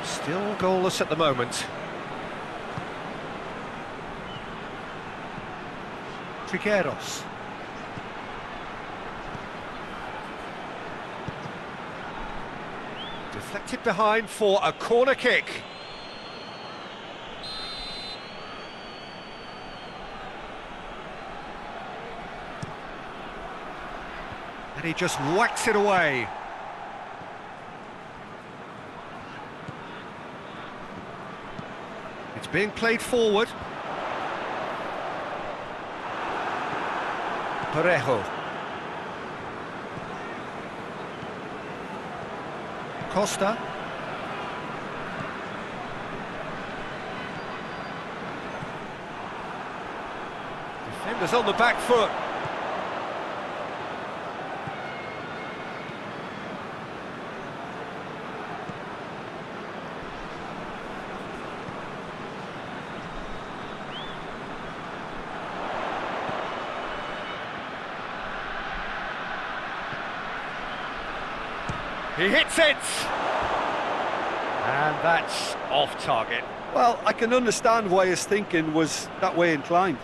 Still goalless at the moment. Trigueros. Deflected behind for a corner kick. And he just whacks it away. It's being played forward. Parejo. Costa. Defenders on the back foot. He hits it! And that's off target. Well, I can understand why his thinking was that way inclined.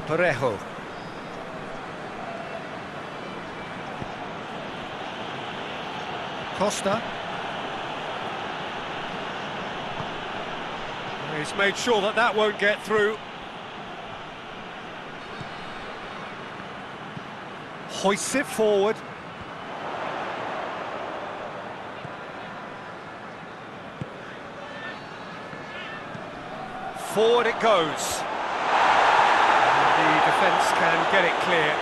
Parejo. Costa. He's made sure that that won't get through. Hoists it forward. Forward it goes. And the defence can get it clear.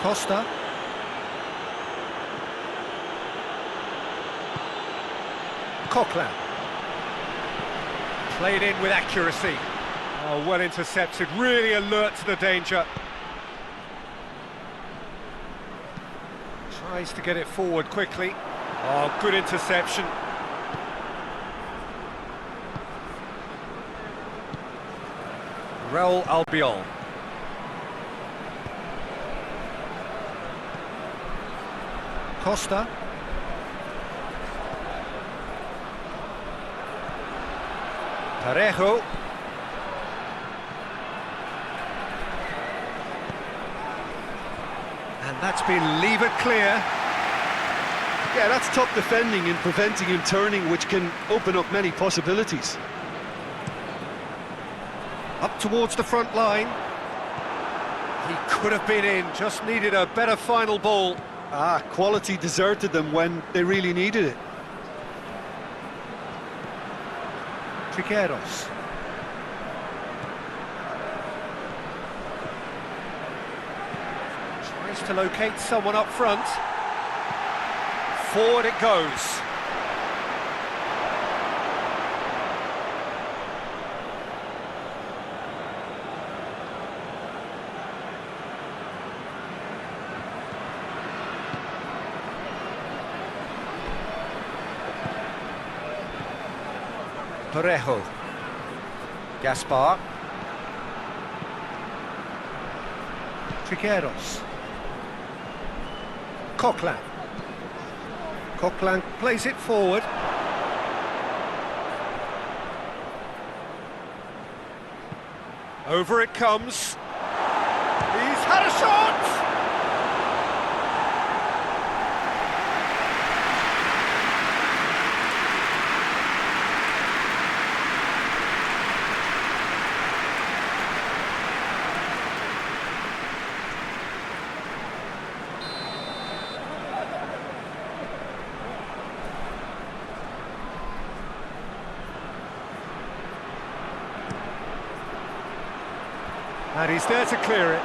Costa. Coquelin. Played in with accuracy. Oh, well intercepted, really alert to the danger. Tries to get it forward quickly. Oh, good interception. Raul Albiol. Costa. Parejo. And that's been levered clear. Yeah, that's tough defending and preventing him turning, which can open up many possibilities. Up towards the front line. He could have been in, just needed a better final ball. Quality deserted them when they really needed it. Triqueiros. Tries to locate someone up front. Forward it goes. Parejo. Gaspar. Triqueiros. Coquelin. Coquelin plays it forward. Over it comes. He's had a shot! And he's there to clear it.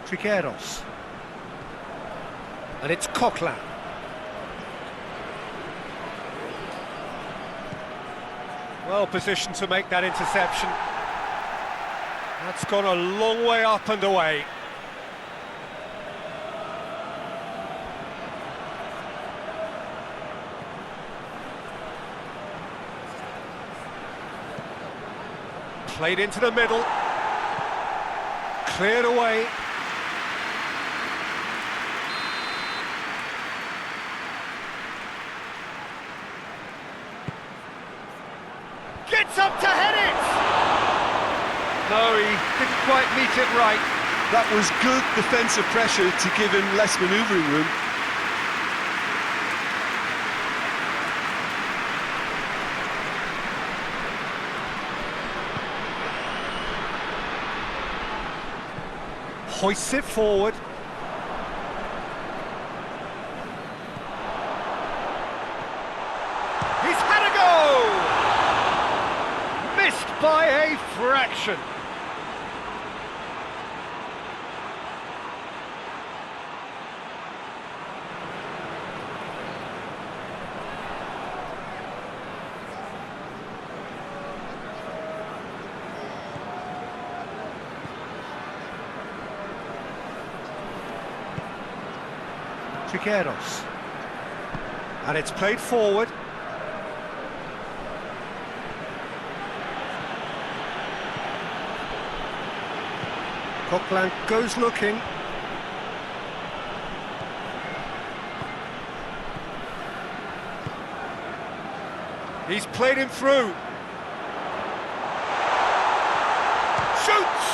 Triqueiros. And it's Coquelin. Well positioned to make that interception. That's gone a long way up and away. Played into the middle. Cleared away. Gets up to head it! No, he didn't quite meet it right. That was good defensive pressure to give him less manoeuvring room. Hoists it forward. He's had a go! Missed by a fraction. And it's played forward. Coquelin goes looking. He's played him through. Shoots!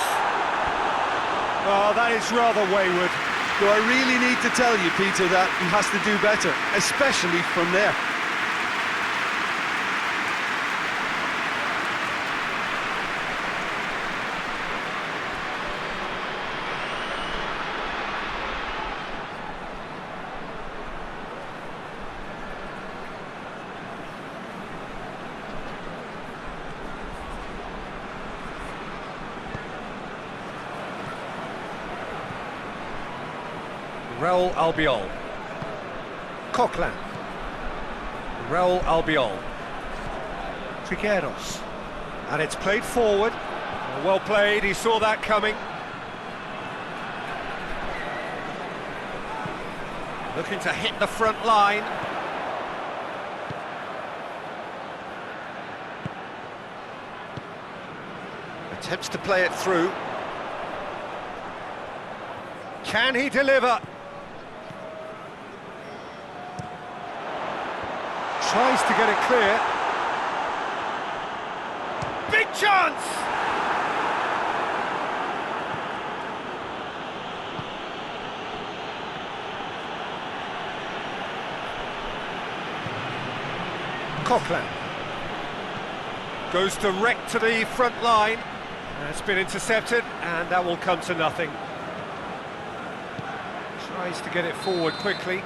Oh, that is rather wayward. Do I really need to tell you, Peter, that he has to do better, especially from there? Raul Albiol. Coquelin. Raul Albiol. Trigueros. And it's played forward. Well played, he saw that coming. Looking to hit the front line. Attempts to play it through. Can he deliver? Tries to get it clear. Big chance! Coquelin goes direct to the front line. It's been intercepted, and that will come to nothing. Tries to get it forward quickly.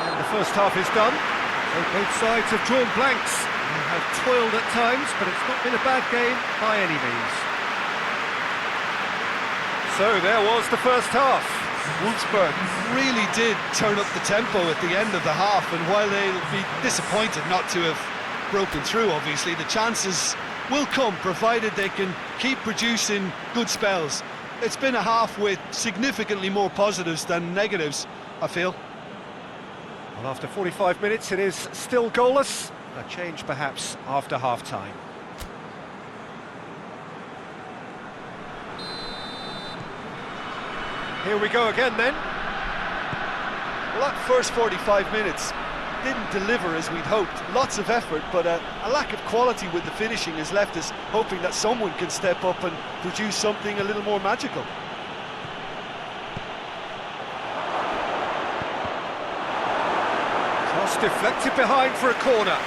And the first half is done. So both sides have drawn blanks. They have toiled at times, but it's not been a bad game by any means. So there was the first half. Wolfsburg really did turn up the tempo at the end of the half, and while they'll be disappointed not to have broken through, obviously, the chances will come, provided they can keep producing good spells. It's been a half with significantly more positives than negatives, I feel. Well, after 45 minutes, it is still goalless. A change, perhaps, after half-time. Here we go again, then. Well, that first 45 minutes didn't deliver as we'd hoped. Lots of effort, but a lack of quality with the finishing has left us hoping that someone can step up and produce something a little more magical. Cross deflected behind for a corner.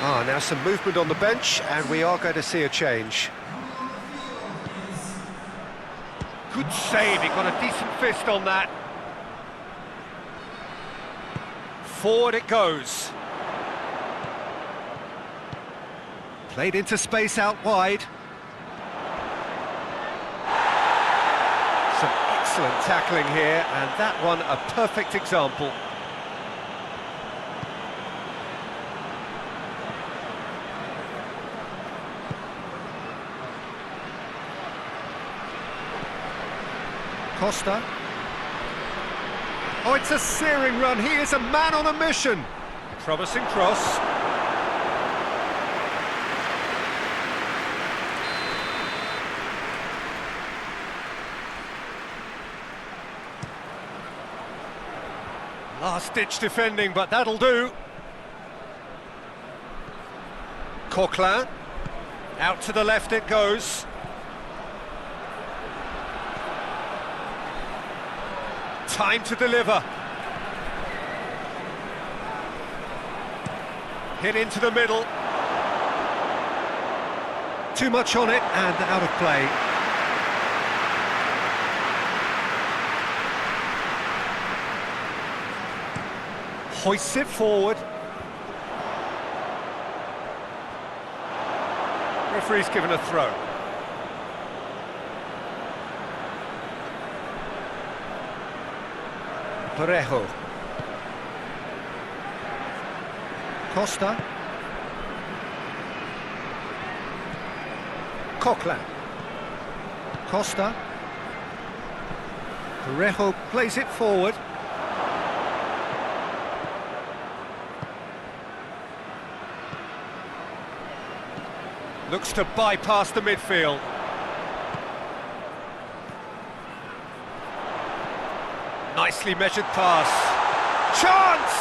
Now some movement on the bench, and we are going to see a change. Good save, he got a decent fist on that. Forward it goes. Played into space out wide. Some excellent tackling here, and that one a perfect example. Costa. Oh, it's a searing run. He is a man on a mission. Promising cross. Last-ditch defending, but that'll do. Coquelin. Out to the left it goes. Time to deliver. Hit into the middle. Too much on it and out of play. Hoists it forward. Referee's given a throw. Parejo. Costa. Coquelin. Costa. Parejo plays it forward. Looks to bypass the midfield. Nicely measured pass. Chance!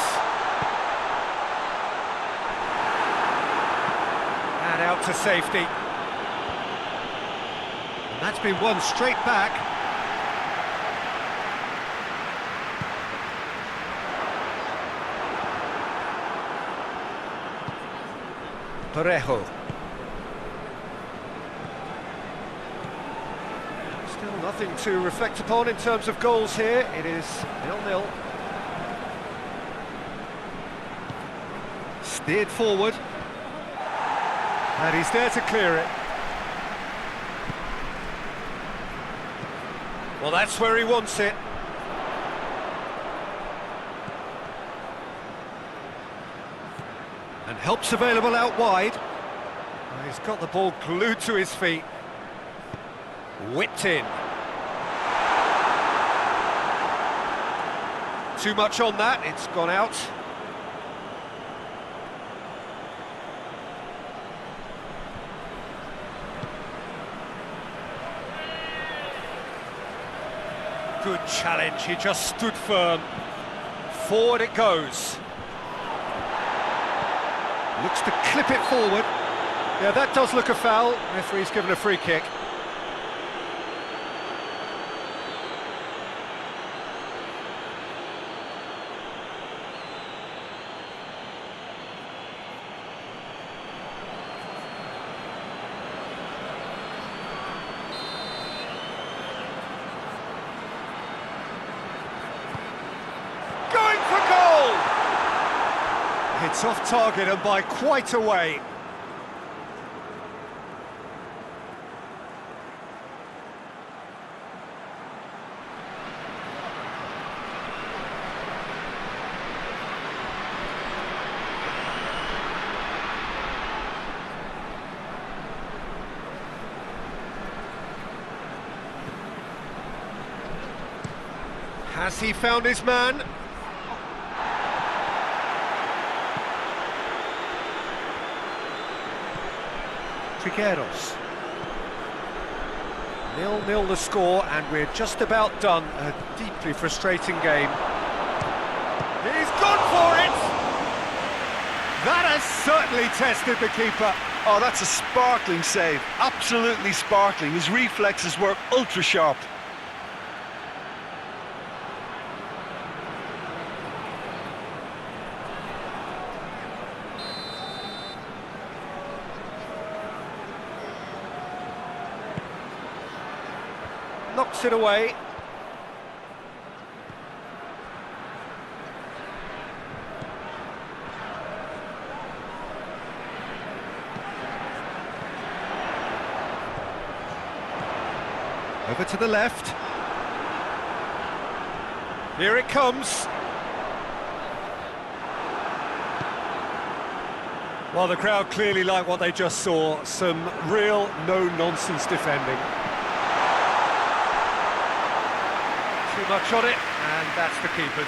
And out to safety. And that's been won straight back. Parejo. Still nothing to reflect upon in terms of goals here. It is 0-0. Steered forward. And he's there to clear it. Well, that's where he wants it. And help's available out wide. And he's got the ball glued to his feet. Whipped in. Too much on that, it's gone out. Good challenge, he just stood firm. Forward it goes. Looks to clip it forward. Yeah, that does look a foul. Referee's given a free kick. It's off target and by quite a way. Has he found his man? Trigueros. 0-0 the score, and we're just about done. A deeply frustrating game. He's gone for it! That has certainly tested the keeper. Oh, that's a sparkling save. Absolutely sparkling. His reflexes were ultra sharp. Knocks it away. Over to the left. Here it comes. Well, the crowd clearly like what they just saw. Some real no-nonsense defending. Too much on it, and that's the keeper's.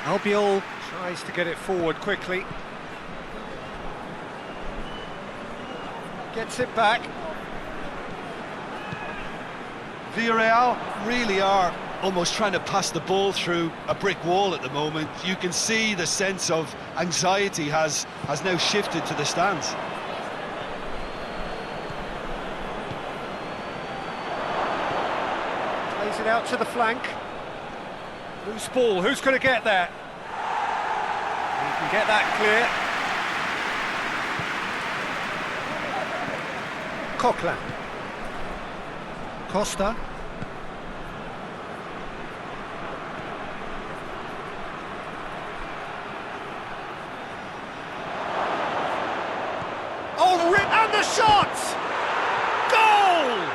Albiol tries to get it forward quickly. Gets it back. Villarreal really are almost trying to pass the ball through a brick wall at the moment. You can see the sense of anxiety has now shifted to the stands. it out to the flank. Loose ball, who's going to get that? He can get that clear. Coquelin. Costa. Oh, rip, and the shot! Goal!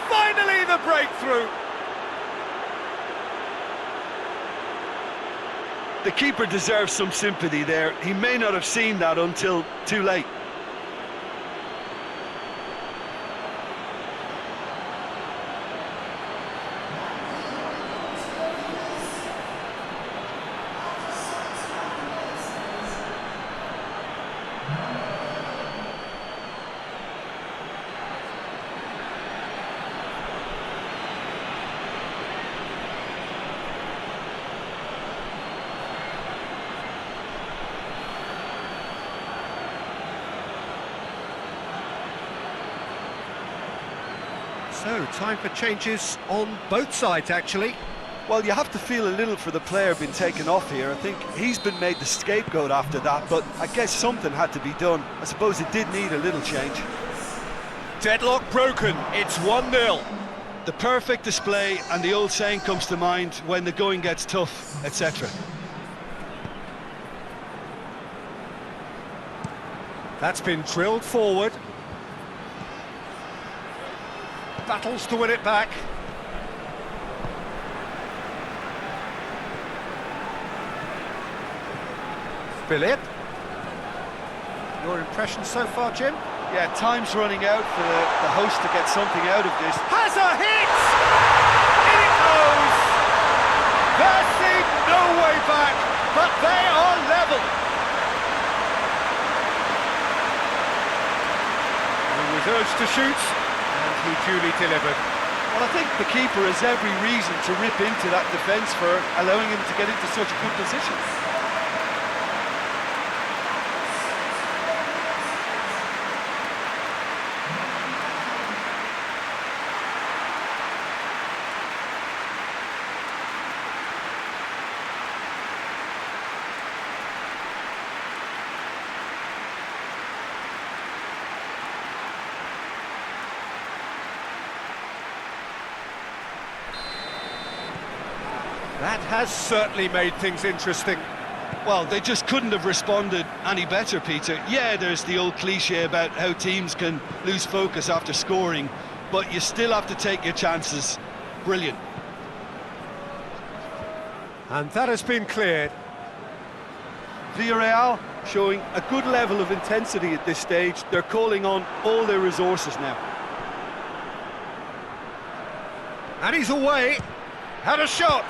Finally the breakthrough! The keeper deserves some sympathy there. He may not have seen that until too late. So, time for changes on both sides, actually. Well, you have to feel a little for the player being taken off here. I think he's been made the scapegoat after that, but I guess something had to be done. I suppose it did need a little change. Deadlock broken, it's 1-0. The perfect display, and the old saying comes to mind: when the going gets tough, etc. That's been drilled forward. Battles to win it back. Philip. Your impression so far, Jim? Yeah, time's running out for the host to get something out of this. Has a hit! In it goes! There seemed no way back, but they are level. He was urged to shoot, and he duly delivered. Well, I think the keeper has every reason to rip into that defence for allowing him to get into such a good position. That has certainly made things interesting. Well, they just couldn't have responded any better, Peter. Yeah, there's the old cliche about how teams can lose focus after scoring, but you still have to take your chances. Brilliant. And that has been cleared. Villarreal showing a good level of intensity at this stage. They're calling on all their resources now. And he's away. Had a shot.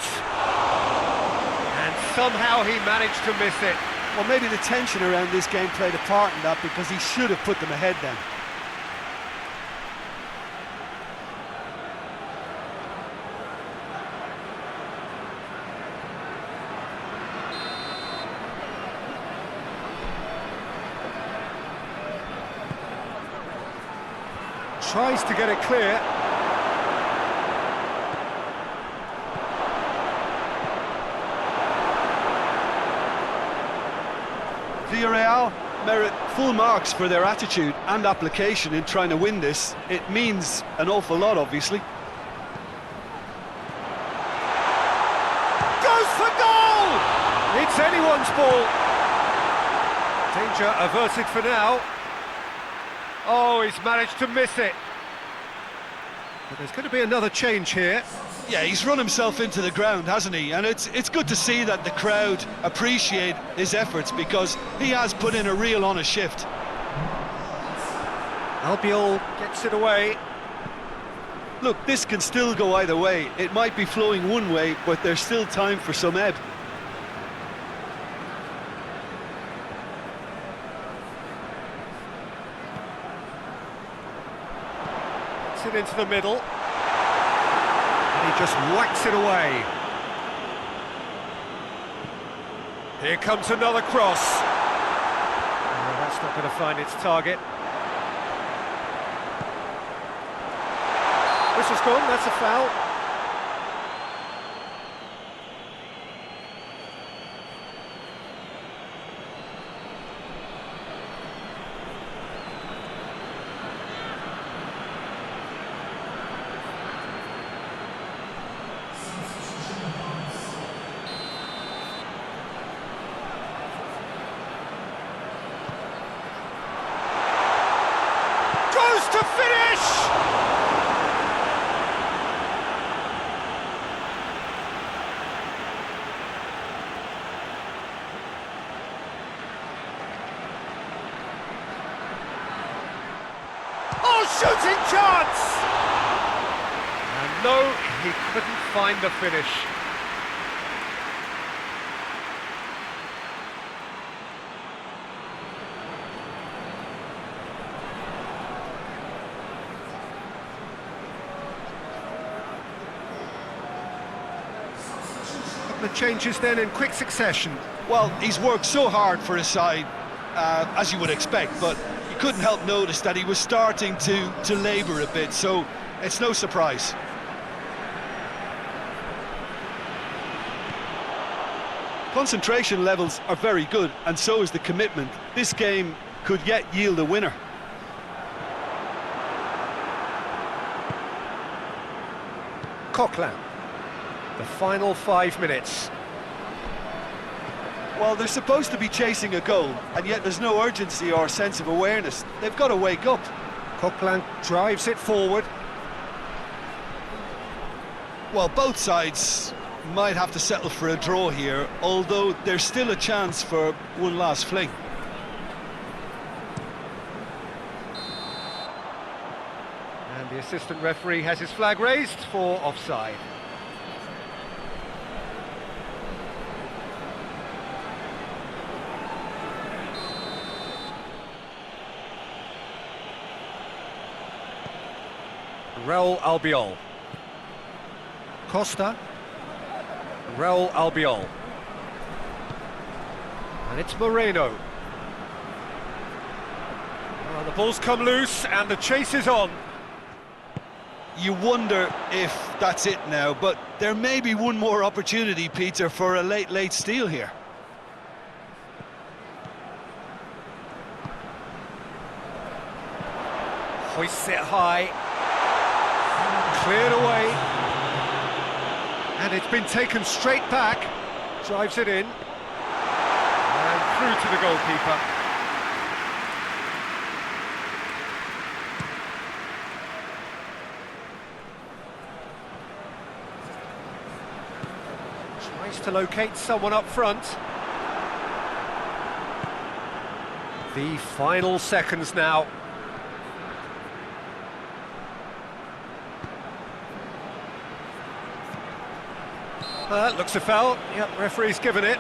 And somehow he managed to miss it. Well, maybe the tension around this game played a part in that, because he should have put them ahead then. Tries to get it clear. Villarreal merit full marks for their attitude and application in trying to win this. It means an awful lot, obviously. Goes for goal! It's anyone's ball. Danger averted for now. Oh, he's managed to miss it. But there's going to be another change here. Yeah, he's run himself into the ground, hasn't he? And it's good to see that the crowd appreciate his efforts, because he has put in a real honest shift. Albiol gets it away. Look, this can still go either way. It might be flowing one way, but there's still time for some ebb. Gets it into the middle. And he just whacks it away. Here comes another cross. Oh, that's not going to find its target. Whistle's gone, that's a foul. shooting chance! And no, he couldn't find the finish. The changes then in quick succession. Well, he's worked so hard for his side, as you would expect, but you couldn't help notice that he was starting to labour a bit, so it's no surprise. Concentration levels are very good, and so is the commitment. This game could yet yield a winner. Coquelin. The final 5 minutes. Well, they're supposed to be chasing a goal, and yet there's no urgency or sense of awareness. They've got to wake up. Coquelin drives it forward. Well, both sides might have to settle for a draw here, although there's still a chance for one last fling. And the assistant referee has his flag raised for offside. Raul Albiol. Costa. Raul Albiol. And it's Moreno. Well, the ball's come loose and the chase is on. You wonder if that's it now, but there may be one more opportunity, Peter, for a late steal here. Hoists it high. Cleared away. And it's been taken straight back. Drives it in. And through to the goalkeeper. Tries to locate someone up front. The final seconds now. That looks a foul. Yep, referee's given it.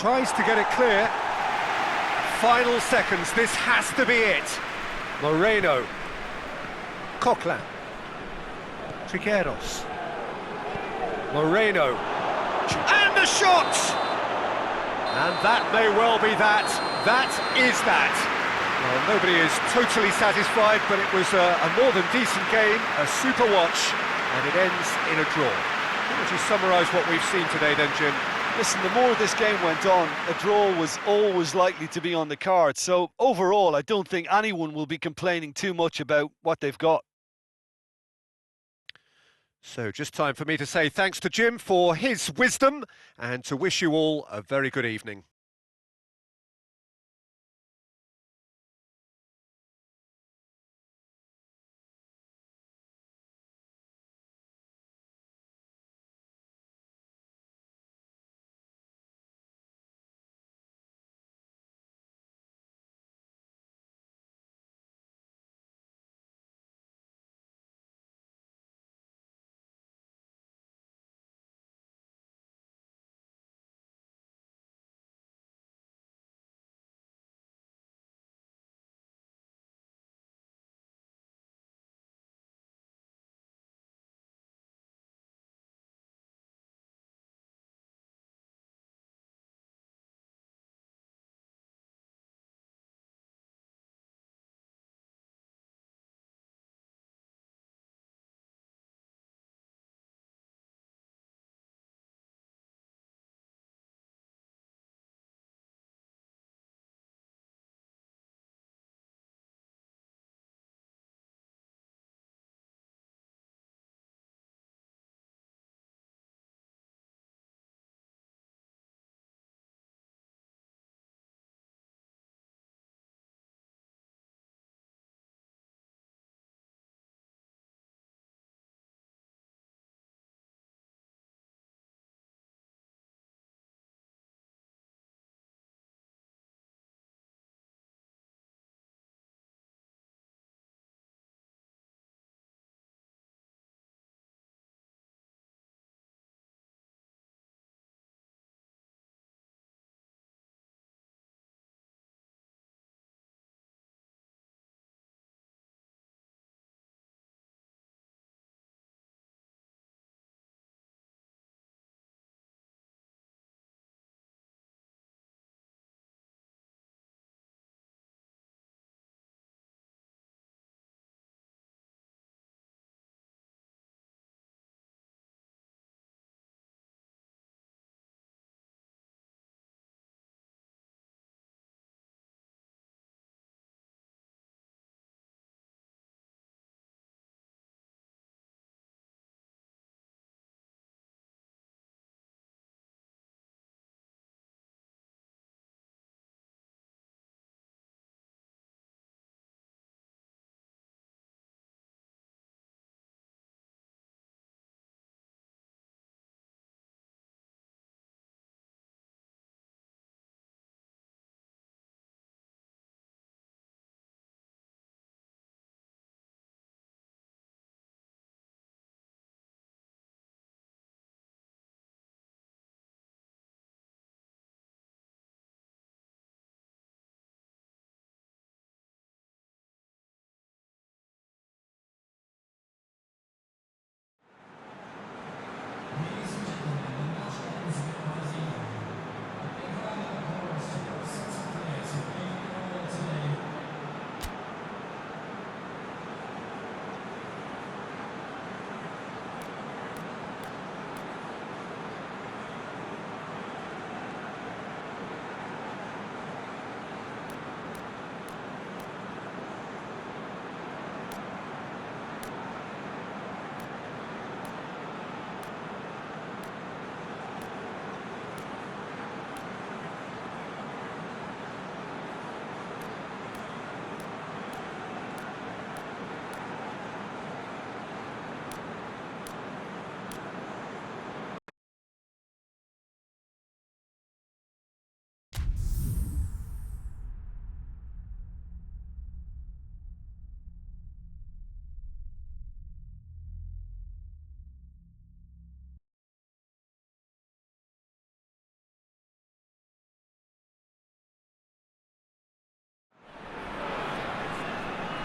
Tries to get it clear. Final seconds, this has to be it. Moreno. Coquelin. Trigueros. Moreno. And the shot! And that may well be that. That is that. Well, nobody is totally satisfied, but it was a more than decent game, a super watch, and it ends in a draw. How would you summarise what we've seen today then, Jim? Listen, the more this game went on, a draw was always likely to be on the cards. So overall, I don't think anyone will be complaining too much about what they've got. So just time for me to say thanks to Jim for his wisdom and to wish you all a very good evening.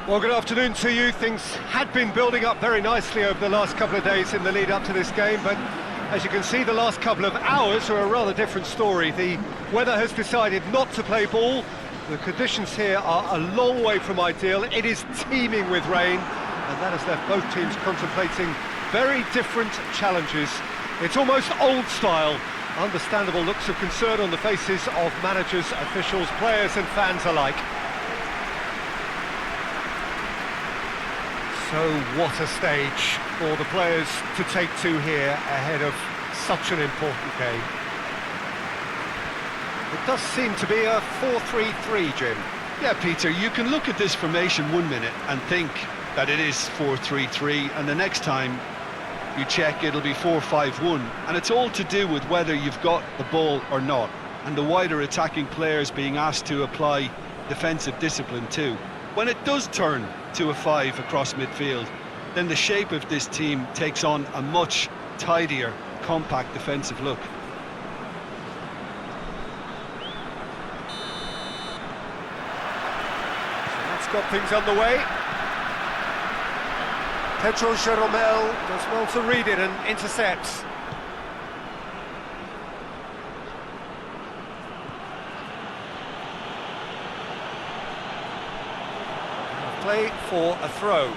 Well, good afternoon to you. Things had been building up very nicely over the last couple of days in the lead up to this game, but as you can see, the last couple of hours are a rather different story. The weather has decided not to play ball. The conditions here are a long way from ideal. It is teeming with rain, and that has left both teams contemplating very different challenges. It's almost old style. Understandable looks of concern on the faces of managers, officials, players and fans alike. So what a stage for the players to take to here ahead of such an important game. It does seem to be a 4-3-3, Jim. Yeah, Peter, you can look at this formation 1 minute and think that it is 4-3-3, and the next time you check it'll be 4-5-1, and it's all to do with whether you've got the ball or not, and the wider attacking players being asked to apply defensive discipline too. When it does turn to a 5 across midfield, then the shape of this team takes on a much tidier, compact defensive look. So that's got things underway. Pedro Jeromel does well to read it and intercepts. Play for a throw.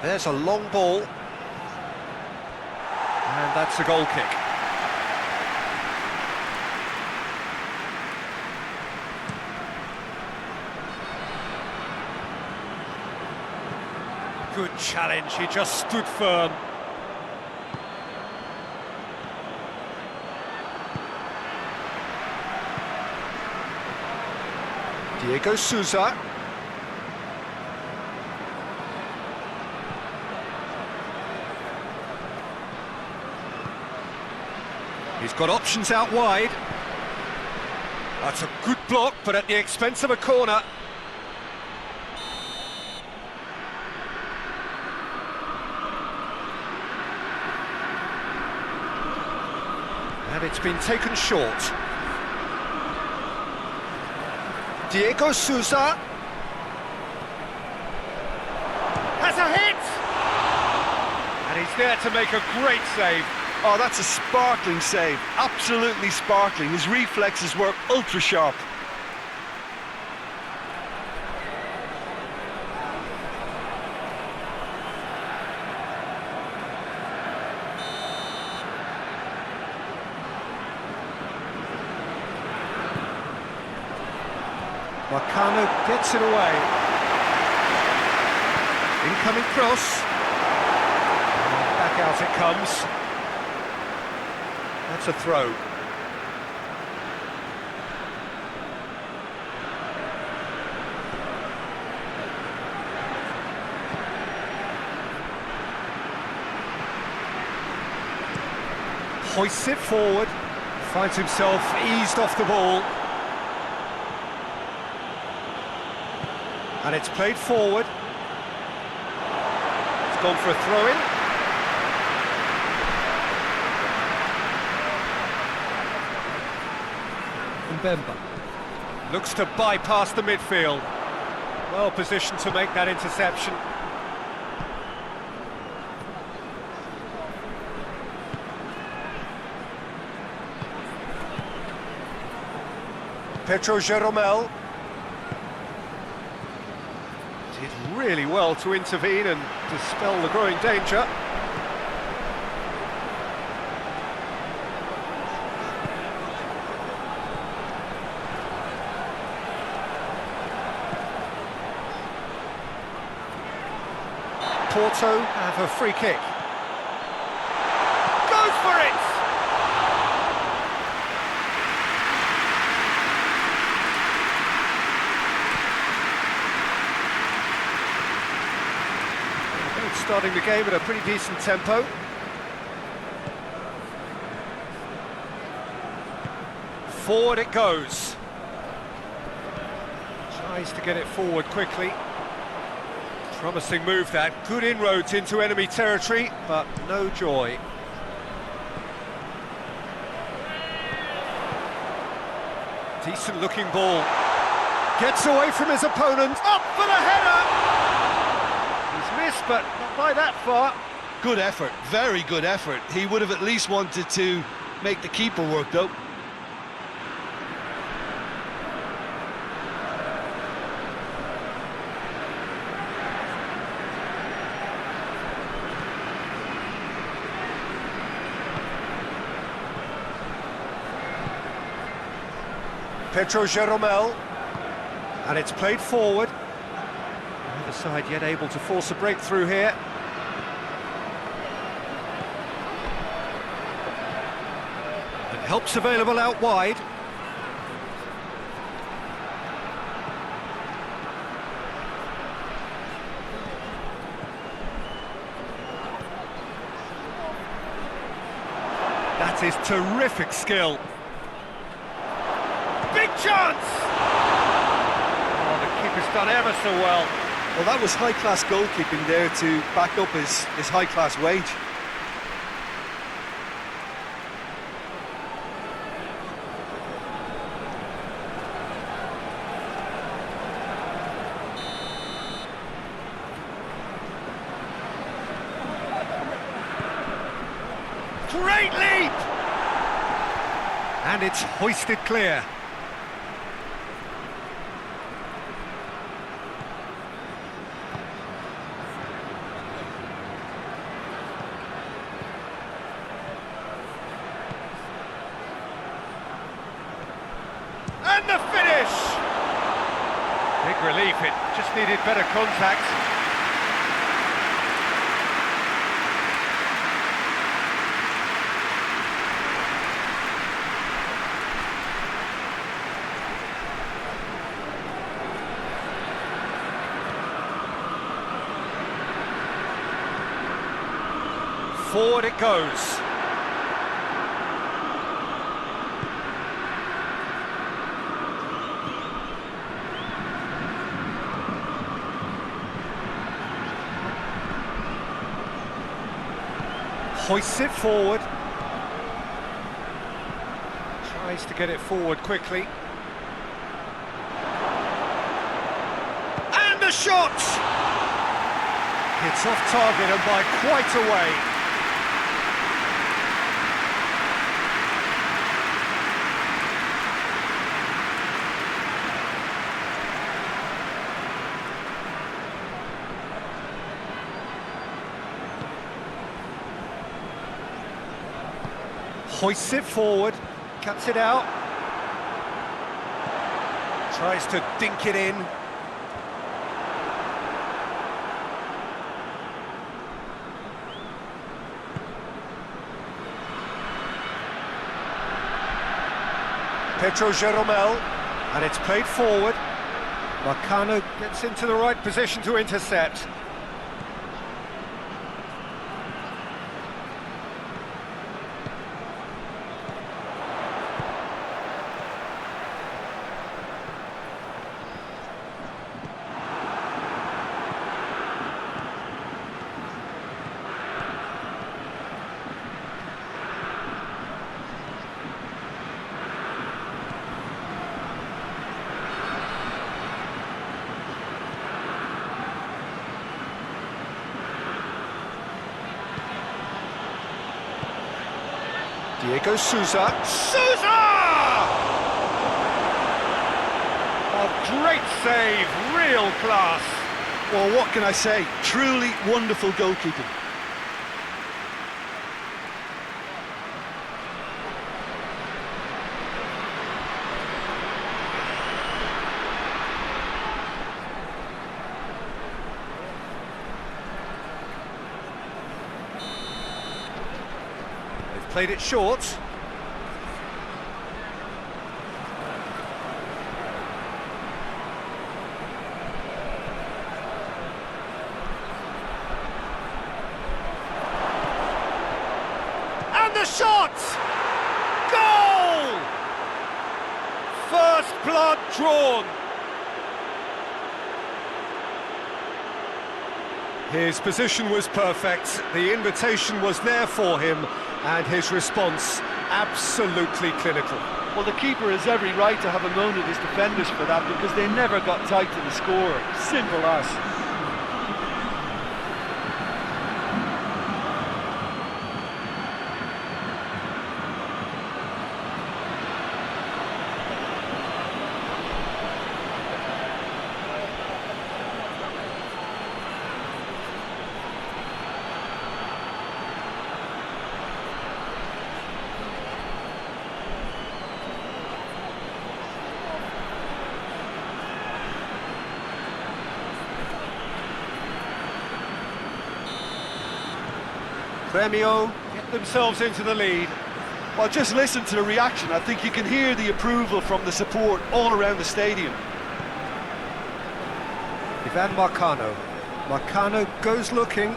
There's a long ball. And that's a goal kick. Good challenge, he just stood firm. Diego Souza. He's got options out wide. That's a good block, but at the expense of a corner. And it's been taken short. Diego Souza has a hit! And he's there to make a great save. Oh, that's a sparkling save, absolutely sparkling. His reflexes were ultra sharp. Marcano gets it away. Incoming cross. Back out it comes. That's a throw. Hoists it forward. Finds himself eased off the ball. And it's played forward. It's gone for a throw-in. Mbemba looks to bypass the midfield. Well positioned to make that interception. Pedro Jeromel did really well to intervene and dispel the growing danger. Porto have a free kick. Goes for it! Both starting the game at a pretty decent tempo. Forward it goes. Tries to get it forward quickly. Promising move that, good inroads into enemy territory, but no joy. Decent looking ball. Gets away from his opponent. Up for the header! He's missed, but not by that far. Good effort, very good effort. He would have at least wanted to make the keeper work, though. Pedro Jeromel, and it's played forward. Neither side yet able to force a breakthrough here. And help's available out wide. That is terrific skill. Big chance! Oh, the keeper's done ever so well. Well, that was high-class goalkeeping there to back up his high-class wage. Great leap! And it's hoisted clear. And the finish! Big relief, it just needed better contact. Forward it goes. Hoists it forward. Tries to get it forward quickly. And the shot! It's off target and by quite a way. Hoists it forward, cuts it out, tries to dink it in. Pedro Jeromel, and it's played forward. Marcano gets into the right position to intercept. Diego Souza. Souza! Oh, great save, real class. Well, what can I say? Truly wonderful goalkeeping. Played it short. And the shot! Goal! First blood drawn. His position was perfect, the invitation was there for him, and his response absolutely clinical. Well, the keeper has every right to have a moan at his defenders for that because they never got tight to the score. Simple as. GRêMIO get themselves into the lead. Well, just listen to the reaction. I think you can hear the approval from the support all around the stadium. Ivan Marcano. Marcano goes looking.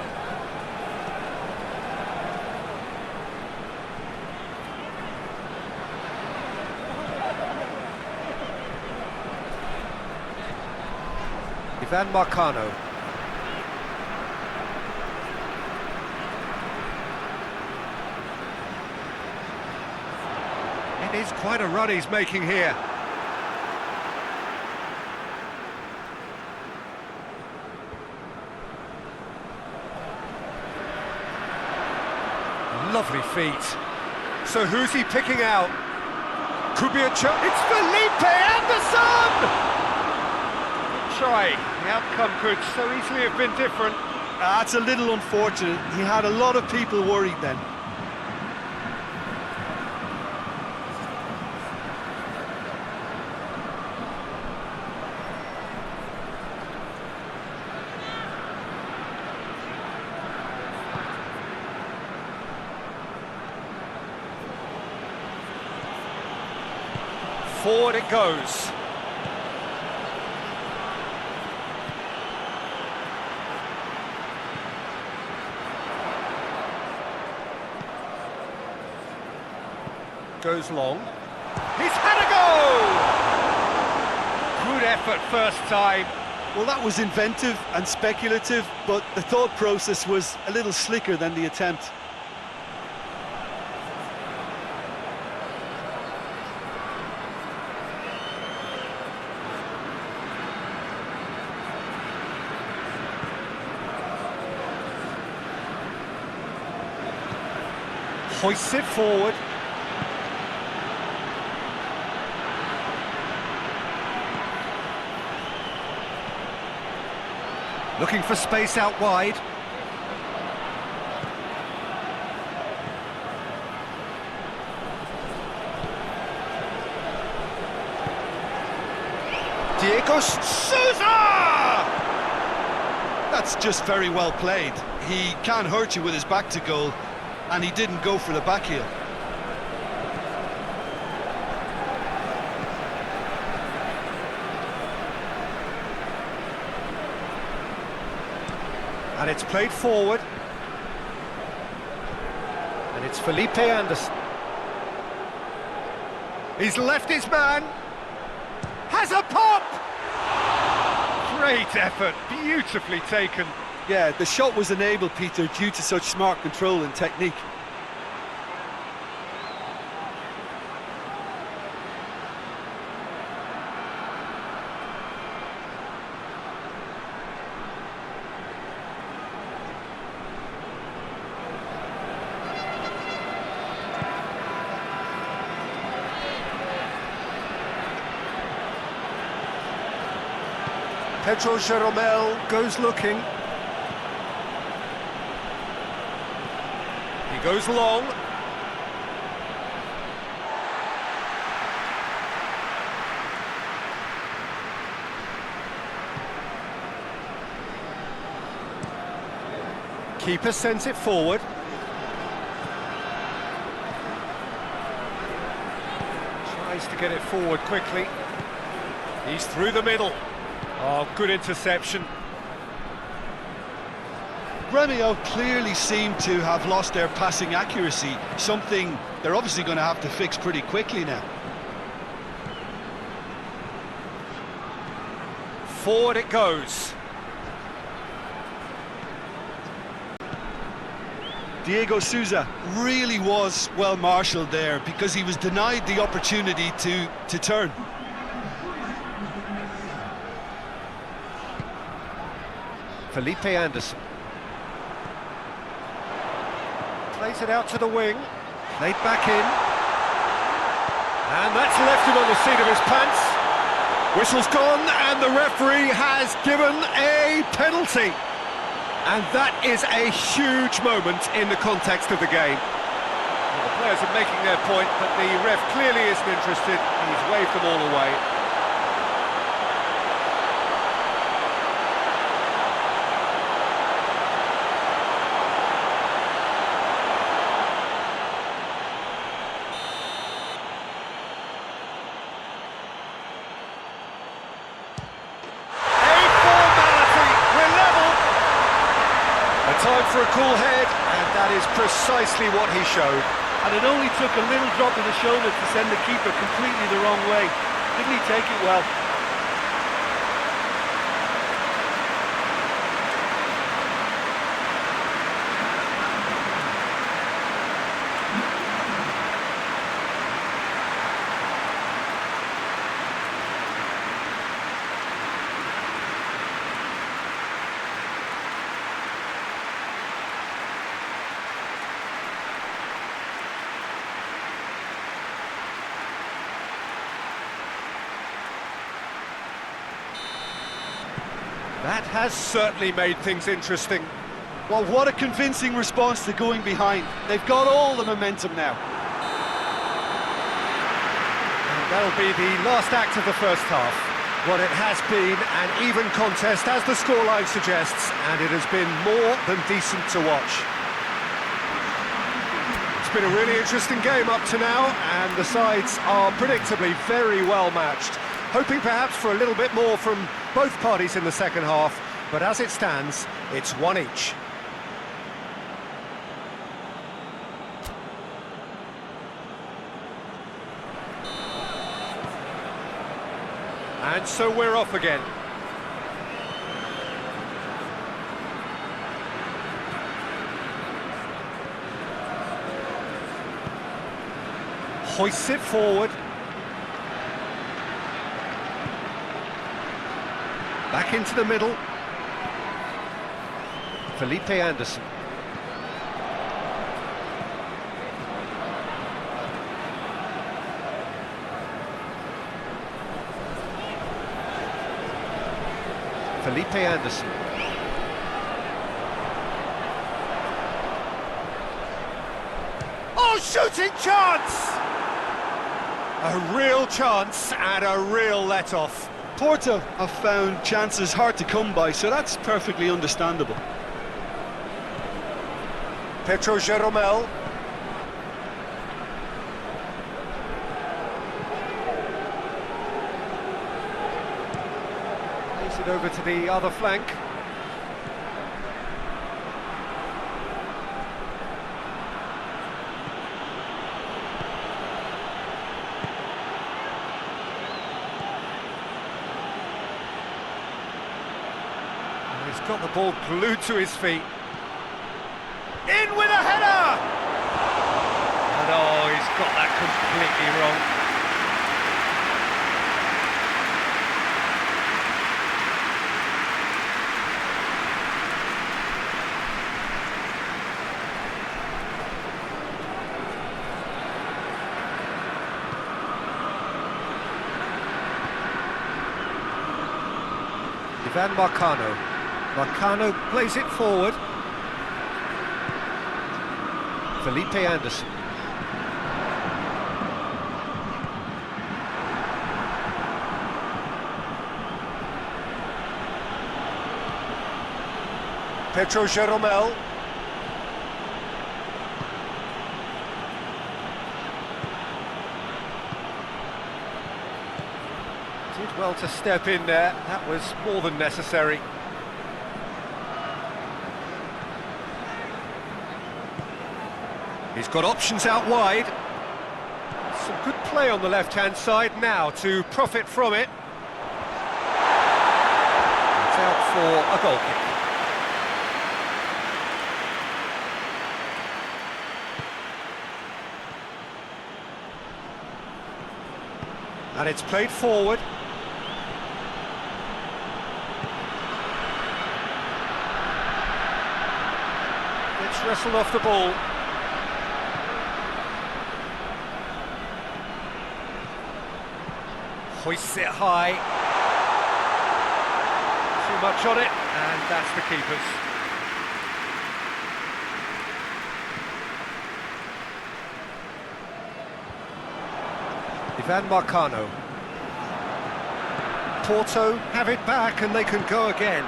Ivan Marcano. It is quite a run he's making here. Lovely feet. So who's he picking out? Could be a chance. It's Felipe Anderson! Try. The outcome could so easily have been different. That's a little unfortunate. He had a lot of people worried then. Forward it goes. Goes long. He's had a go! Good effort first time. Well, that was inventive and speculative, but the thought process was a little slicker than the attempt. Hoists it forward. Looking for space out wide. Diego Souza! That's just very well played. He can't hurt you with his back to goal, and he didn't go for the back heel. And it's played forward. And it's Felipe Anderson. He's left his man. Has a pop! Great effort, beautifully taken. Yeah, the shot was enabled, Peter, due to such smart control and technique. Pedro Jeromel goes looking. He goes long. Keeper sends it forward. Tries to get it forward quickly. He's through the middle. Oh, good interception. GRêMIO clearly seem to have lost their passing accuracy, something they're obviously going to have to fix pretty quickly now. Forward it goes. Diego Souza really was well marshalled there because he was denied the opportunity to turn. Felipe Anderson. Plays it out to the wing. Played back in. And that's left him on the seat of his pants. Whistle's gone and the referee has given a penalty. And that is a huge moment in the context of the game. Well, the players are making their point, but the ref clearly isn't interested. He's waved them all away. Time for a cool head, and that is precisely what he showed. And it only took a little drop of the shoulder to send the keeper completely the wrong way. Didn't he take it well? That has certainly made things interesting. Well, what a convincing response to going behind. They've got all the momentum now. And that'll be the last act of the first half. What it has been an even contest, as the scoreline suggests, and it has been more than decent to watch. It's been a really interesting game up to now, and the sides are predictably very well matched. Hoping perhaps for a little bit more from both parties in the second half, but as it stands, it's one each. And so we're off again. Hoists it forward. Back into the middle. Felipe Anderson. Felipe Anderson. Oh, shooting chance! A real chance and a real let-off. Porto have found chances hard to come by, so that's perfectly understandable. Pedro Jeromel. Plays it over to the other flank. He's got the ball glued to his feet. In with a header! And oh, he's got that completely wrong. Ivan Marcano. Marcano plays it forward. Felipe Anderson. Pedro Jeromel. Did well to step in there. That was more than necessary. He's got options out wide. Some good play on the left-hand side now to profit from it. It's out for a goal kick. And it's played forward. It's wrestled off the ball. Hoists it high. Too much on it, and that's the keeper's. Ivan Marcano. Porto have it back and they can go again.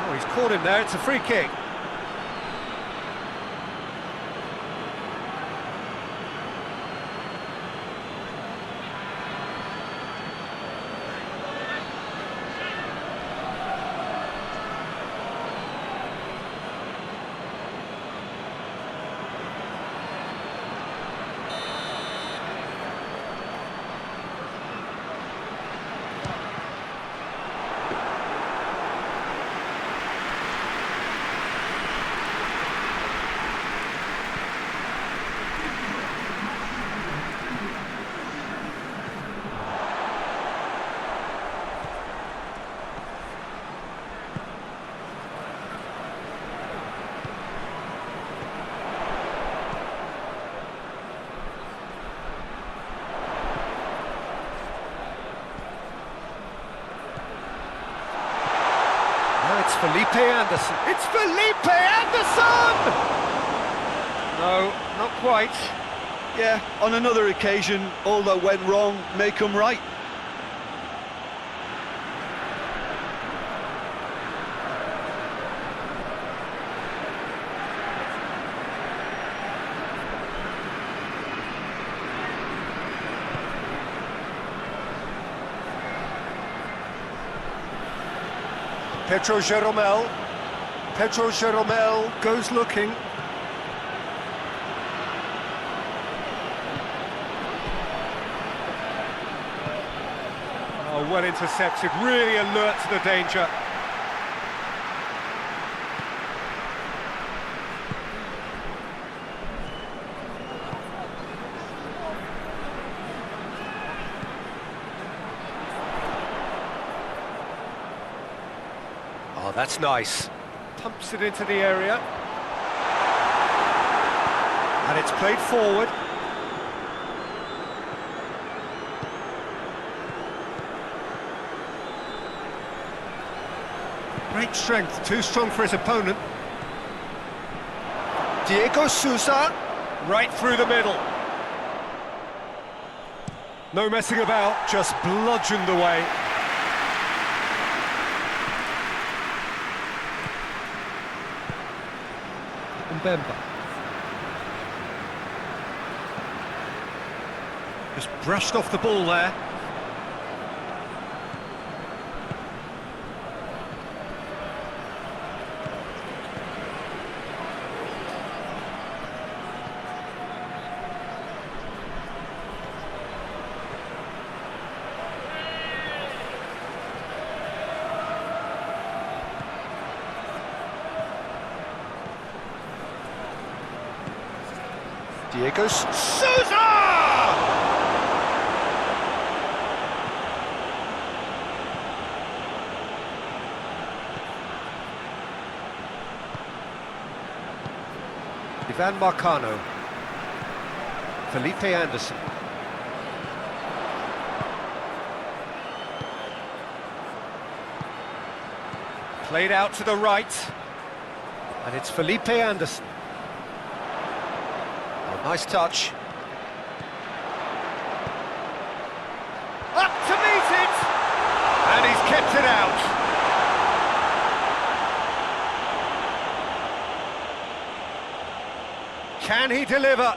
Oh, he's caught him there, it's a free kick. It's Felipe Anderson. It's Felipe Anderson! No, not quite. Yeah, on another occasion, all that went wrong may come right. Pedro Jeromel. Pedro Jeromel goes looking. Oh, well intercepted, really alert to the danger. Oh, that's nice. Pumps it into the area. And it's played forward. Great strength, too strong for his opponent. Diego Sousa, right through the middle. No messing about, just bludgeoned away. Mbemba. Just brushed off the ball there. Diego Sousa! Ivan Marcano. Felipe Anderson. Played out to the right. And it's Felipe Anderson. Nice touch. Up to meet it! And he's kept it out. Can he deliver?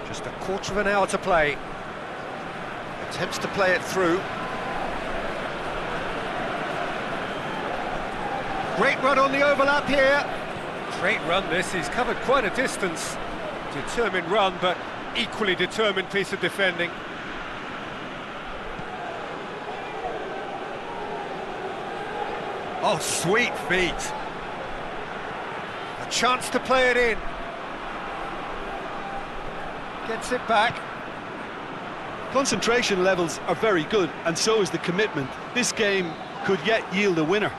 Just a quarter of an hour to play. Attempts to play it through. Great run on the overlap here. Great run this, he's covered quite a distance. Determined run, but equally determined piece of defending. Oh, sweet feet. A chance to play it in. Gets it back. Concentration levels are very good, and so is the commitment. This game could yet yield a winner.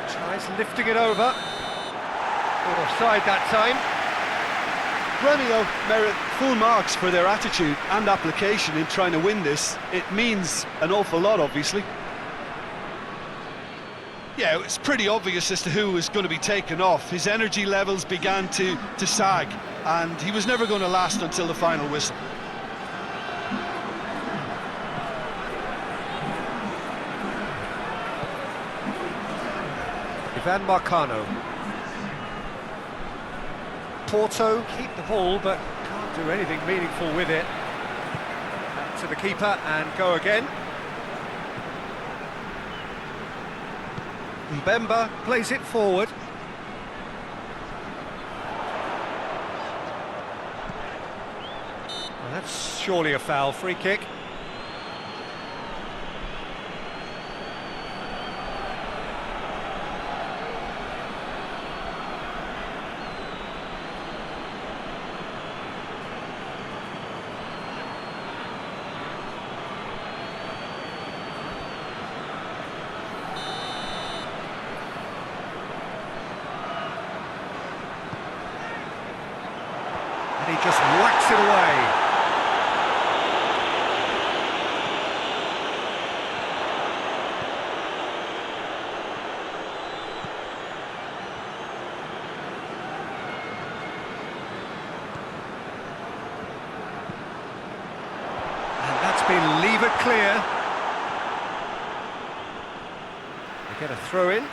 Tries lifting it over. Offside that time. GRêMIO merit full marks for their attitude and application in trying to win this. It means an awful lot, obviously. Yeah, it's pretty obvious as to who was going to be taken off. His energy levels began to sag, and he was never going to last until the final whistle. Ivan Marcano. Porto keep the ball, but can't do anything meaningful with it. Back to the keeper and go again. Mbemba plays it forward. Well, that's surely a foul. Free kick. He just whacks it away. And that's been levered clear. They get a throw in.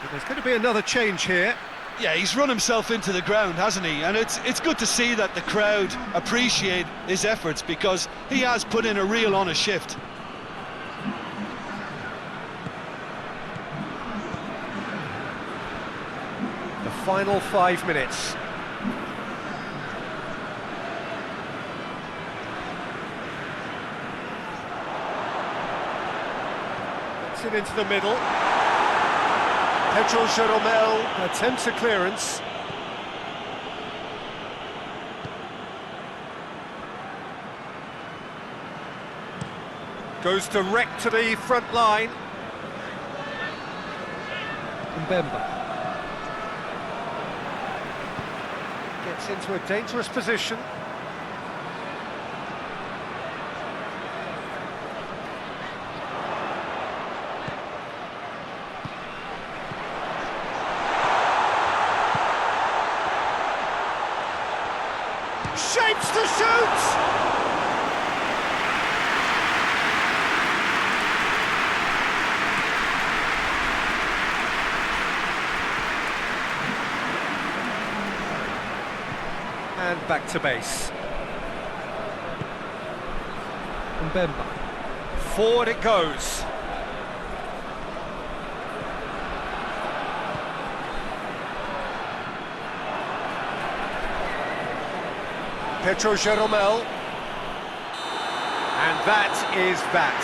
But there's going to be another change here. Yeah, he's run himself into the ground, hasn't he? And it's good to see that the crowd appreciate his efforts, because he has put in a real honest shift. The final 5 minutes. Gets it into the middle. Pedro Jeromel attempts a clearance. Goes direct to the front line. Mbemba gets into a dangerous position. Shapes to shoot! And back to base. Mbemba. Forward it goes. Pedro Jeromel. And that is that.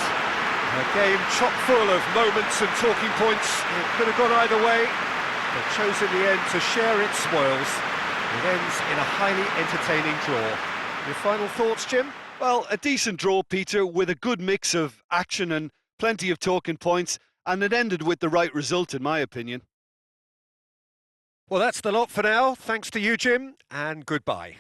A game chock full of moments and talking points. It could have gone either way, but chose in the end to share its spoils. It ends in a highly entertaining draw. Your final thoughts, Jim? Well, a decent draw, Peter, with a good mix of action and plenty of talking points, and it ended with the right result, in my opinion. Well, that's the lot for now. Thanks to you, Jim, and goodbye.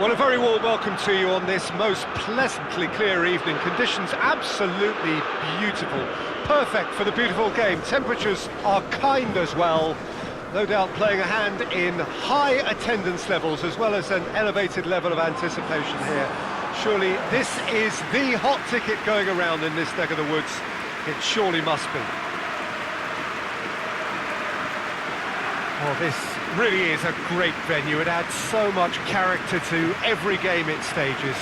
Well, a very warm welcome to you on this most pleasantly clear evening. Conditions absolutely beautiful. Perfect for the beautiful game. Temperatures are kind as well. No doubt playing a hand in high attendance levels as well as an elevated level of anticipation here. Surely this is the hot ticket going around in this neck of the woods. It surely must be. Oh, this really is a great venue. It adds so much character to every game it stages.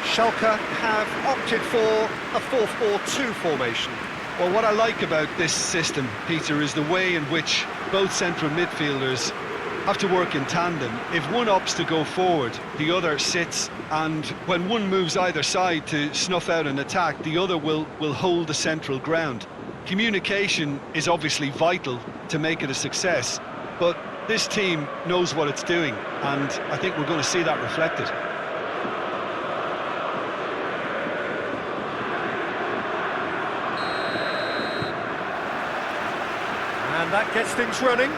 Schalke have opted for a 4-4-2 formation. Well, what I like about this system, Peter, is the way in which both central midfielders have to work in tandem. If one opts to go forward, the other sits, and when one moves either side to snuff out an attack, the other will hold the central ground. Communication is obviously vital to make it a success, but this team knows what it's doing, and I think we're going to see that reflected. And that gets things running.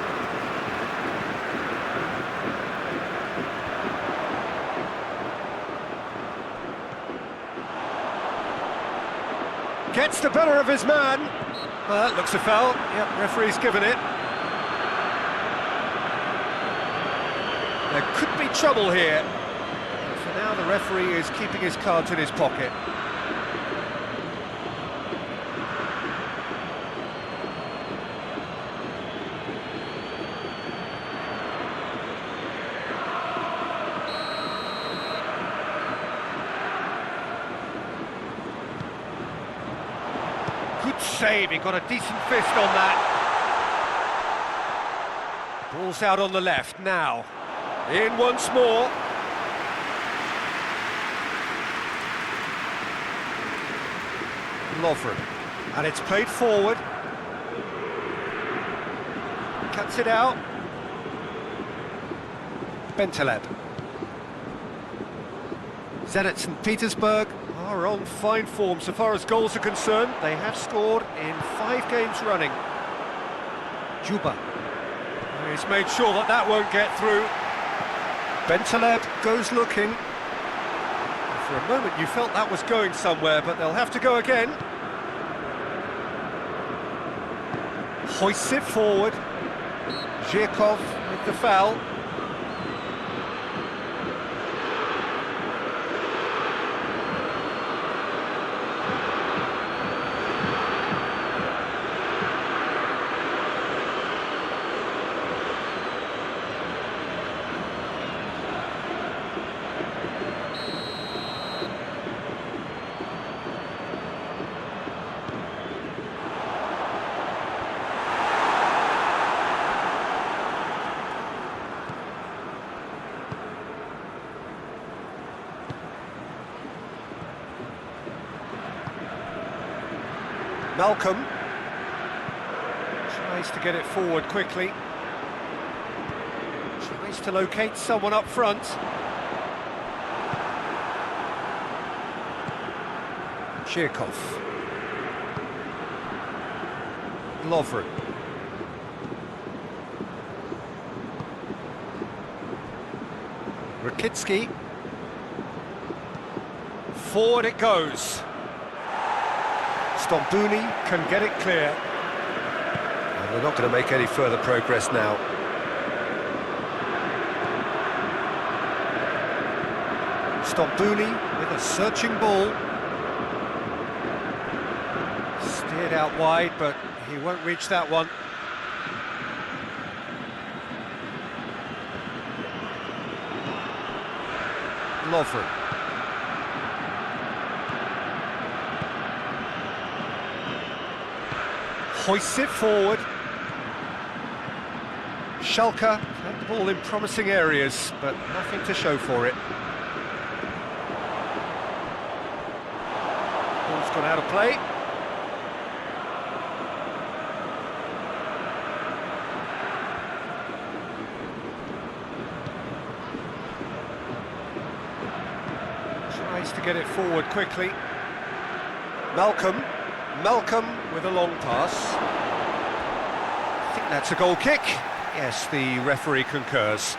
Gets the better of his man. Well, that looks a foul. Yep, referee's given it. There could be trouble here. For now, the referee is keeping his cards in his pocket. Good save, he got a decent fist on that. Ball's out on the left now. In once more. Lovren. And it's played forward. Cuts it out. Bentaleb. Zenit St. are on fine form so far as goals are concerned. They have scored in 5 games running. Juba. He's made sure that that won't get through. Bentaleb goes looking. For a moment you felt that was going somewhere, but they'll have to go again. Hoists it forward. Zhirkov with the foul. Malcolm tries to get it forward quickly. Tries to locate someone up front. Zhirkov. Lovren. Rakitsky. Forward it goes. Stombouni can get it clear. And they're not going to make any further progress now. Stombouni with a searching ball. Steered out wide, but he won't reach that one. Lovren. Hoists it forward. Schalke had the ball in promising areas, but nothing to show for it. Ball's gone out of play. Tries to get it forward quickly. Malcolm with a long pass. I think that's a goal kick. Yes, the referee concurs.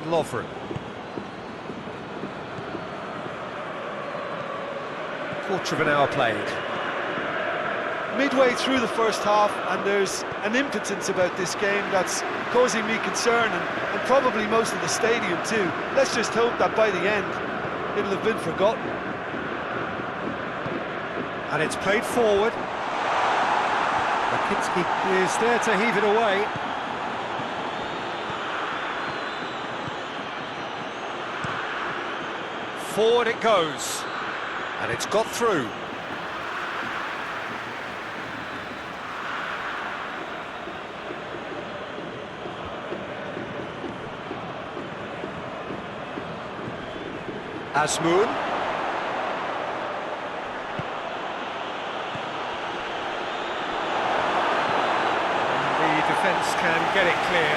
Lovren. Quarter of an hour played. Midway through the first half, and there's an impotence about this game that's causing me concern, and probably most of the stadium too. Let's just hope that by the end it'll have been forgotten. And it's played forward. Rakitsky is there to heave it away. Forward it goes, and it's got through. Asmoon. The defence can get it clear.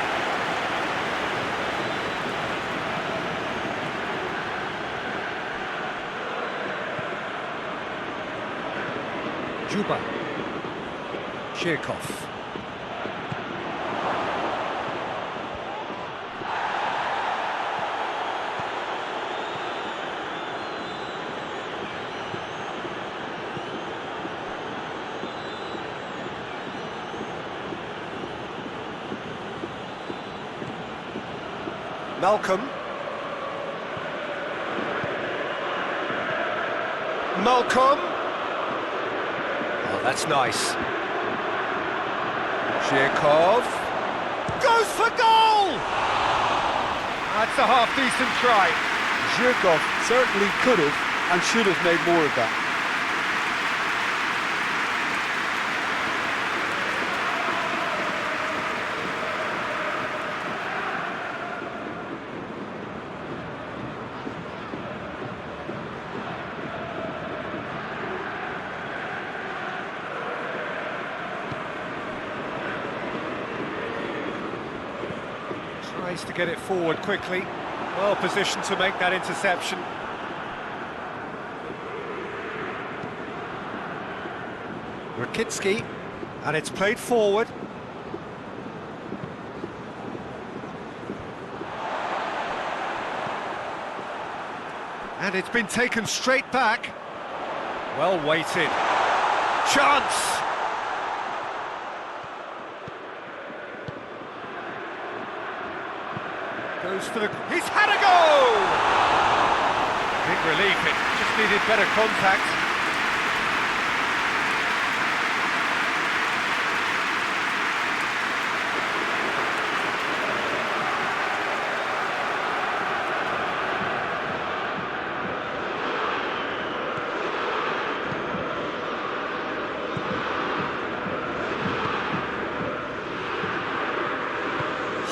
Juba. Chirkov. Malcolm. Malcolm. Oh, that's nice. Chirkov. Goes for goal! That's a half-decent try. Zhirkov certainly could have and should have made more of that. Tries to get it forward quickly. Well positioned to make that interception. Rakitsky, and it's played forward. And it's been taken straight back. Well weighted. Chance! Goes for the... He's had a go! Big relief, it just needed better contact.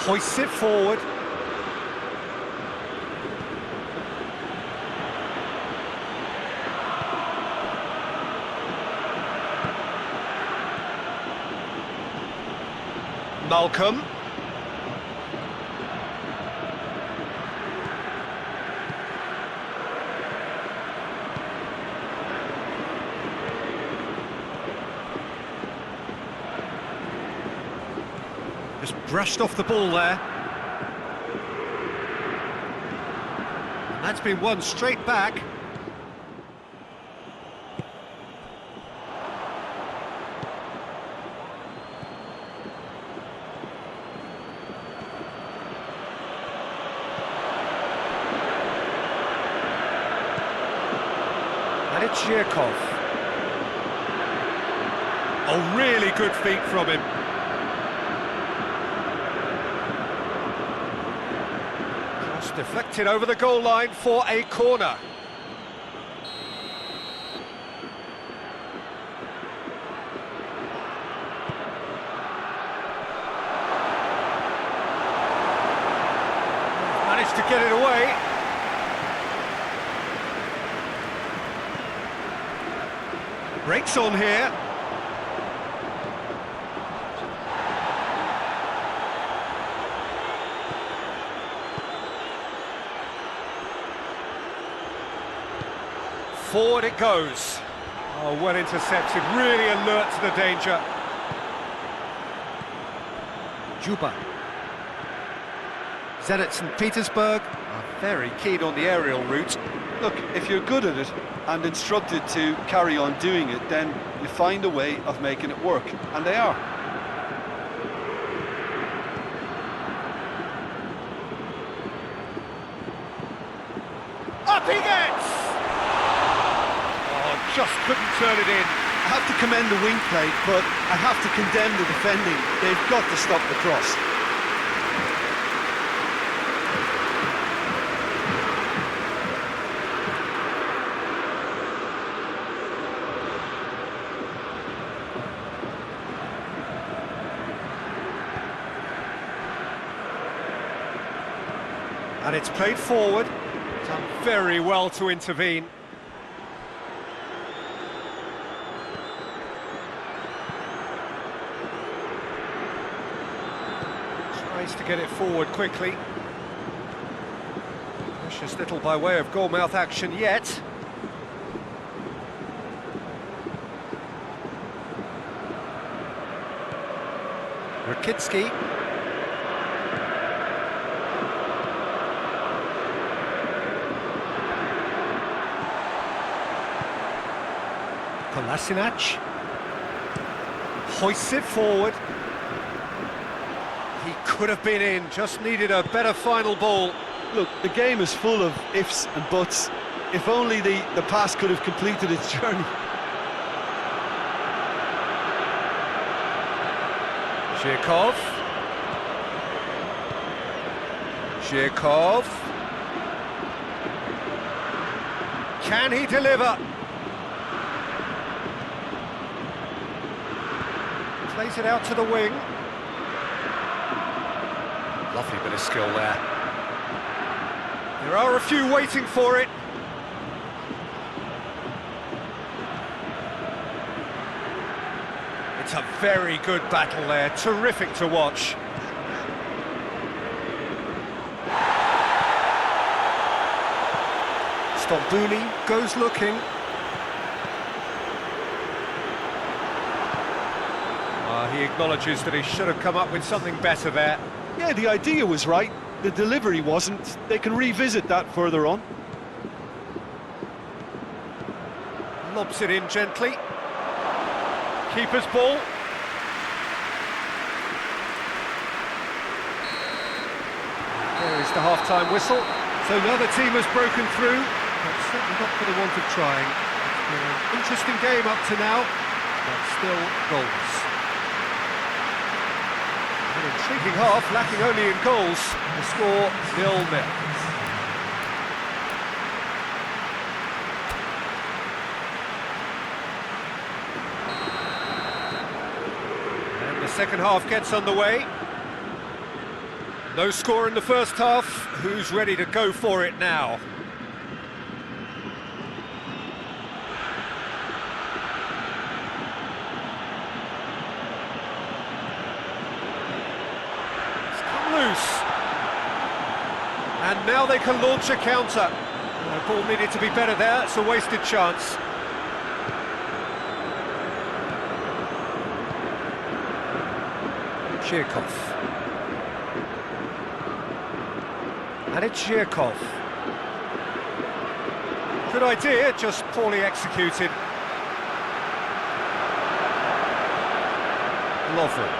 Hoists it forward. Malcolm. Just brushed off the ball there. And that's been won straight back. And it's Zhirkov. Oh, really good feet from him. Cross deflected over the goal line for a corner. Managed to get it away. Breaks on here. And Forward it goes. Oh, well intercepted, really alert to the danger. Juba. Zenit St. Petersburg are very keen on the aerial route. Look, if you're good at it and instructed to carry on doing it, then you find a way of making it work, and they are. Up he gets! Oh, just couldn't turn it in. I have to commend the wing play, but I have to condemn the defending. They've got to stop the cross. And it's played forward. Done very well to intervene. Tries to get it forward quickly. Precious little by way of goal-mouth action yet. Rakitsky. Kolasinac hoists it forward. He could have been in, just needed a better final ball. Look, the game is full of ifs and buts. If only the pass could have completed its journey. Zhirkov. Zhirkov. Can he deliver? Plays it out to the wing. Lovely bit of skill there. There are a few waiting for it. It's a very good battle there, terrific to watch. Stambouli goes looking. He acknowledges that he should have come up with something better there. Yeah, the idea was right, the delivery wasn't. They can revisit that further on. Lobs it in gently. Keeper's ball. There is the half-time whistle. So another team has broken through, but certainly not for the want of trying. It's been an interesting game up to now, but still goals. An intriguing half, lacking only in goals. The score 0-0. And the second half gets underway. No score in the first half. Who's ready to go for it now? Loose. And now they can launch a counter. The ball needed to be better there, it's a wasted chance. Zhirkov. And it's Zhirkov. Good idea, just poorly executed. Lovren.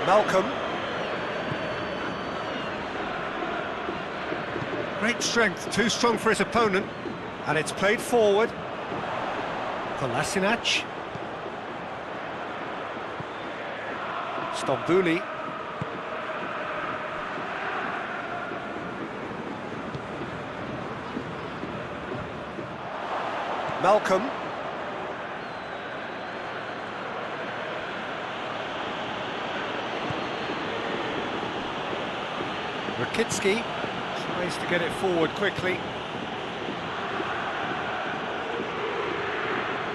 Malcolm. Great strength, too strong for his opponent. And it's played forward. Kolasinac. Stambouli. Malcolm. Rakitsky tries to get it forward quickly.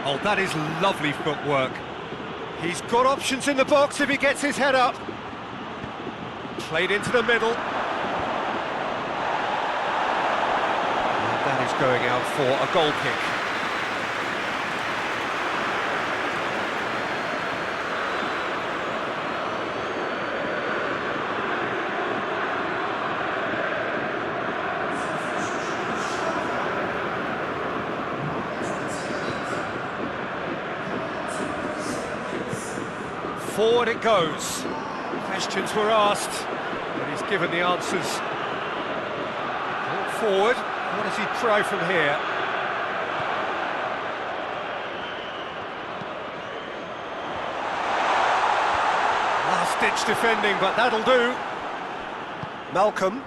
Oh, that is lovely footwork. He's got options in the box if he gets his head up. Played into the middle. And that is going out for a goal kick. Forward it goes. Questions were asked, but he's given the answers. Brought forward. What does he try from here? Last-ditch defending, but that'll do. Malcolm.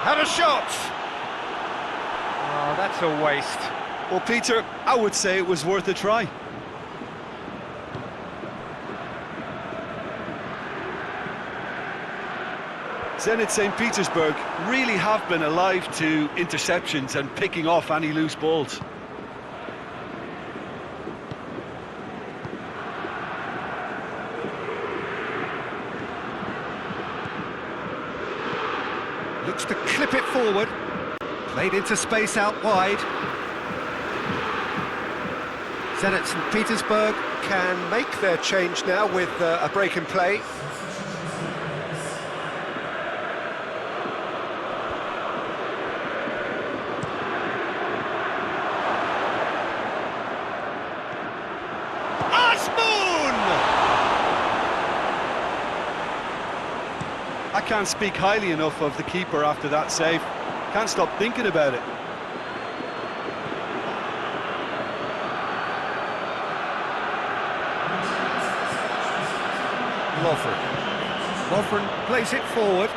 Had a shot. Oh, that's a waste. Well, Peter, I would say it was worth a try. Zenit St. Petersburg really have been alive to interceptions and picking off any loose balls. Looks to clip it forward. Played into space out wide. Zenit St. Petersburg can make their change now with a break in play. I can't speak highly enough of the keeper after that save. Can't stop thinking about it. Lovren plays it forward.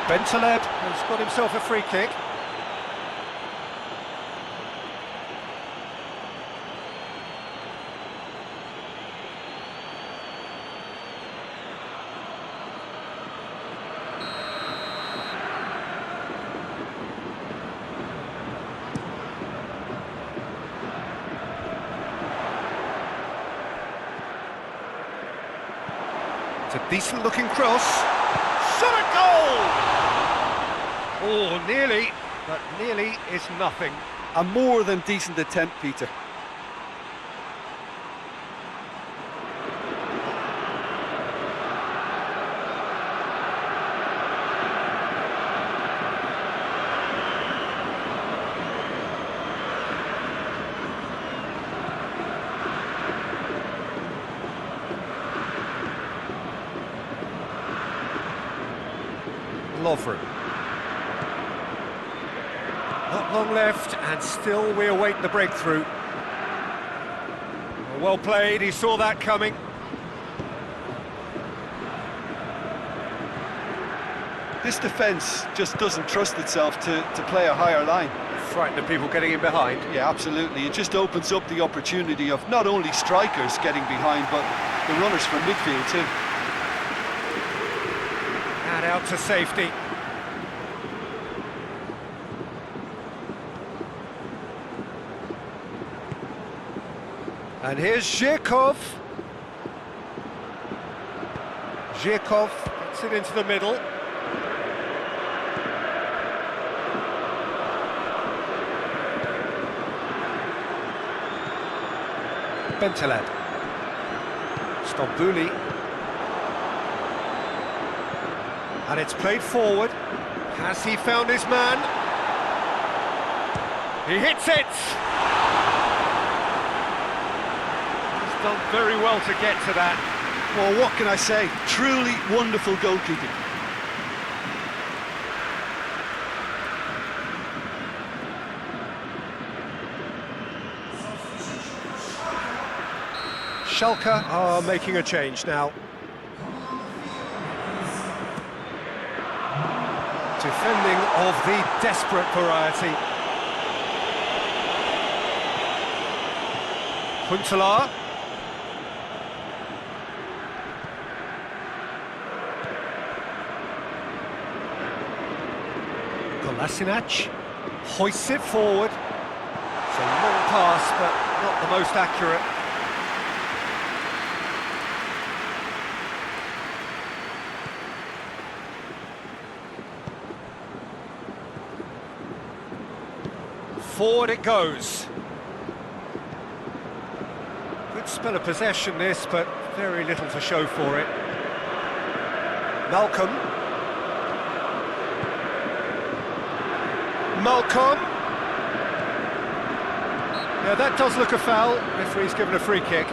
Bentaleb has got himself a free kick. It's a decent-looking cross. Shot a goal! Oh, nearly, but nearly is nothing. A more than decent attempt, Peter. Lovren. Not long left, and still we await the breakthrough. Well played, he saw that coming. This defence just doesn't trust itself to play a higher line. Frightened of people getting in behind. Yeah, absolutely. It just opens up the opportunity of not only strikers getting behind, but the runners from midfield too. And out to safety. And here's Zhirkov. Zhirkov gets it into the middle. Bentaleb. Stambouli. And it's played forward. Has he found his man? He hits it! He's done very well to get to that. Well, what can I say? Truly wonderful goalkeeping. Schalke are making a change now. Defending of the desperate variety. Huntelaar. Kolasinac hoists it forward. It's a long pass, but not the most accurate. Forward it goes. Good spell of possession this, but very little to show for it. Malcolm. Yeah, that does look a foul. Referee's given a free kick.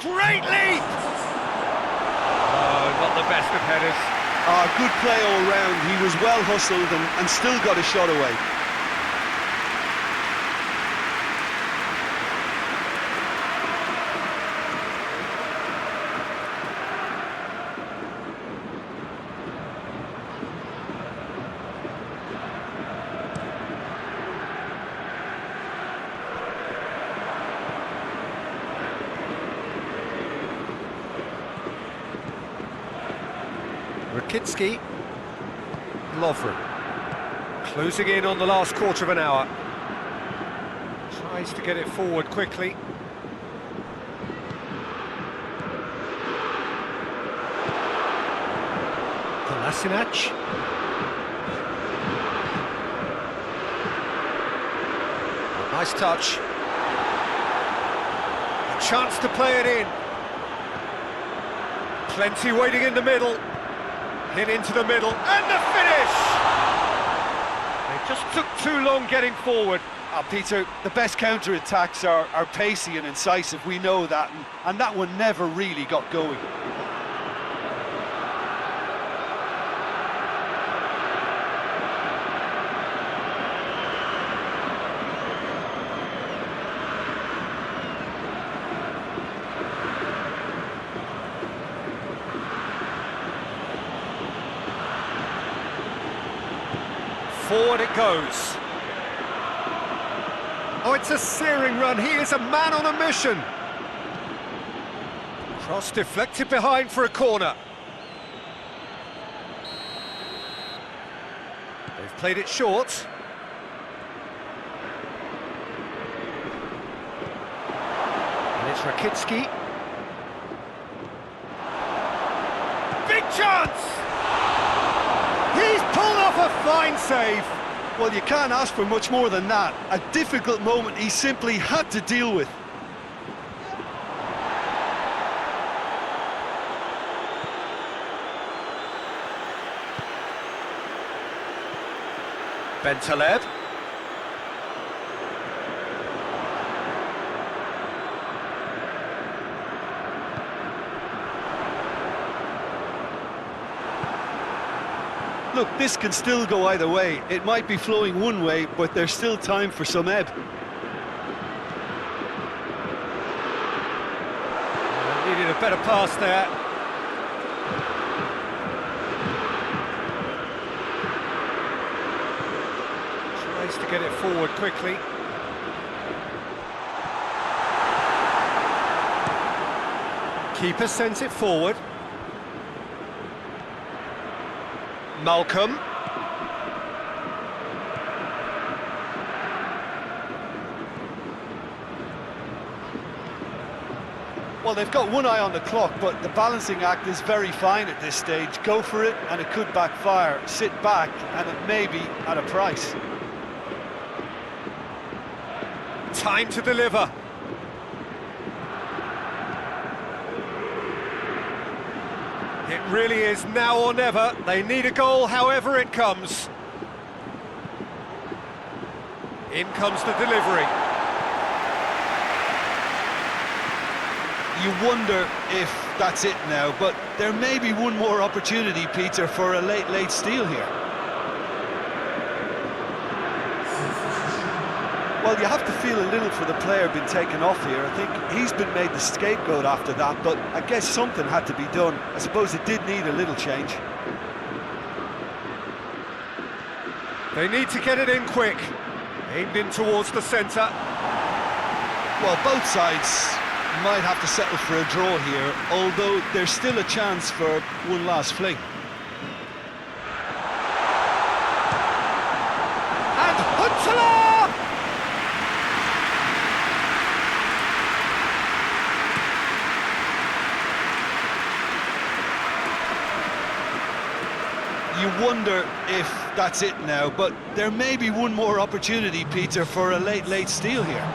Great leap! Oh, not the best of headers. Good play all round. He was well hustled and still got a shot away. Rakitsky, Lovren, closing in on the last quarter of an hour. Tries to get it forward quickly. Kolasinac. Nice touch. A chance to play it in. Plenty waiting in the middle. Hit into the middle, and the finish! They just took too long getting forward. Peter, the best counter-attacks are pacey and incisive, we know that, and that one never really got going. Forward it goes. Oh, it's a searing run. He is a man on a mission. Cross deflected behind for a corner. They've played it short. And it's Rakitsky. Big chance! He's pulled off a fine save. Well, you can't ask for much more than that. A difficult moment he simply had to deal with. Bentaleb. Look, this can still go either way. It might be flowing one way, but there's still time for some ebb. Needed a better pass there. Tries to get it forward quickly. Keeper sends it forward. Malcolm. Well, they've got one eye on the clock, but the balancing act is very fine at this stage. Go for it, and it could backfire. Sit back, and it may be at a price. Time to deliver. It really is now or never. They need a goal however it comes. In comes the delivery. You wonder if that's it now, but there may be one more opportunity, Peter, for a late steal here. Well, you have to feel a little for the player being taken off here. I think he's been made the scapegoat after that, but I guess something had to be done. I suppose it did need a little change. They need to get it in quick. Aimed in towards the centre. Well, both sides might have to settle for a draw here, although there's still a chance for one last fling. And Huntelaar! You wonder if that's it now, but there may be one more opportunity, Peter, for a late steal here.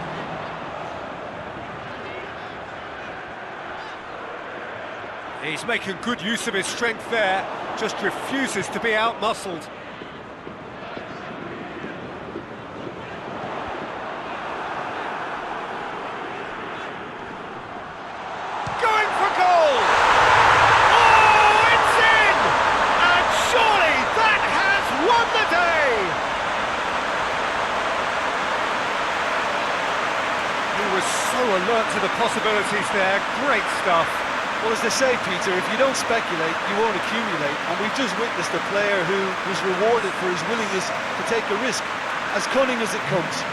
He's making good use of his strength there, just refuses to be out-muscled. Going for goal! Oh, it's in! And surely that has won the day! He was so alert to the possibilities there, great stuff. Well, as they say, Peter, if you don't speculate, you won't accumulate. And we've just witnessed a player who was rewarded for his willingness to take a risk, as cunning as it comes.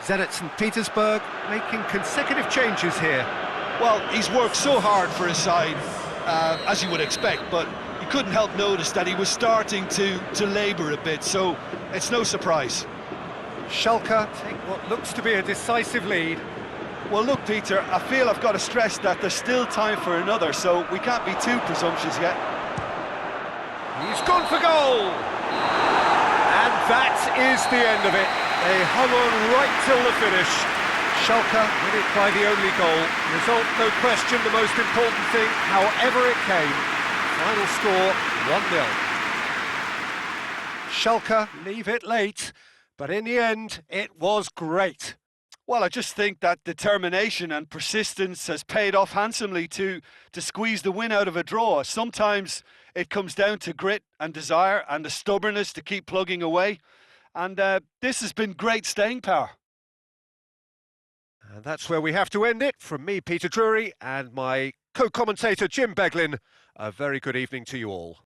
Zenit St. Petersburg making consecutive changes here. Well, he's worked so hard for his side, as you would expect, but you couldn't help notice that he was starting to labour a bit, so it's no surprise. Schalke take what looks to be a decisive lead. Well, look, Peter, I feel I've got to stress that there's still time for another, so we can't be too presumptuous yet. He's gone for goal! And that is the end of it. They hung on right till the finish. Schalke win it by the only goal. Result, no question, the most important thing, however it came. Final score, 1-0. Schalke leave it late, but in the end, it was great. Well, I just think that determination and persistence has paid off handsomely to squeeze the win out of a draw. Sometimes it comes down to grit and desire and the stubbornness to keep plugging away. And this has been great staying power. And that's where we have to end it. From me, Peter Drury, and my co-commentator, Jim Beglin, a very good evening to you all.